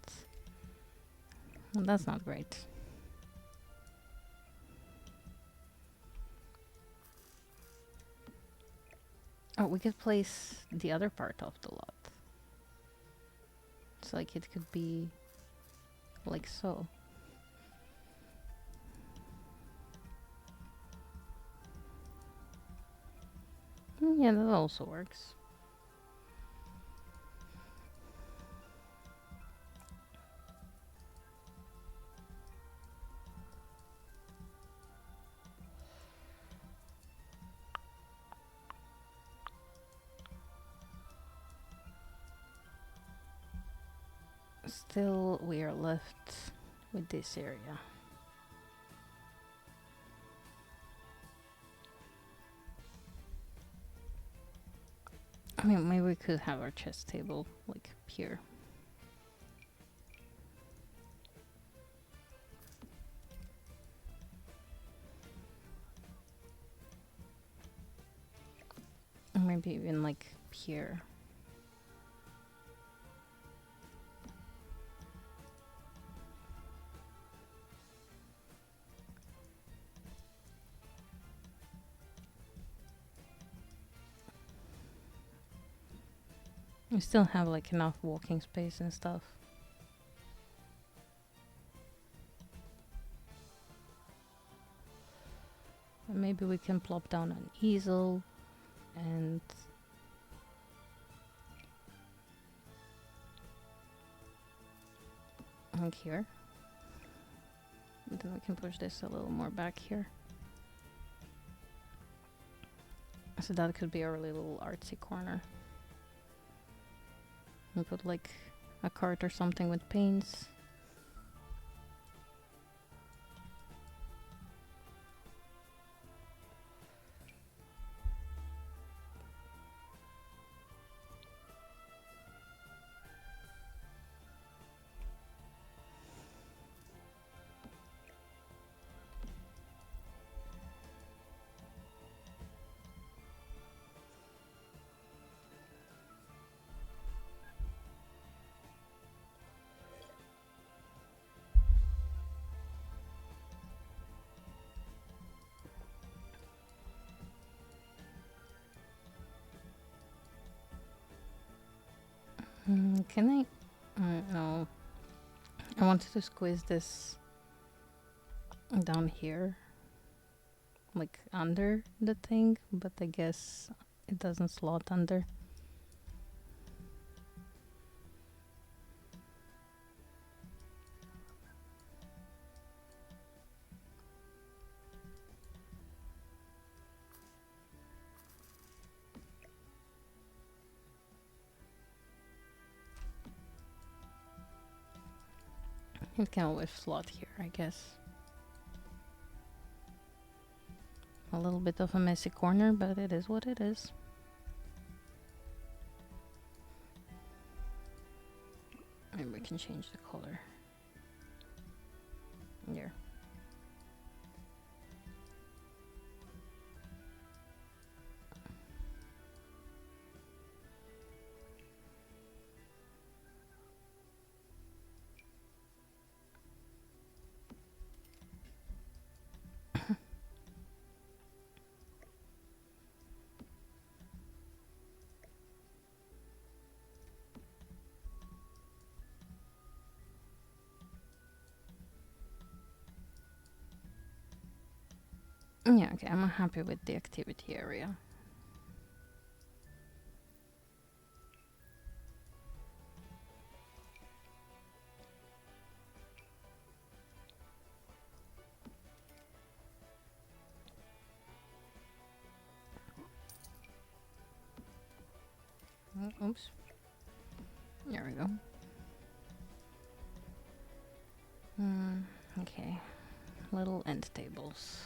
Well, that's not great. Oh, we could place the other part of the lot. It's like it could be like so. Yeah, that also works. Still, we are left with this area. I mean, maybe we could have our chess table like here. Or maybe even like here. We still have like enough walking space and stuff. And maybe we can plop down an easel and like here. And then we can push this a little more back here. So that could be our little artsy corner. And put like a cart or something with paints. Can I? No. I wanted to squeeze this down here, like under the thing, but I guess it doesn't slot under. It can always slot here, I guess. A little bit of a messy corner, but it is what it is. Maybe we can change the color. There. Yeah, okay, I'm happy with the activity area. Oops. There we go. Okay. Little end tables.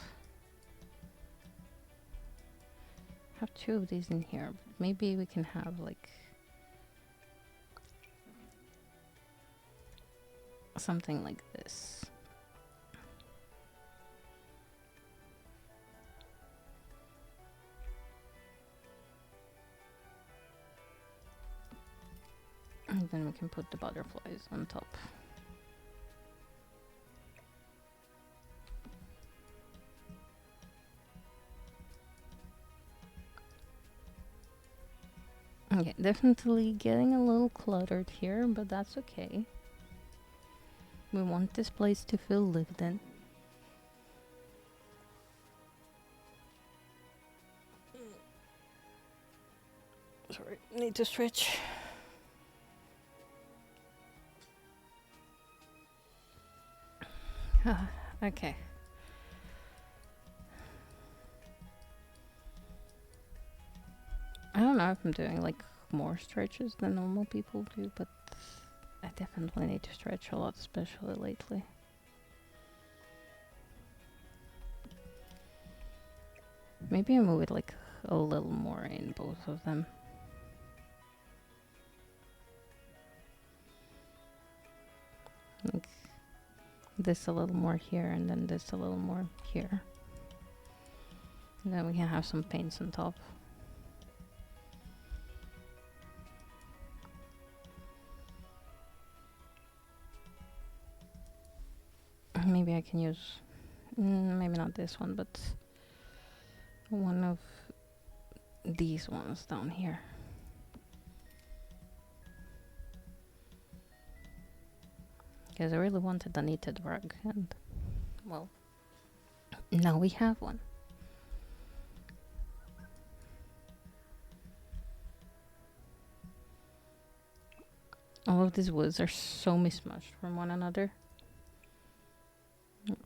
Have two of these in here, but maybe we can have like something like this. And then we can put the butterflies on top. Okay, definitely getting a little cluttered here, but that's okay. We want this place to feel lived in. Sorry, need to stretch. Okay. I don't know if I'm doing like more stretches than normal people do, but I definitely need to stretch a lot, especially lately. Maybe I move it like a little more in both of them. Like this a little more here and then this a little more here. And then we can have some paints on top. Maybe I can use, maybe not this one, but one of these ones down here. Because I really wanted a knitted rug, and well, now we have one. All of these woods are so mismatched from one another.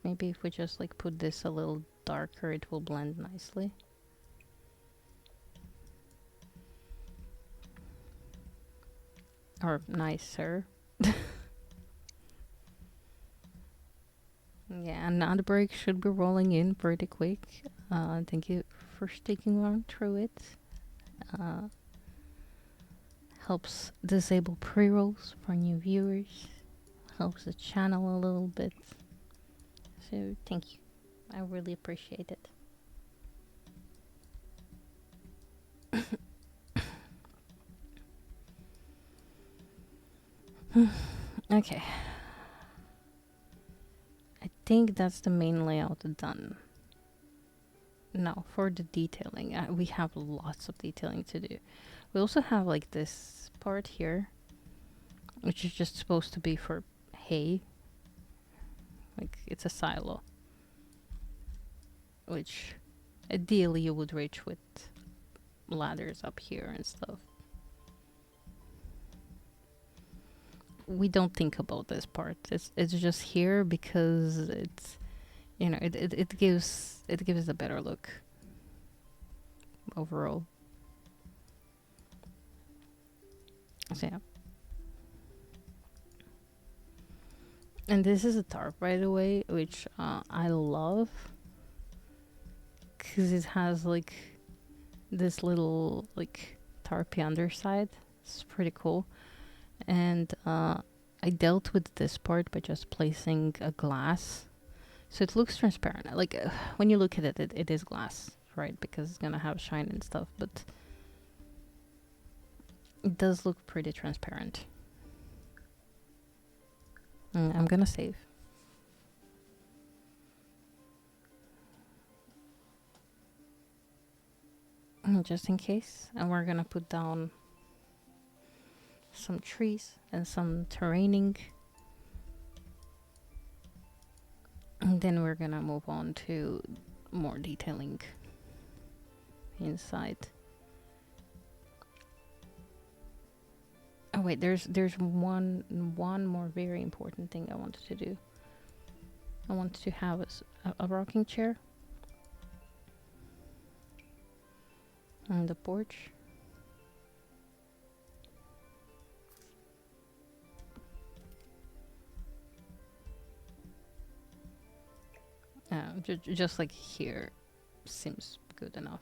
Maybe if we just like put this a little darker, it will blend nicely. Or nicer. Yeah, and now the break should be rolling in pretty quick. Thank you for sticking around through it. Helps disable pre-rolls for new viewers. Helps the channel a little bit. So thank you. I really appreciate it. Okay. I think that's the main layout done. Now for the detailing, we have lots of detailing to do. We also have like this part here which is just supposed to be for hay. Like, it's a silo, which ideally you would reach with ladders up here and stuff. We don't think about this part. It's just here because it's, you know, it gives a better look overall. So yeah. And this is a tarp, by the way, which I love because it has like this little like tarpy underside. It's pretty cool. And I dealt with this part by just placing a glass, so it looks transparent. Like when you look at it, it is glass, right? Because it's gonna have shine and stuff, but it does look pretty transparent. I'm gonna save. Just in case. And we're gonna put down some trees and some terraining. And then we're gonna move on to more detailing inside. Oh wait, there's one more very important thing I wanted to do. I wanted to have a rocking chair on the porch. Just like here seems good enough.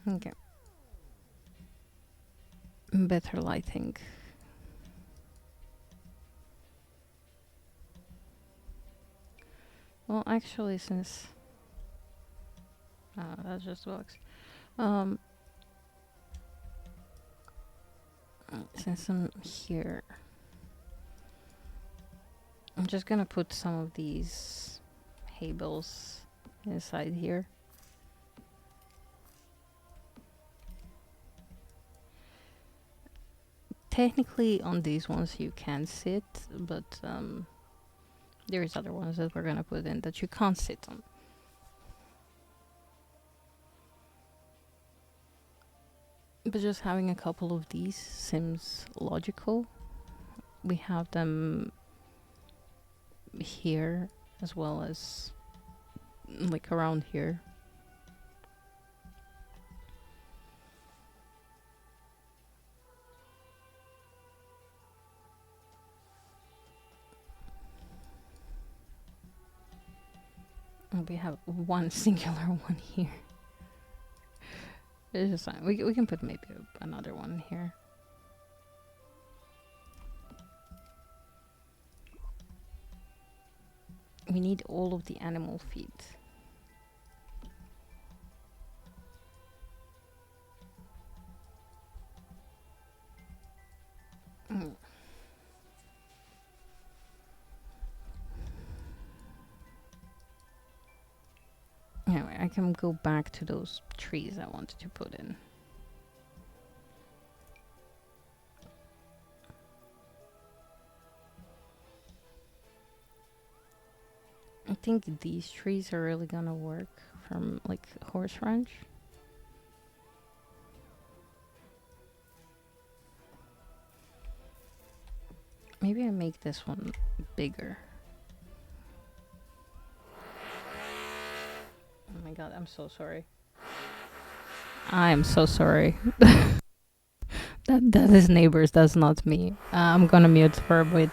Okay. Better lighting. Well, actually, since that just works. Since I'm here, I'm just gonna put some of these hay bales inside here. Technically, on these ones you can sit, but there's other ones that we're gonna put in that you can't sit on. But just having a couple of these seems logical. We have them here as well as like around here. And we have one singular one here. It's just fine. We can put maybe another one here. We need all of the animal feet. Anyway, I can go back to those trees I wanted to put in. I think these trees are really gonna work from like horse ranch. Maybe I make this one bigger. Oh my god, I'm so sorry. I am so sorry. That is neighbors, that's not me. I'm gonna mute for a bit.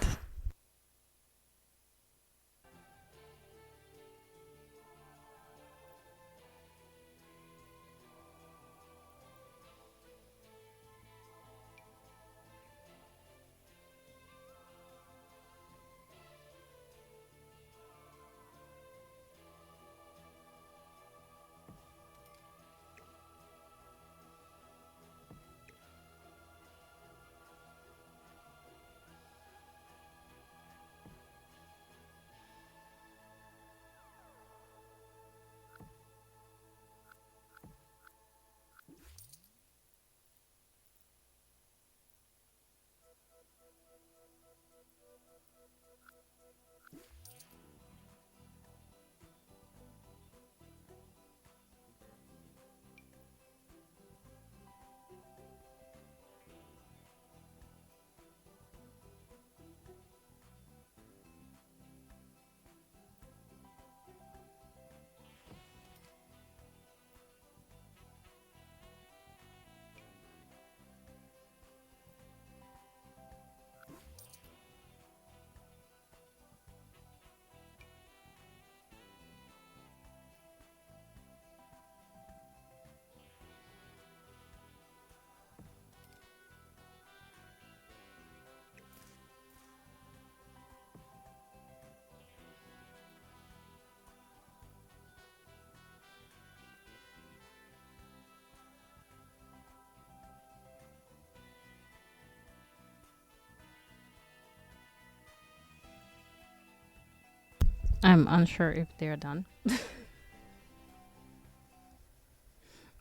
I'm unsure if they're done.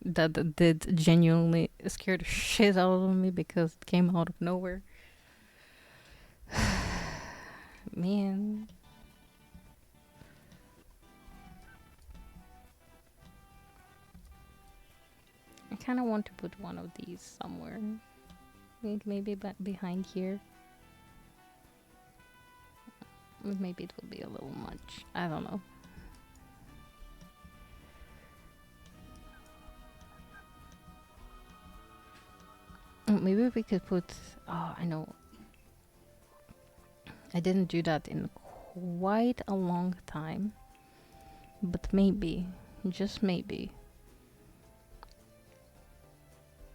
That did genuinely scare the shit out of me because it came out of nowhere. Man. I kind of want to put one of these somewhere. Maybe behind here. Maybe it will be a little much. I don't know. Maybe we could put... Oh, I know. I didn't do that in quite a long time. But maybe, just maybe,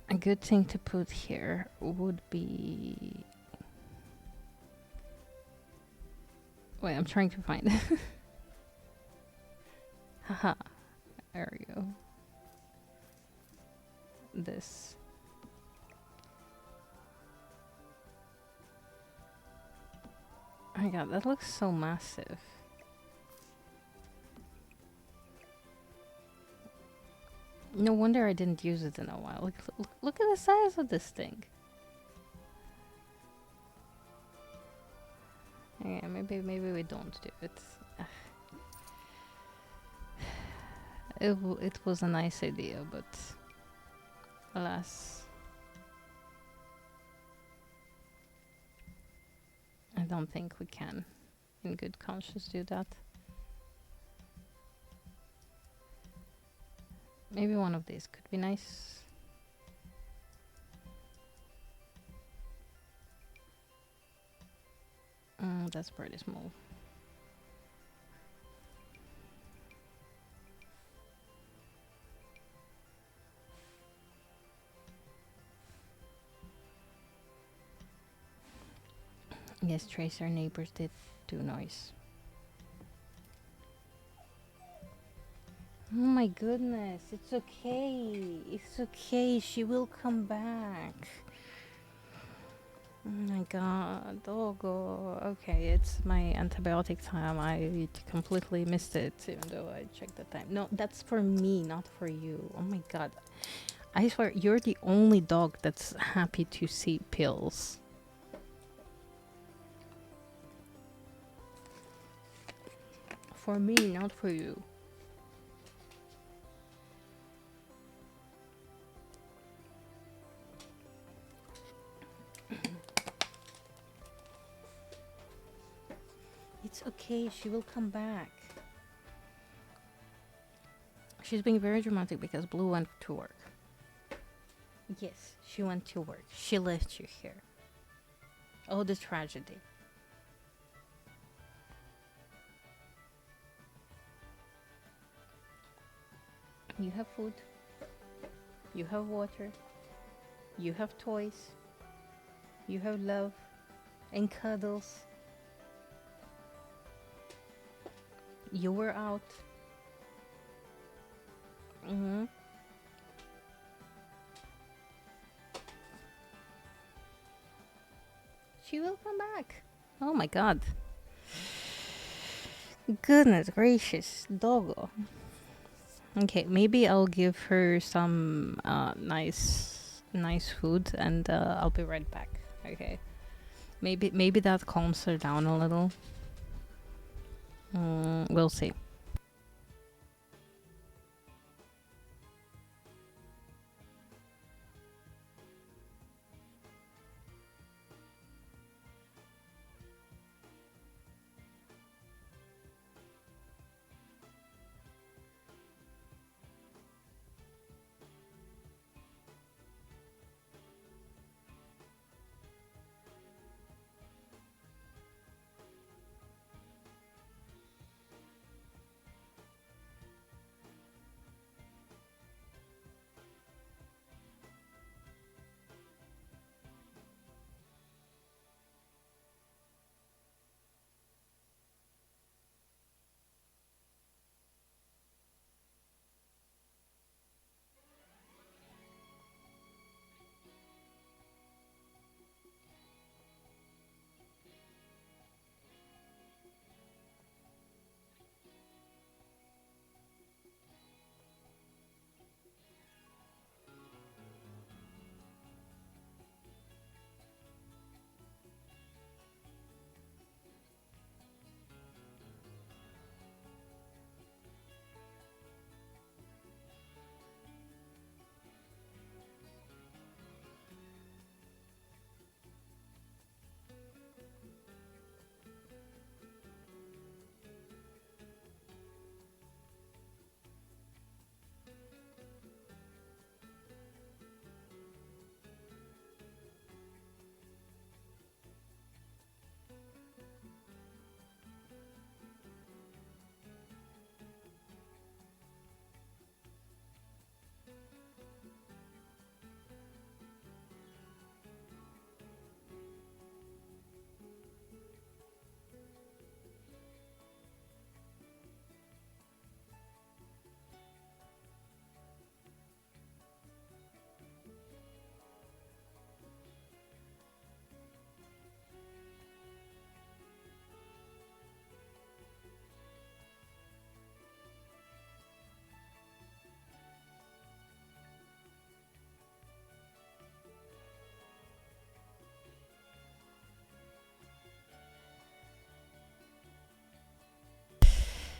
a good thing to put here would be... Wait, I'm trying to find it. Haha. There we go. This. Oh my god, that looks so massive. No wonder I didn't use it in a while. Look at the size of this thing. Yeah, maybe we don't do it. It was a nice idea, but alas, I don't think we can, in good conscience, do that. Maybe one of these could be nice. That's pretty small. Yes, Tracer neighbors did do noise. Oh my goodness, it's okay. It's okay, she will come back. Oh my god, doggo. Okay, it's my antibiotic time. I completely missed it, even though I checked the time. No, that's for me, not for you. Oh my god. I swear, you're the only dog that's happy to see pills. For me, not for you. okay. She will come back. She's being very dramatic because Blue went to work. Yes, she went to work. She left you here. Oh, the tragedy. You have food. You have water. You have toys. You have love and cuddles. You were out. Mm-hmm. She will come back. Oh my god. Goodness gracious, doggo. Okay, maybe I'll give her some nice food, and I'll be right back. Okay. Maybe that calms her down a little. We'll see.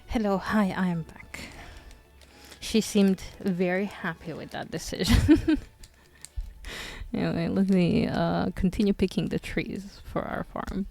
Hello, hi, I am back. She seemed very happy with that decision. Anyway, let me continue picking the trees for our farm.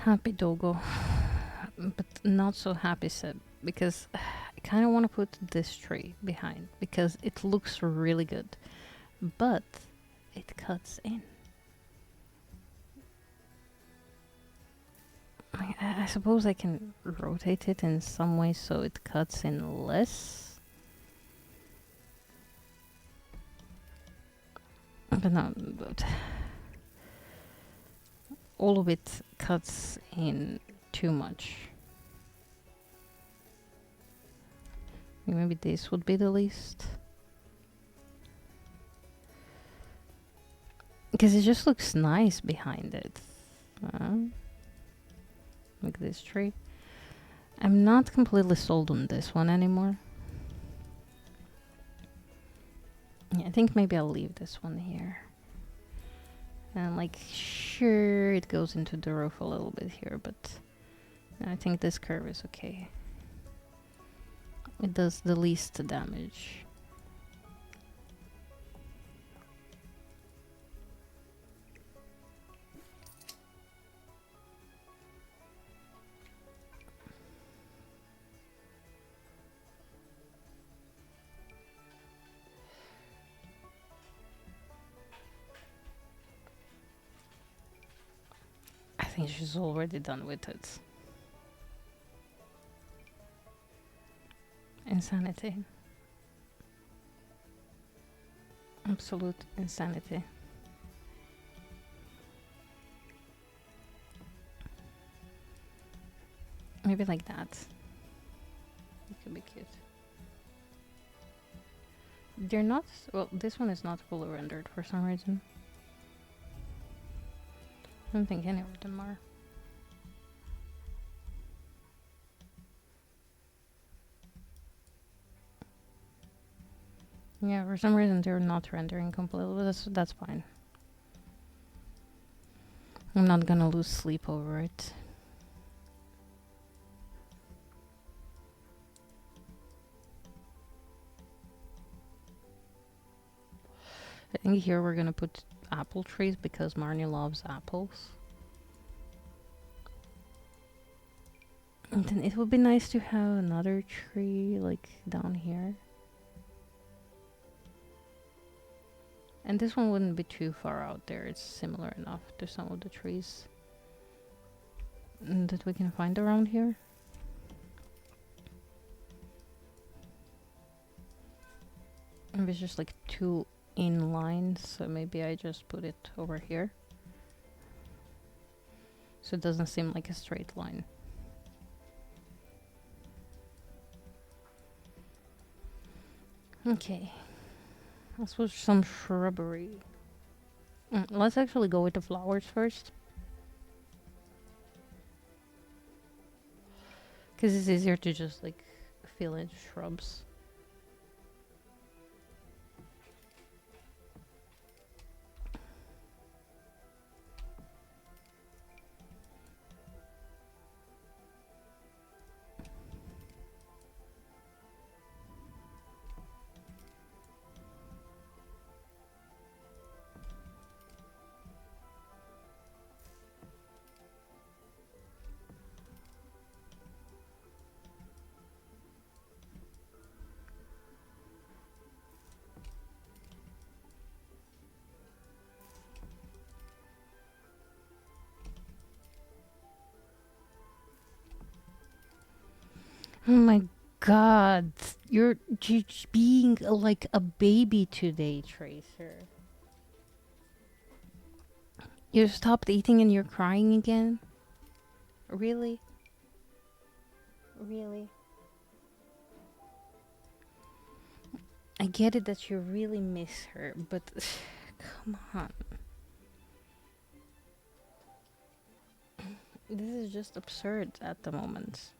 Happy Dogo, but not so happy Seb, because I kind of want to put this tree behind because it looks really good, but it cuts in. I suppose I can rotate it in some way so it cuts in less. But no, but all of it cuts in too much. Maybe this would be the least. Because it just looks nice behind it. Like this tree. I'm not completely sold on this one anymore. Yeah, I think maybe I'll leave this one here. And like, sure, it goes into the roof a little bit here, but I think this curve is okay. It does the least damage. I think she's already done with it. Insanity. Absolute insanity. Maybe like that. It could be cute. They're not... Well, this one is not fully rendered for some reason. I don't think any of them are. Yeah, for some reason they're not rendering completely, but that's fine. I'm not gonna lose sleep over it. I think here we're gonna put apple trees because Marnie loves apples. And then it would be nice to have another tree like down here. And this one wouldn't be too far out there. It's similar enough to some of the trees that we can find around here. Maybe it's just like two in lines, so maybe I just put it over here. So it doesn't seem like a straight line. Okay. Let's put some shrubbery. Let's actually go with the flowers first. Because it's easier to just like fill in shrubs. Oh my god, you're being like a baby today, Tracer. You stopped eating and you're crying again? Really? Really? I get it that you really miss her, but come on. This is just absurd at the moment.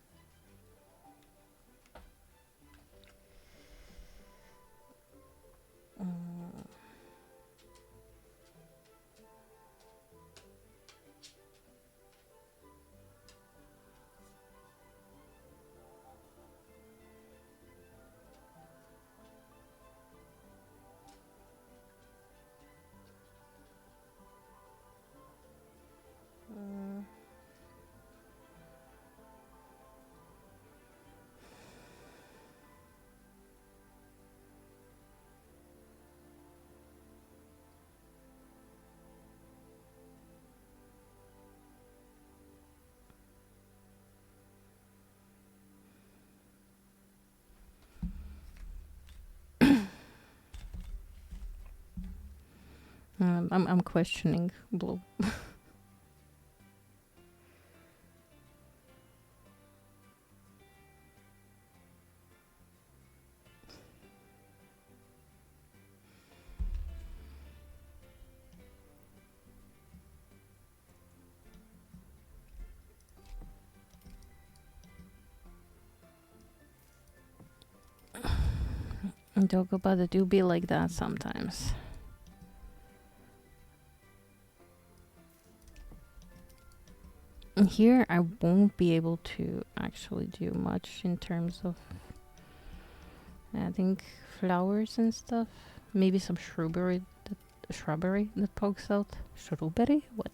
I'm questioning blue. Talk about it do be like that sometimes. Here I won't be able to actually do much in terms of adding flowers and stuff. Maybe some shrubbery that pokes out. Shrubbery? What?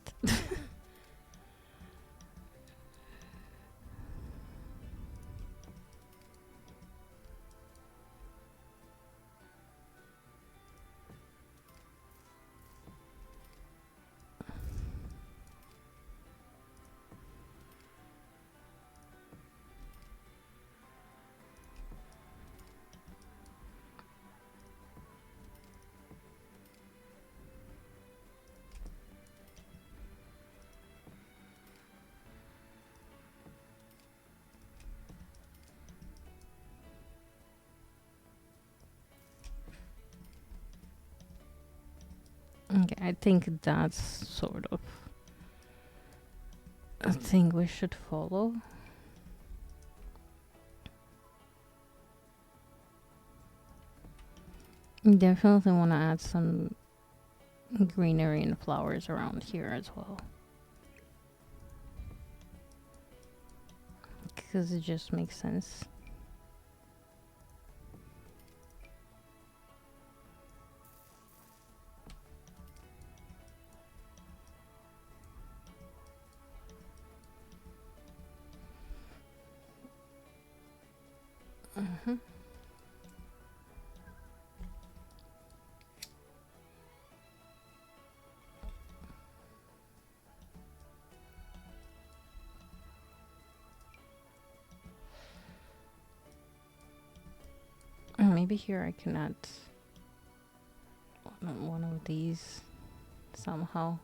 Okay, I think that's sort of a thing we should follow. Definitely want to add some greenery and flowers around here as well. Because it just makes sense. Maybe here I can add one of these somehow.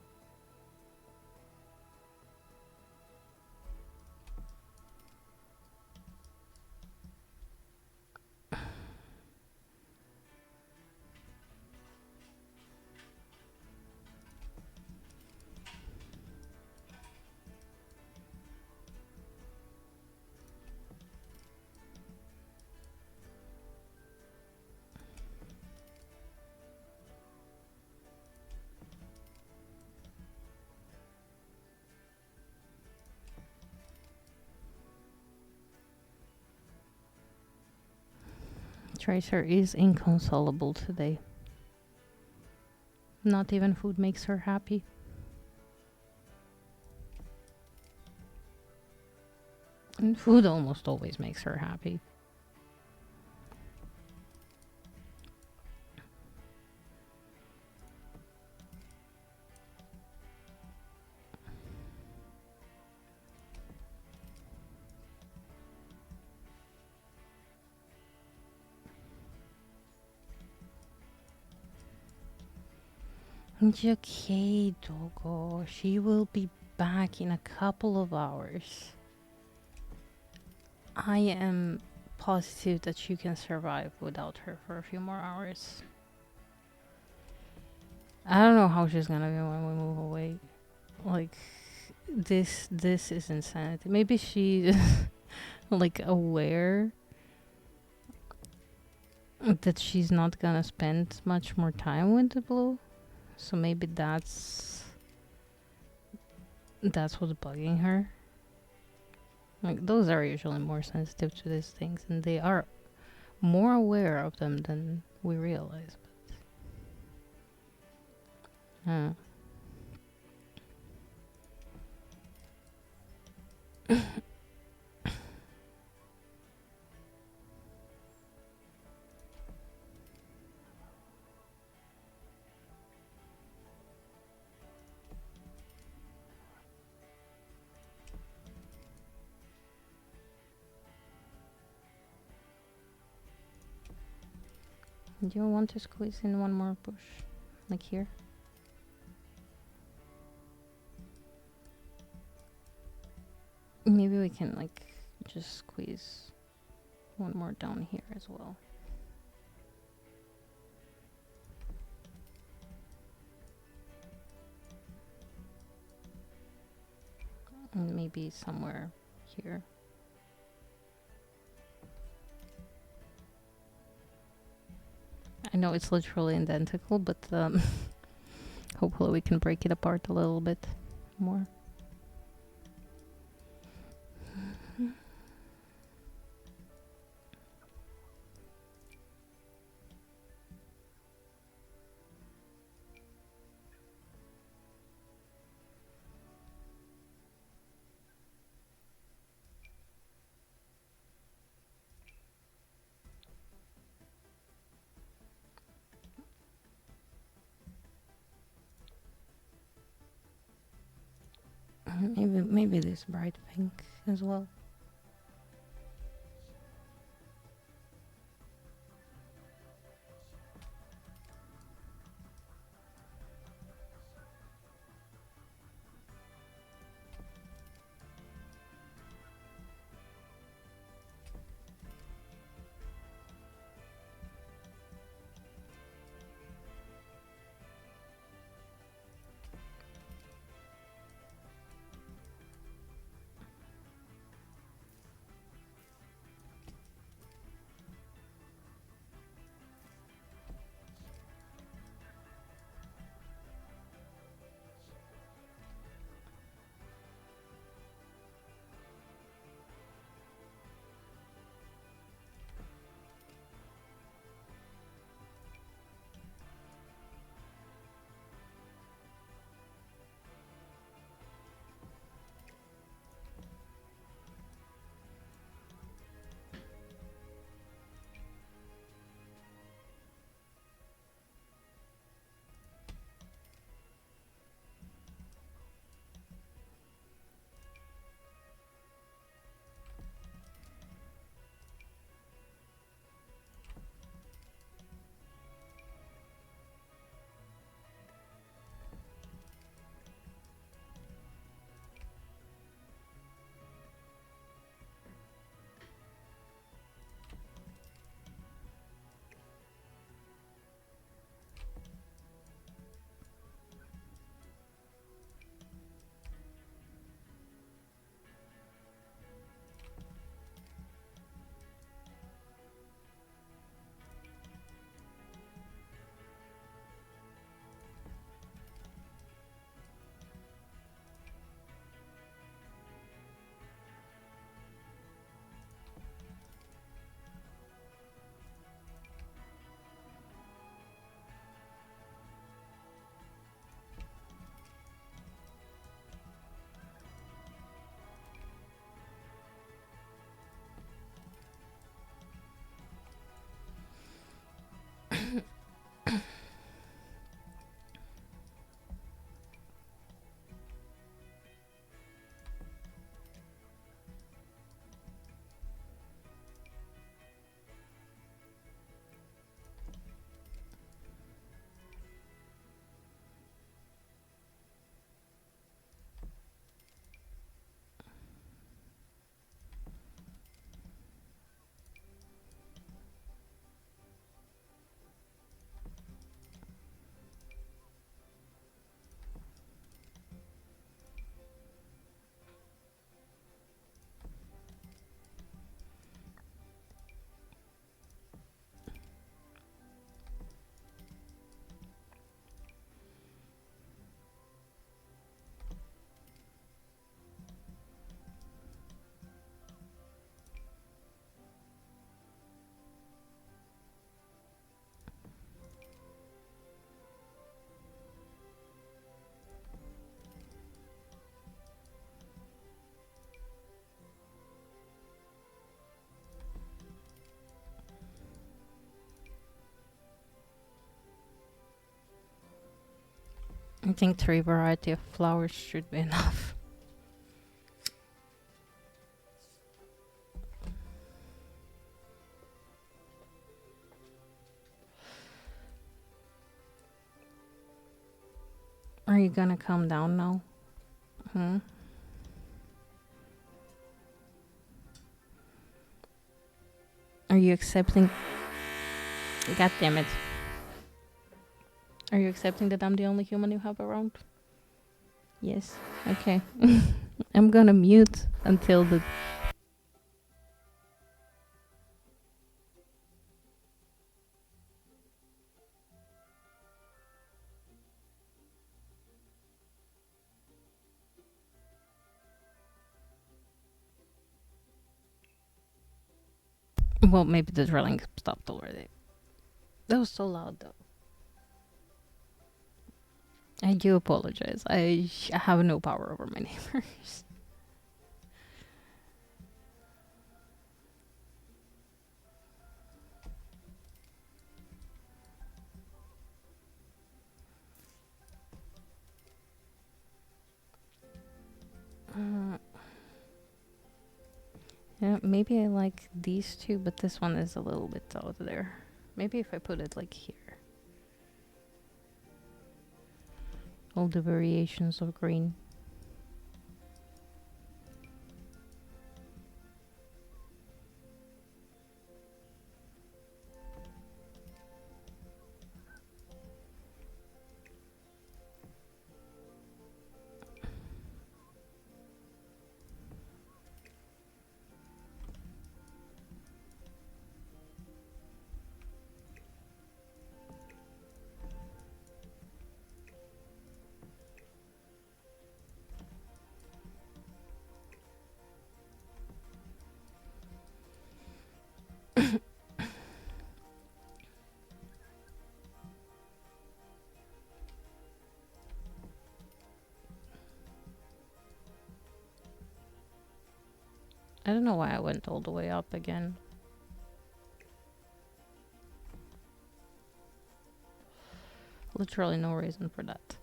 Tracer is inconsolable today. Not even food makes her happy. And food almost always makes her happy. Okay, Dogo. She will be back in a couple of hours. I am positive that you can survive without her for a few more hours. I don't know how she's gonna be when we move away. Like, this is insanity. Maybe she's like aware that she's not gonna spend much more time with the blue. So maybe that's what's bugging her. Like, those are usually more sensitive to these things, and they are more aware of them than we realize. But, do you want to squeeze in one more bush? Like here? Maybe we can like just squeeze one more down here as well. And maybe somewhere here. I know it's literally identical, but hopefully we can break it apart a little bit more. Maybe this bright pink as well. I think 3 variety of flowers should be enough. Are you gonna calm down now? Hmm? Are you accepting? God damn it. Are you accepting that I'm the only human you have around? Yes. Okay. I'm gonna mute until the. Well, maybe the drilling stopped already. That was so loud, though. I do apologize. I have no power over my neighbors. Uh, yeah, maybe I like these two, but this one is a little bit out there. Maybe if I put it like here. All the variations of green. I don't know why I went all the way up again. Literally no reason for that.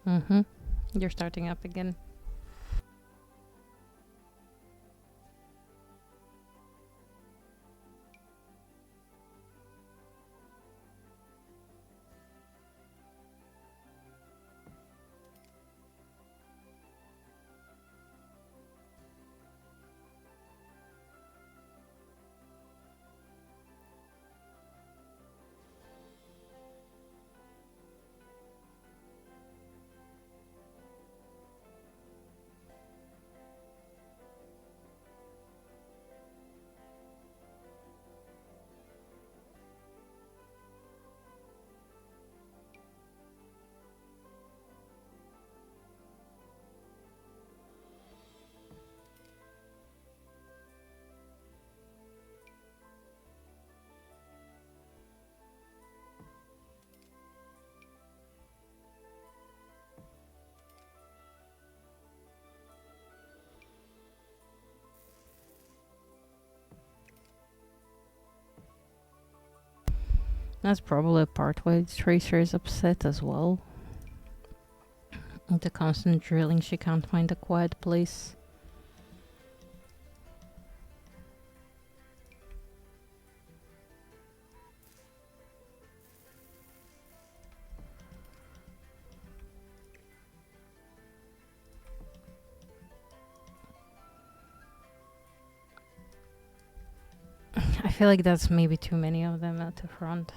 Mm-hmm. You're starting up again. That's probably a part why Tracer is upset as well. With the constant drilling, she can't find a quiet place. I feel like that's maybe too many of them at the front.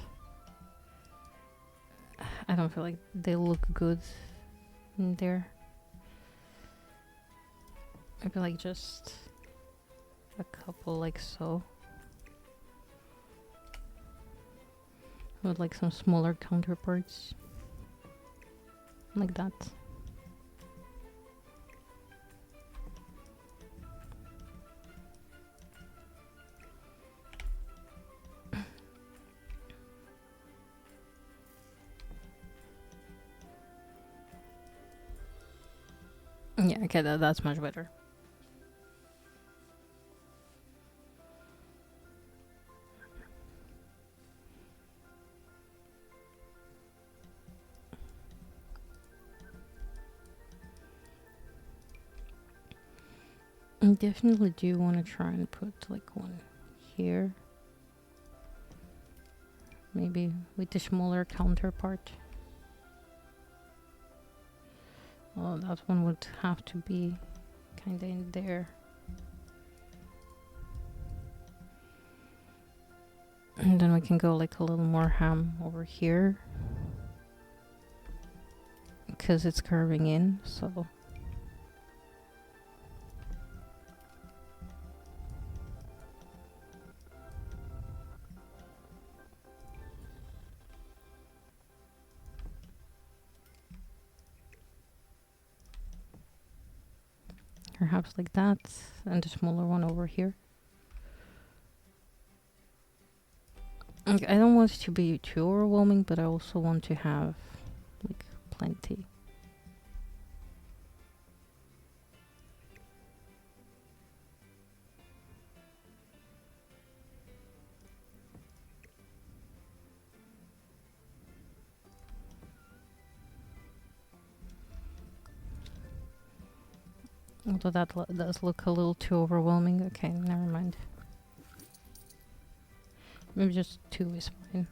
I don't feel like they look good in there. I feel like just a couple like so. With like some smaller counterparts. Like that. Yeah, okay, that's much better. I definitely do want to try and put like one here. Maybe with the smaller counterpart. Well, that one would have to be kinda in there. And then we can go like a little more ham over here. Because it's curving in, so... Perhaps like that, and the smaller one over here. Like, I don't want it to be too overwhelming, but I also want to have like plenty. Although that does look a little too overwhelming. Okay, never mind. Maybe just 2 is fine.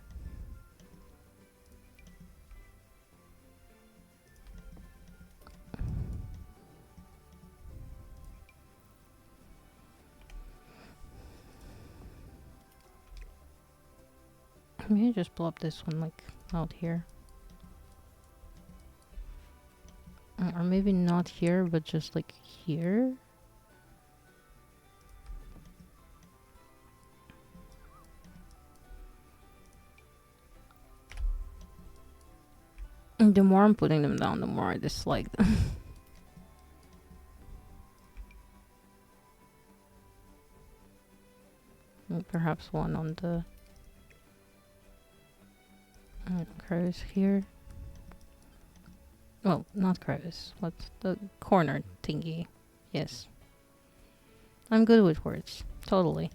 Maybe just blow up this one like out here. Or maybe not here, but just like here. And the more I'm putting them down, the more I dislike them. And perhaps one on the crevice here. Well, not crevice. What's the corner thingy? Yes. I'm good with words. Totally.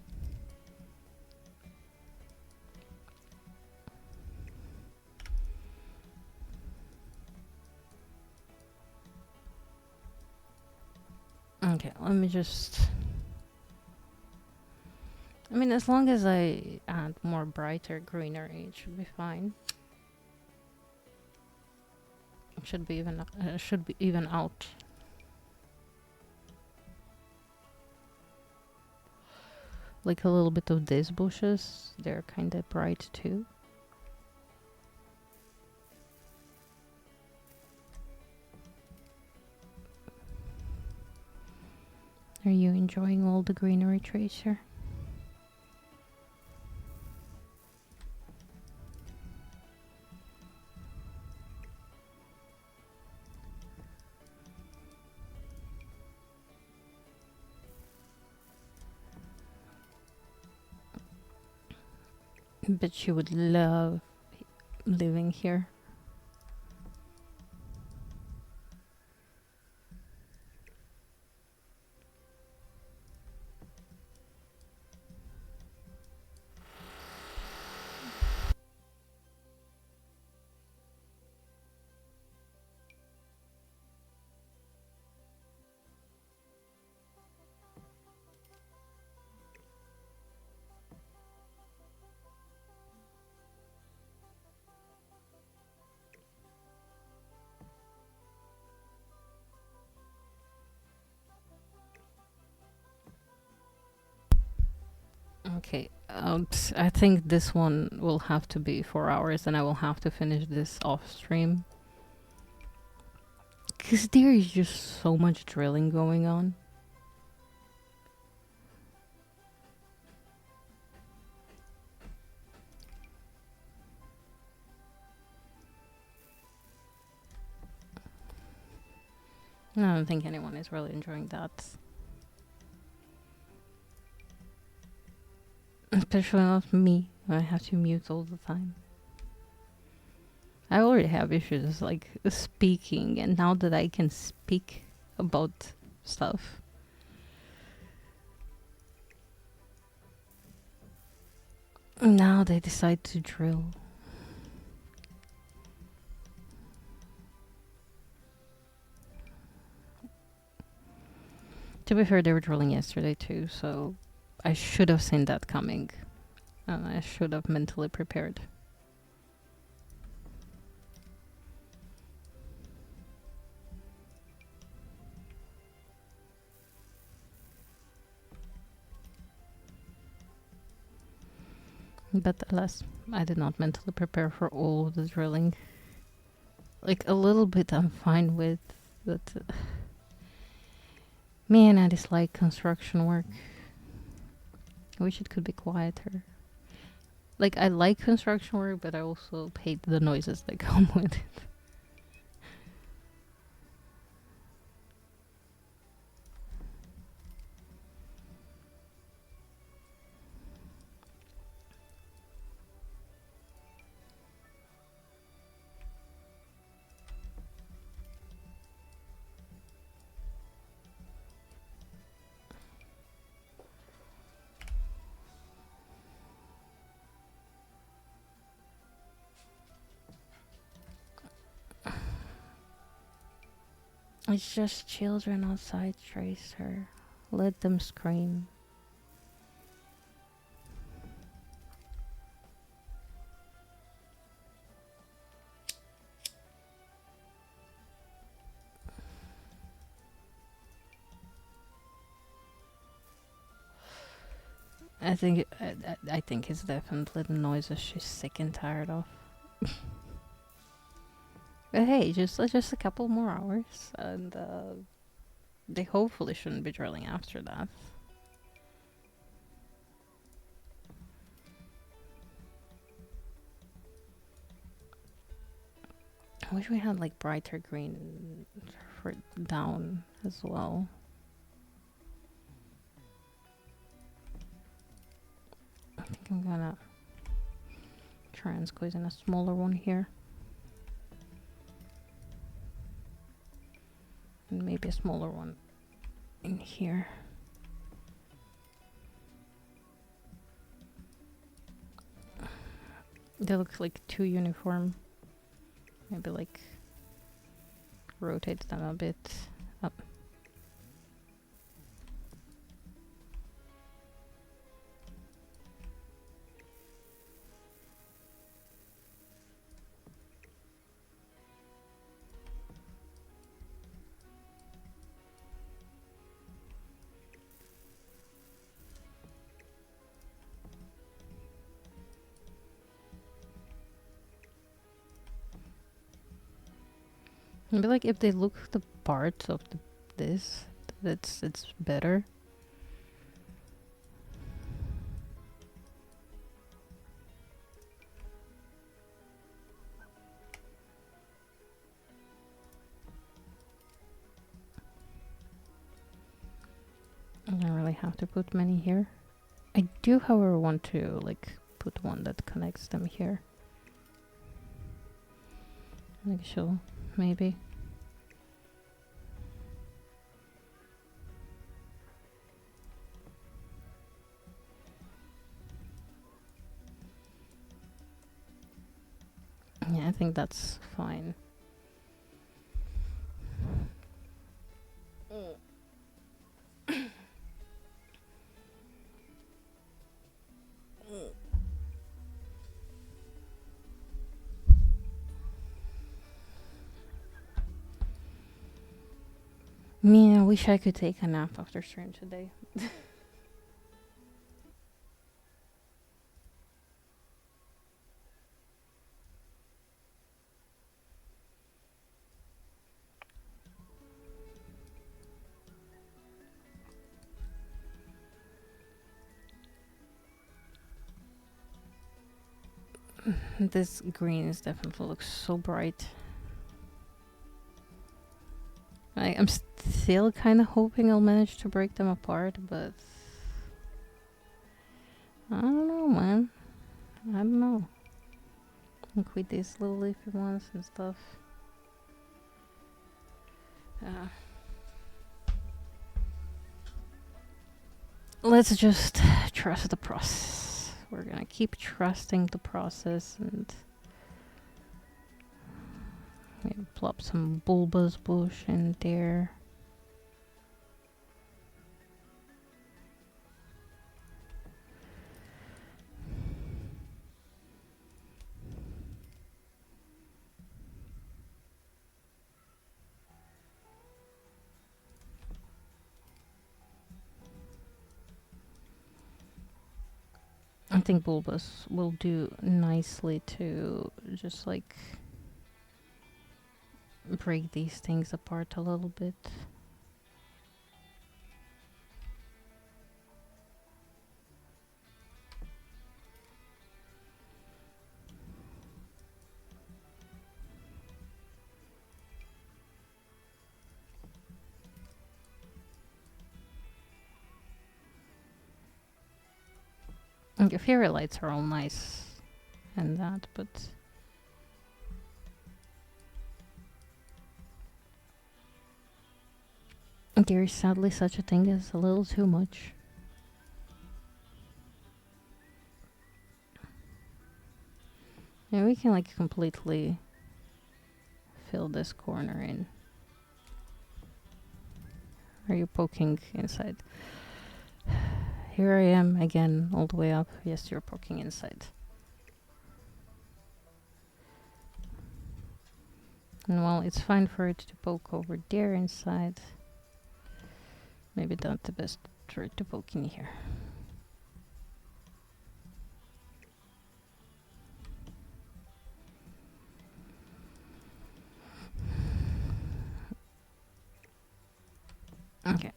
Okay, let me just... I mean, as long as I add more brighter greenery, it should be fine. It should be even out. Like a little bit of these bushes, they're kind of bright too. Are you enjoying all the greenery, Tracer? Bet you would love living here. Okay. I think this one will have to be 4 hours, and I will have to finish this off stream. Because there is just so much drilling going on. I don't think anyone is really enjoying that. Especially not me. I have to mute all the time. I already have issues like speaking, and now that I can speak about stuff. Now they decide to drill. To be fair, they were drilling yesterday too, so I should have seen that coming. And I should have mentally prepared. But alas, I did not mentally prepare for all of the drilling. Like, a little bit I'm fine with, but... man, I dislike construction work. I wish it could be quieter. Like, I like construction work, but I also hate the noises that come with it. It's just children outside, Tracer. Let them scream. I think it's definitely the noises she's sick and tired of. But hey, just a couple more hours, and they hopefully shouldn't be drilling after that. I wish we had like brighter green for down as well. I think I'm gonna try and squeeze in a smaller one here. And maybe a smaller one in here. They look like too uniform. Maybe like rotate them a bit up. Maybe like if they look the parts of this, it's better. I don't really have to put many here. I do, however, want to like put one that connects them here. Like so, maybe. Yeah, I think that's fine. Me, I wish I could take a nap after stream today. This greens definitely looks so bright. I'm still kind of hoping I'll manage to break them apart, but I don't know, man. I don't know. Like with these little leafy ones and stuff. Let's just trust the process. We're gonna keep trusting the process and maybe plop some bulbous bush in there. I think bulbous will do nicely to just like break these things apart a little bit. And the fairy lights are all nice and that, but there is sadly such a thing as a little too much. And we can like completely fill this corner in. Are you poking inside? Here I am again, all the way up. Yes, you're poking inside. And well, it's fine for it to poke over there inside. Maybe not the best for it to poke in here. Okay.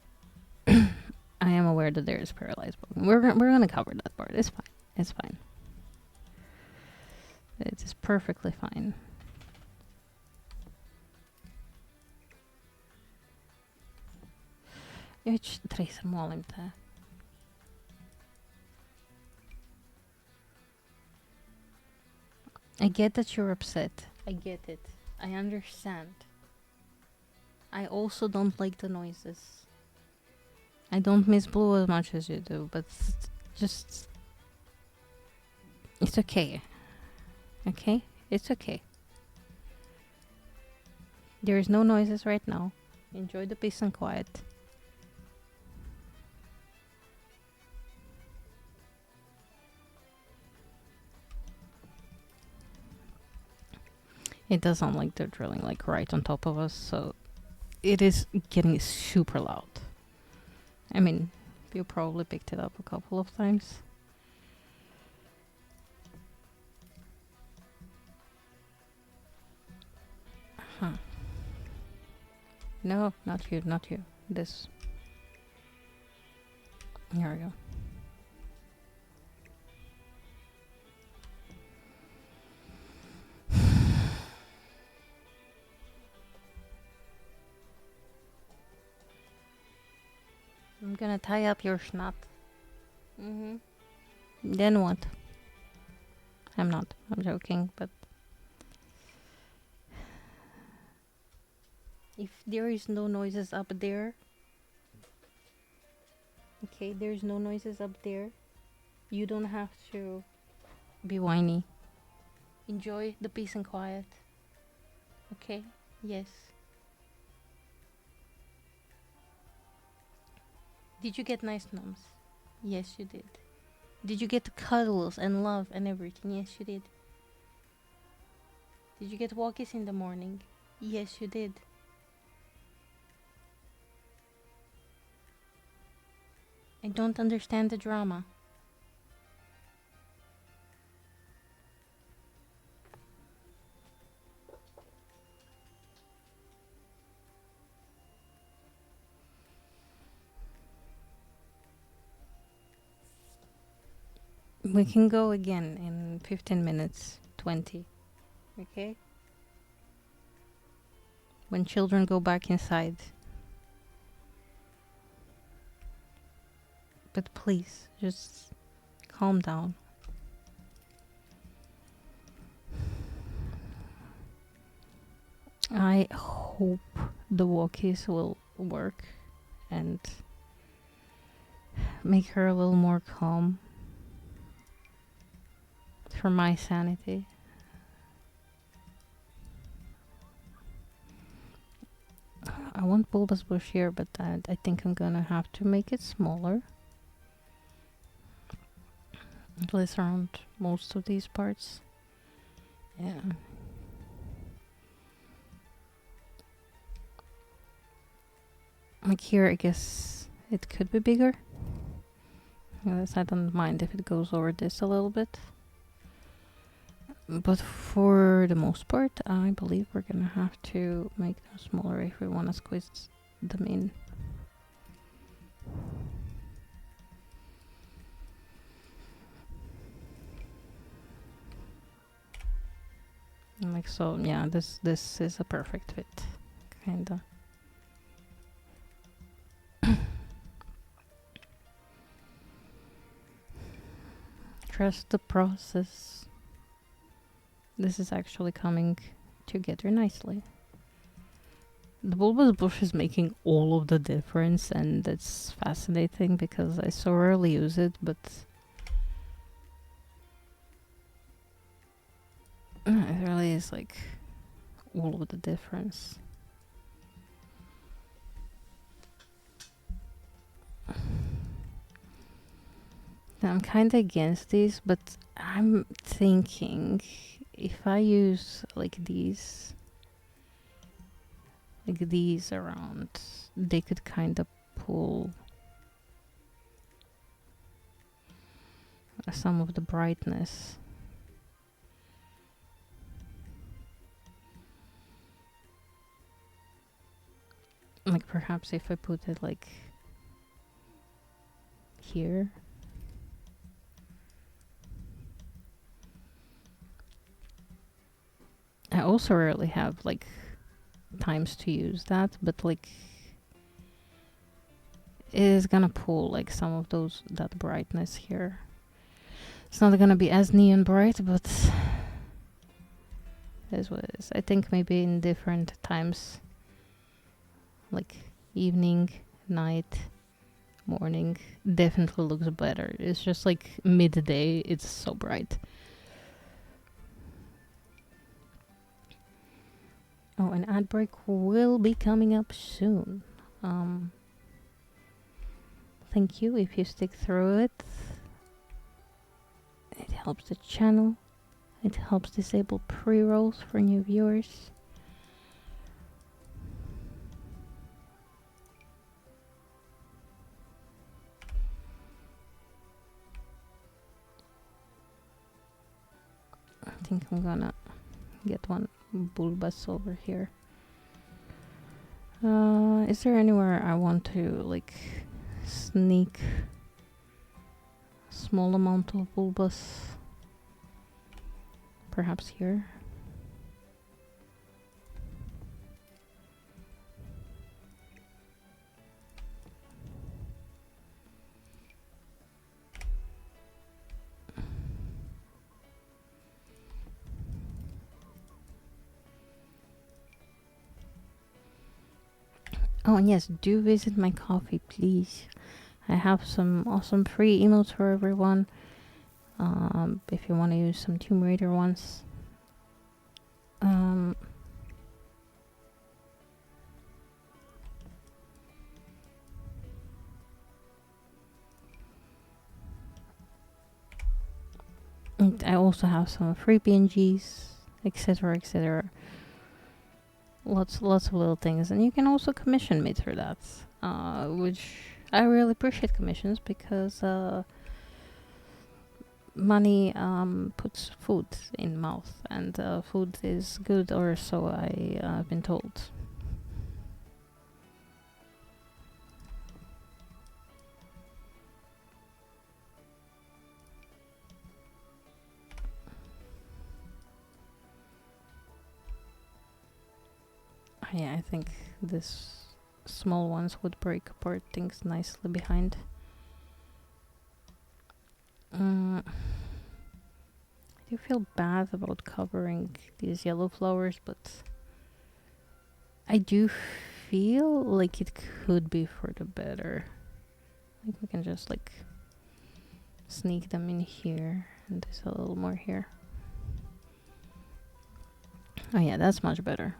I am aware that there is paralyzed poking. We're gonna cover that part. It's fine. It's fine. It is perfectly fine. Üç tracer målim te. I get that you're upset. I get it. I understand. I also don't like the noises. I don't miss blue as much as you do, but just... It's okay. Okay? It's okay. There is no noises right now. Enjoy the peace and quiet. It does sound like they're drilling like right on top of us, so it is getting super loud. I mean, you probably picked it up a couple of times. Huh. No, not you, not you. This. Here we go. I'm gonna tie up your schnot. Then what? I'm not. I'm joking, but... If there is no noises up there... Okay, there's no noises up there. You don't have to be whiny. Enjoy the peace and quiet. Okay? Yes. Did you get nice noms? Yes, you did. Did you get cuddles and love and everything? Yes, you did. Did you get walkies in the morning? Yes, you did. I don't understand the drama. We can go again in 15 minutes, 20. Okay? When children go back inside. But please, just calm down. I hope the walkies will work and make her a little more calm for my sanity. I want bulbous bush here, but I think I'm gonna have to make it smaller. At least around most of these parts. Yeah. Like here, I guess it could be bigger. Yes, I don't mind if it goes over this a little bit. But for the most part, I believe we're gonna have to make them smaller if we want to squeeze them in. And like so, yeah, this is a perfect fit, kinda. Trust the process. This is actually coming together nicely. The bulbous bush is making all of the difference, and it's fascinating because I so rarely use it, but it really is like all of the difference. Now, I'm kind of against these, but I'm thinking if I use like these around, they could kind of pull some of the brightness. Like perhaps if I put it like here. I also rarely have like times to use that, but like it is gonna pull like some of that brightness here. It's not gonna be as neon bright, but it is what it is. I think maybe in different times, like evening, night, morning, definitely looks better. It's just like midday, it's so bright. Oh, an ad break will be coming up soon. Thank you if you stick through it. It helps the channel. It helps disable pre-rolls for new viewers. I think I'm gonna get one bulbous over here. Is there anywhere I want to like sneak a small amount of bulbous? Perhaps here. Oh, and yes, do visit my coffee, please. I have some awesome free emotes for everyone. If you want to use some Tomb Raider ones. And I also have some free PNGs, etc., etc. Lots of little things, and you can also commission me through that, which I really appreciate commissions because money puts food in mouth, and food is good, or so I've been told. Yeah, I think this small ones would break apart things nicely behind. I do feel bad about covering these yellow flowers, but I do feel like it could be for the better. Like we can just like sneak them in here and there's a little more here. Oh yeah, that's much better.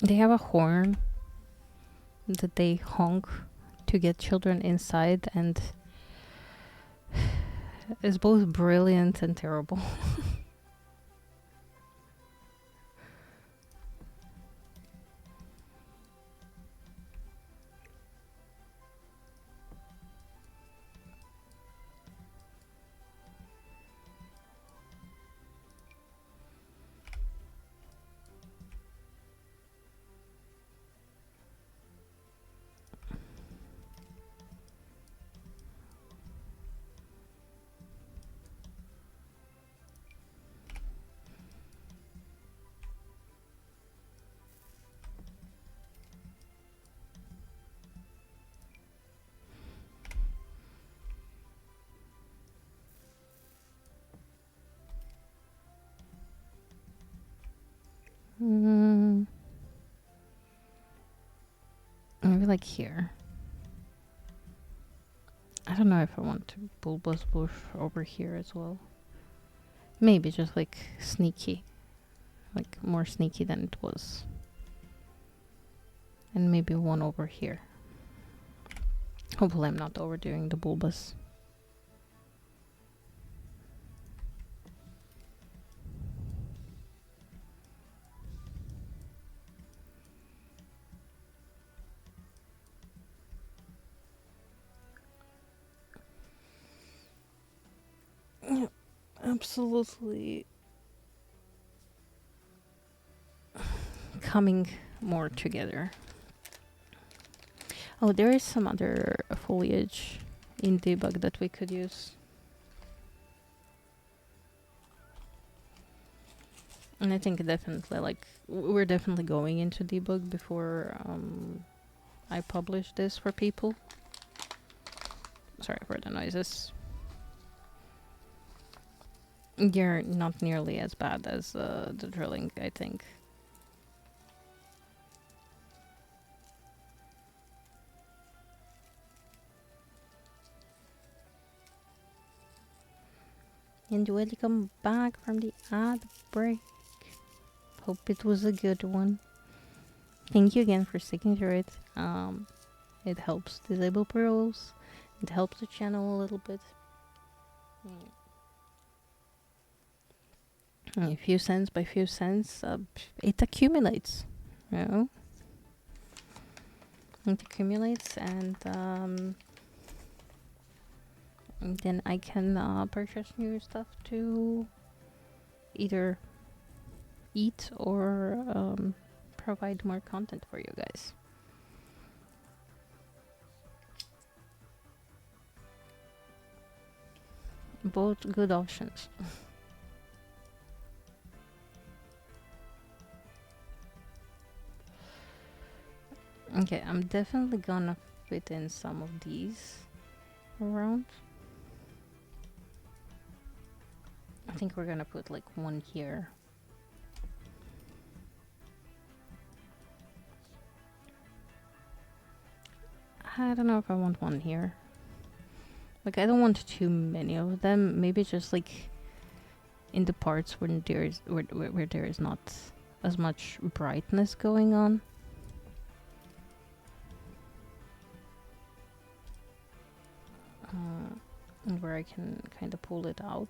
They have a horn that they honk to get children inside, and it's both brilliant and terrible. Maybe like here. I don't know if I want to bulbous bush over here as well. Maybe just like sneaky. Like more sneaky than it was. And maybe one over here. Hopefully I'm not overdoing the bulbous. Yeah, absolutely coming more together. Oh, there is some other foliage in debug that we could use. And I think definitely, like, we're definitely going into debug before I publish this for people. Sorry for the noises. You're not nearly as bad as the drilling, I think. And welcome back from the ad break. Hope it was a good one. Thank you again for sticking through it. It helps disable pre-rolls. It helps the channel a little bit. A few cents by few cents, it accumulates. You know? It accumulates, and then I can purchase new stuff to either eat or provide more content for you guys. Both good options. Okay, I'm definitely gonna fit in some of these around. I think we're gonna put like one here. I don't know if I want one here. Like, I don't want too many of them. Maybe just like in the parts when there's where there is not as much brightness going on. And where I can kind of pull it out.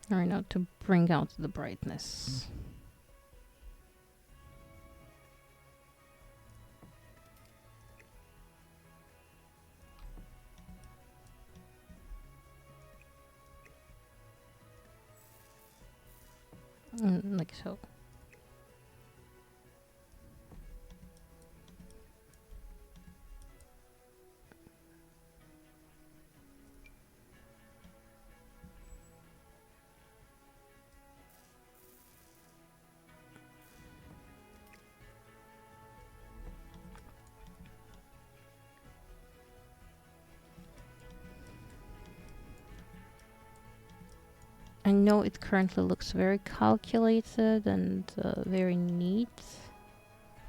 Or now to bring out the brightness. like so. I know it currently looks very calculated and very neat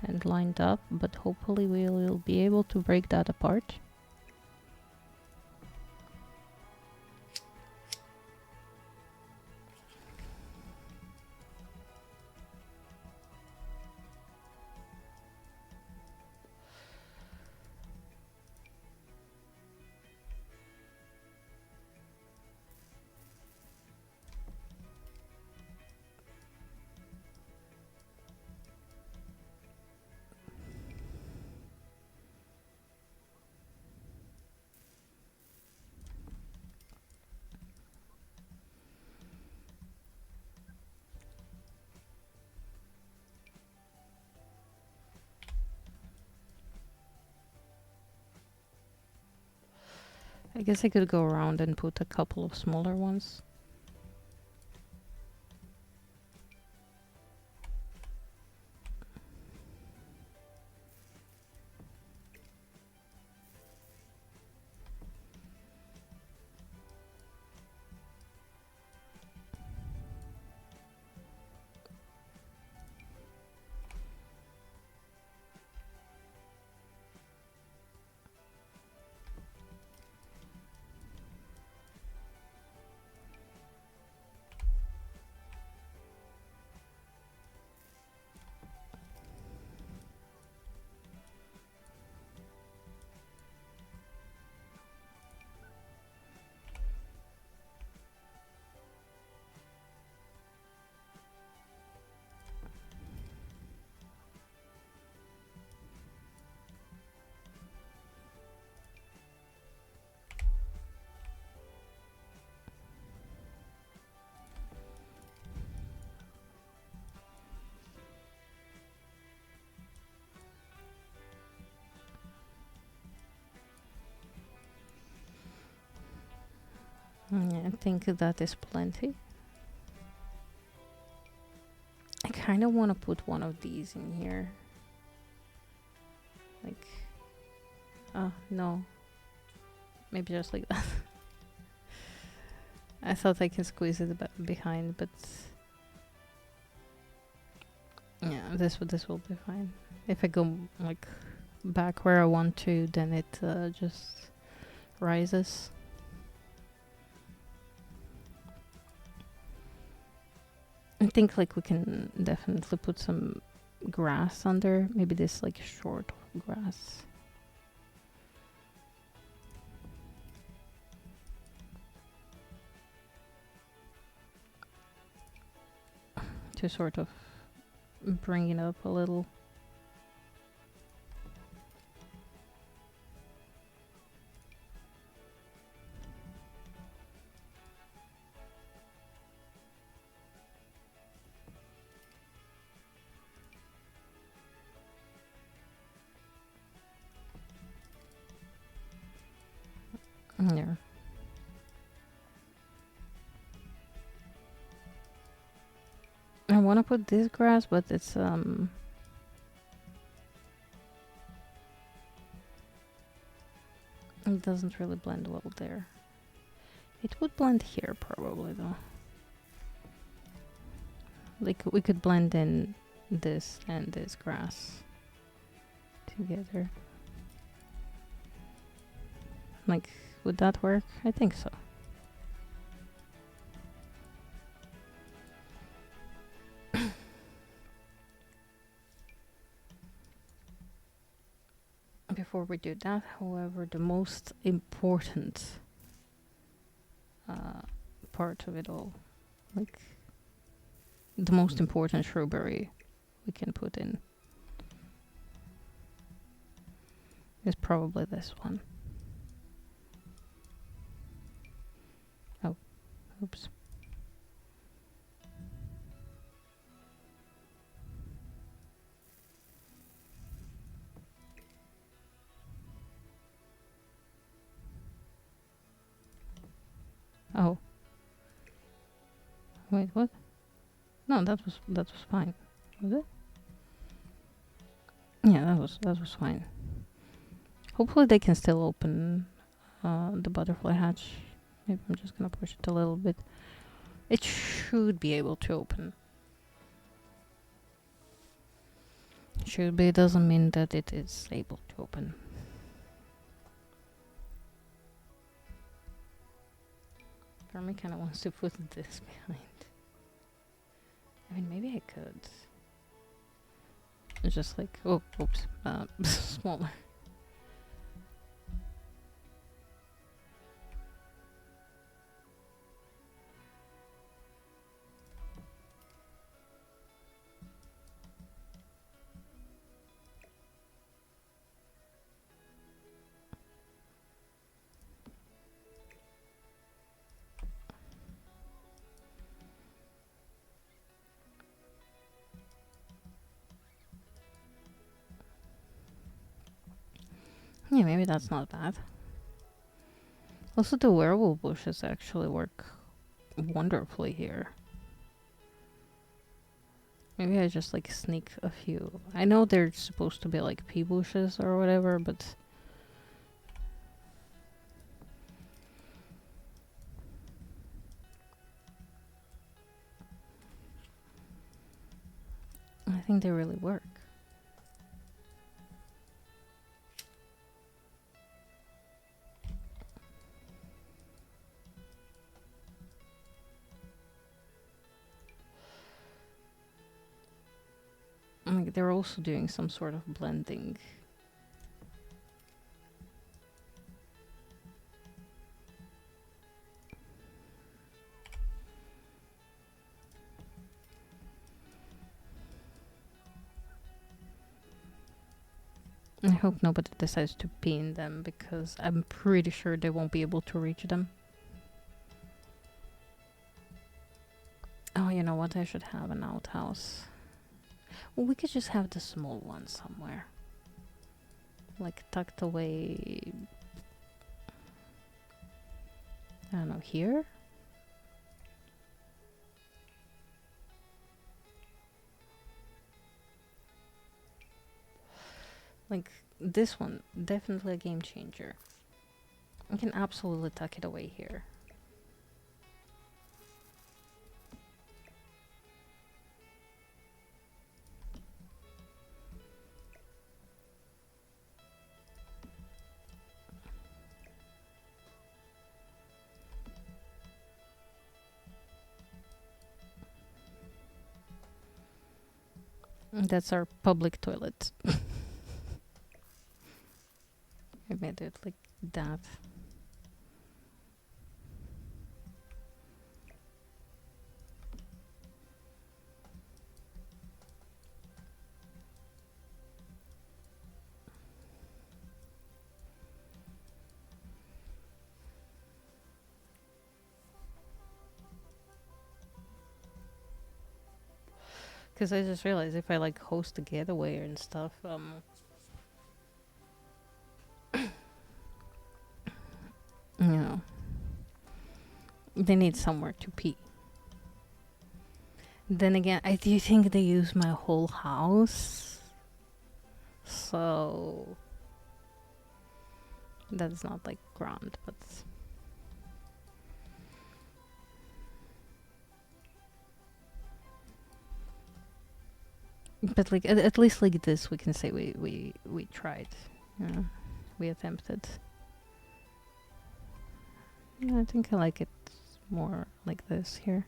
and lined up, but hopefully we will be able to break that apart. I guess I could go around and put a couple of smaller ones. Yeah, I think that is plenty. I kind of want to put one of these in here. Like, no. Maybe just like that. I thought I can squeeze it behind, but yeah, this will be fine. If I go like back where I want to, then it just rises. I think like we can definitely put some grass under. Maybe this like short grass. To sort of bring it up a little. There. I want to put this grass, but it's it doesn't really blend well there. It would blend here probably though. Like we could blend in this and this grass together. Like, would that work? I think so. Before we do that, however, the most important part of it all, like the most important shrubbery we can put in, is probably this one. Oh, oops. Oh. Wait, what? No, that was fine. Was it? Yeah, that was fine. Hopefully they can still open the butterfly hatch. Maybe I'm just gonna push it a little bit. It should be able to open. Should be doesn't mean that it is able to open. Farmy kind of wants to put this behind. I mean, maybe I could. It's just like, oh, oops, smaller. Yeah, maybe that's not bad. Also, the werewolf bushes actually work wonderfully here. Maybe I just like sneak a few. I know they're supposed to be like pea bushes or whatever, but I think they really work. Like they're also doing some sort of blending. I hope nobody decides to pin them because I'm pretty sure they won't be able to reach them. Oh, you know what? I should have an outhouse. Well, we could just have the small one somewhere. Like tucked away. I don't know, here? Like this one, definitely a game changer. I can absolutely tuck it away here. That's our public toilet. I made it like that. Because I just realized if I like host a getaway and stuff, you know, they need somewhere to pee. Then again, I do think they use my whole house. So that's not like grand, but like at least like this we can say we tried. Yeah, we attempted. Yeah, I think I like it more like this here.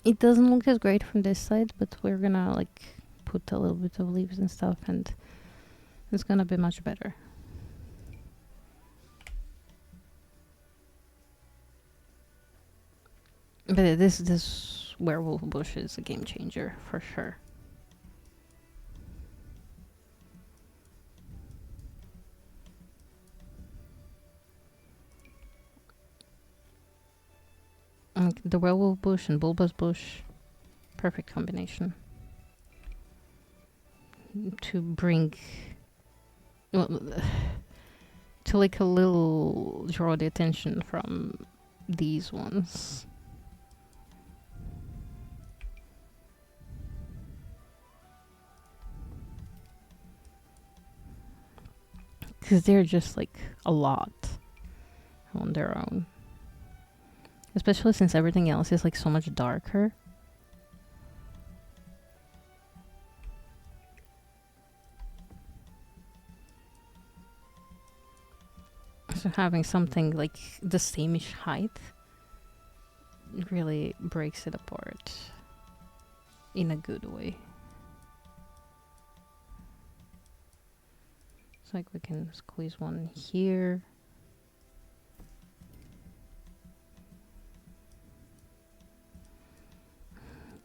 It doesn't look as great from this side, but we're gonna like put a little bit of leaves and stuff, and it's gonna be much better. But this werewolf bush is a game changer for sure. Like the werewolf bush and bulbous bush, perfect combination to bring, well, to like a little draw the attention from these ones. Because they're just like a lot on their own. Especially since everything else is like so much darker. So having something like the same-ish height really breaks it apart in a good way. It's like we can squeeze one here.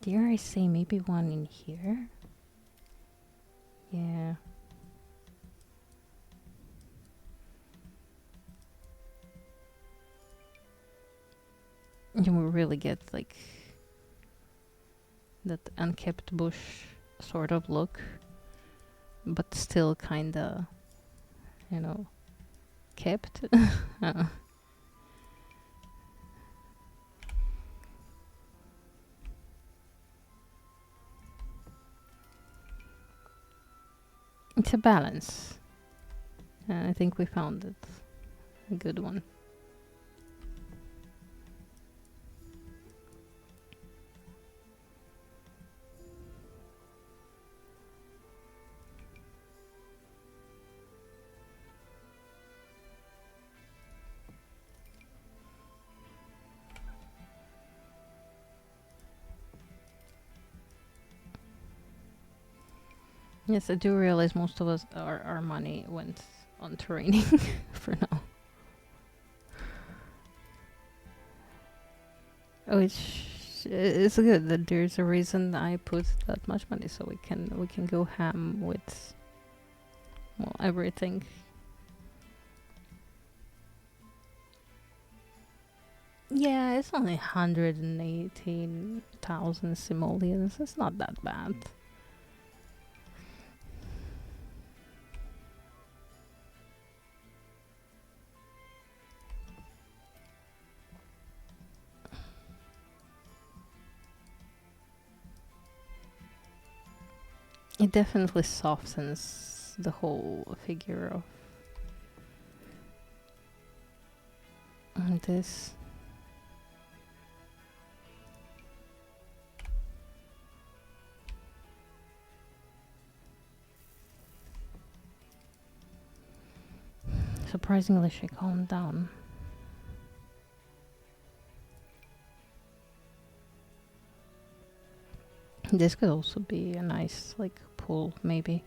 Dare I say maybe one in here? Yeah. And we really get like that unkept bush sort of look, but still kinda, you know, kept. It's a balance. I think we found it. A good one. Yes, I do realize most of us, our money went on training for now. Oh, it's good that there's a reason I put that much money, so we can go ham with, well, everything. Yeah, it's only 118,000 simoleons. It's not that bad. It definitely softens the whole figure of this. Surprisingly, she calmed down. This could also be a nice, like, pull, maybe.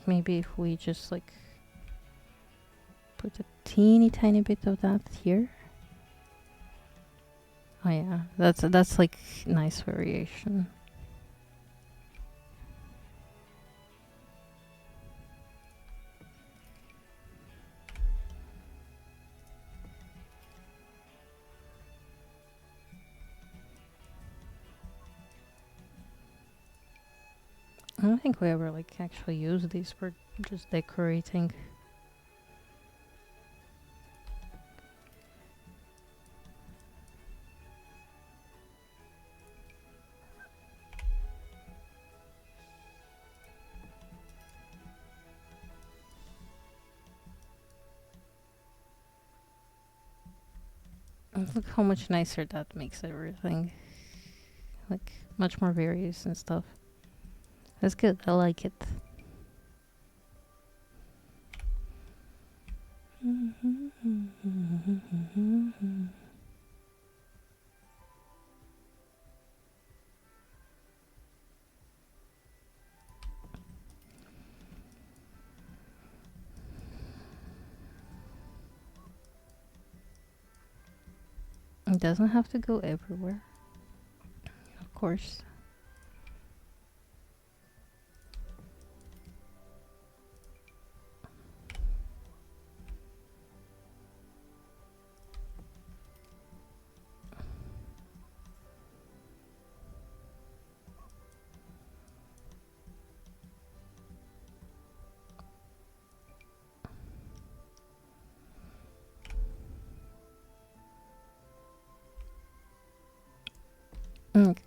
Maybe if we just, like, put a teeny tiny bit of that here. Oh yeah, that's like nice variation. I don't think we ever like actually use these for just decorating. Look how much nicer that makes everything. Like, much more various and stuff. That's good, I like it. It doesn't have to go everywhere, of course.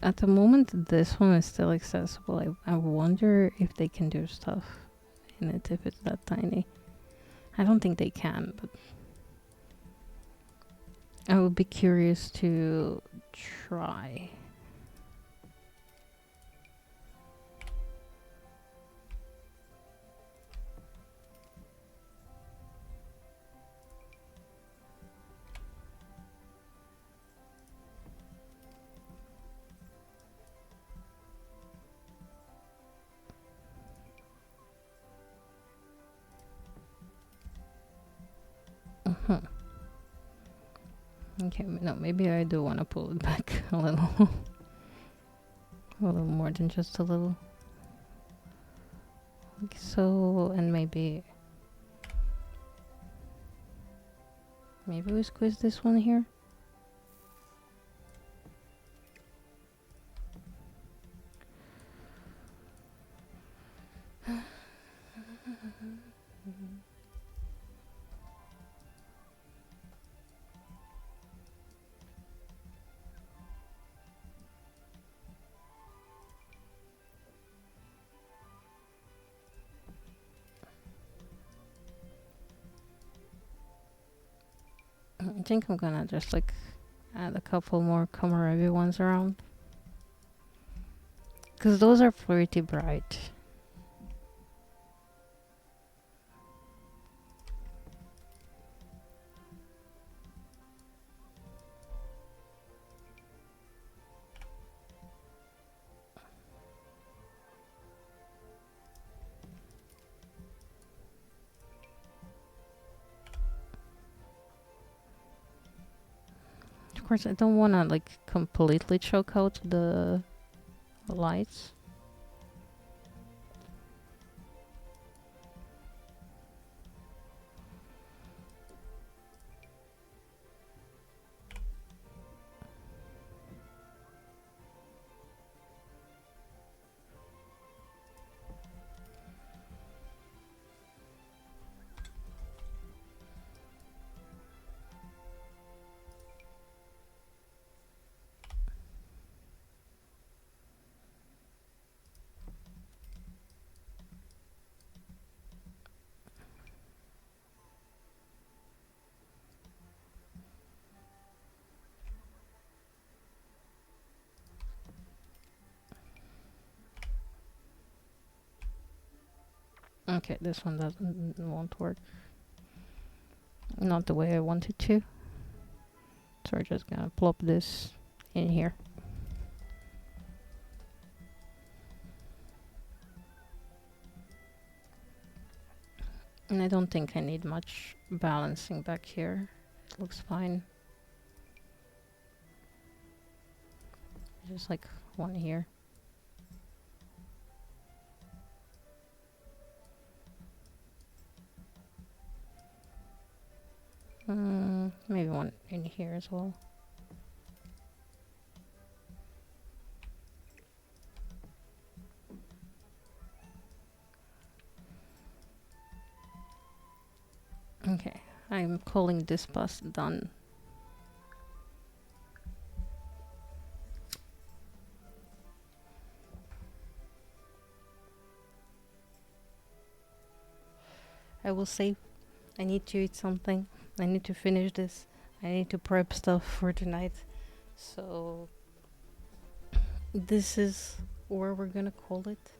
At the moment, this one is still accessible. I wonder if they can do stuff in it if it's that tiny. I don't think they can, but I would be curious to try. Uh-huh. Okay, no, maybe I do want to pull it back a little. A little more than just a little. Like so, and maybe we squeeze this one here. I think I'm gonna just like add a couple more Komorebi ones around. Because those are pretty bright. Of course, I don't want to like completely choke out the lights. Okay, this one won't work. Not the way I want it to. So we're just gonna plop this in here. And I don't think I need much balancing back here. It looks fine. Just like one here. Maybe one in here as well. Okay, I'm calling this bus done. I will save. I need to eat something. I need to finish this. I need to prep stuff for tonight. So this is where we're gonna call it.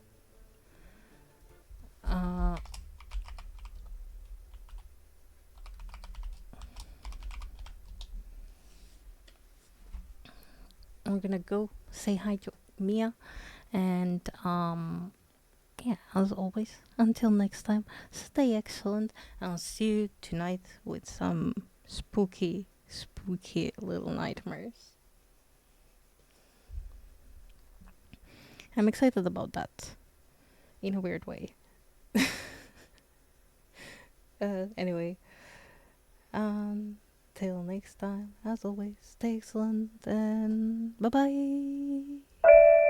I'm gonna go say hi to Mia, and yeah, as always, until next time, stay excellent. I'll see you tonight with some spooky little nightmares. I'm excited about that in a weird way. Anyway, till next time, as always, stay excellent and bye bye.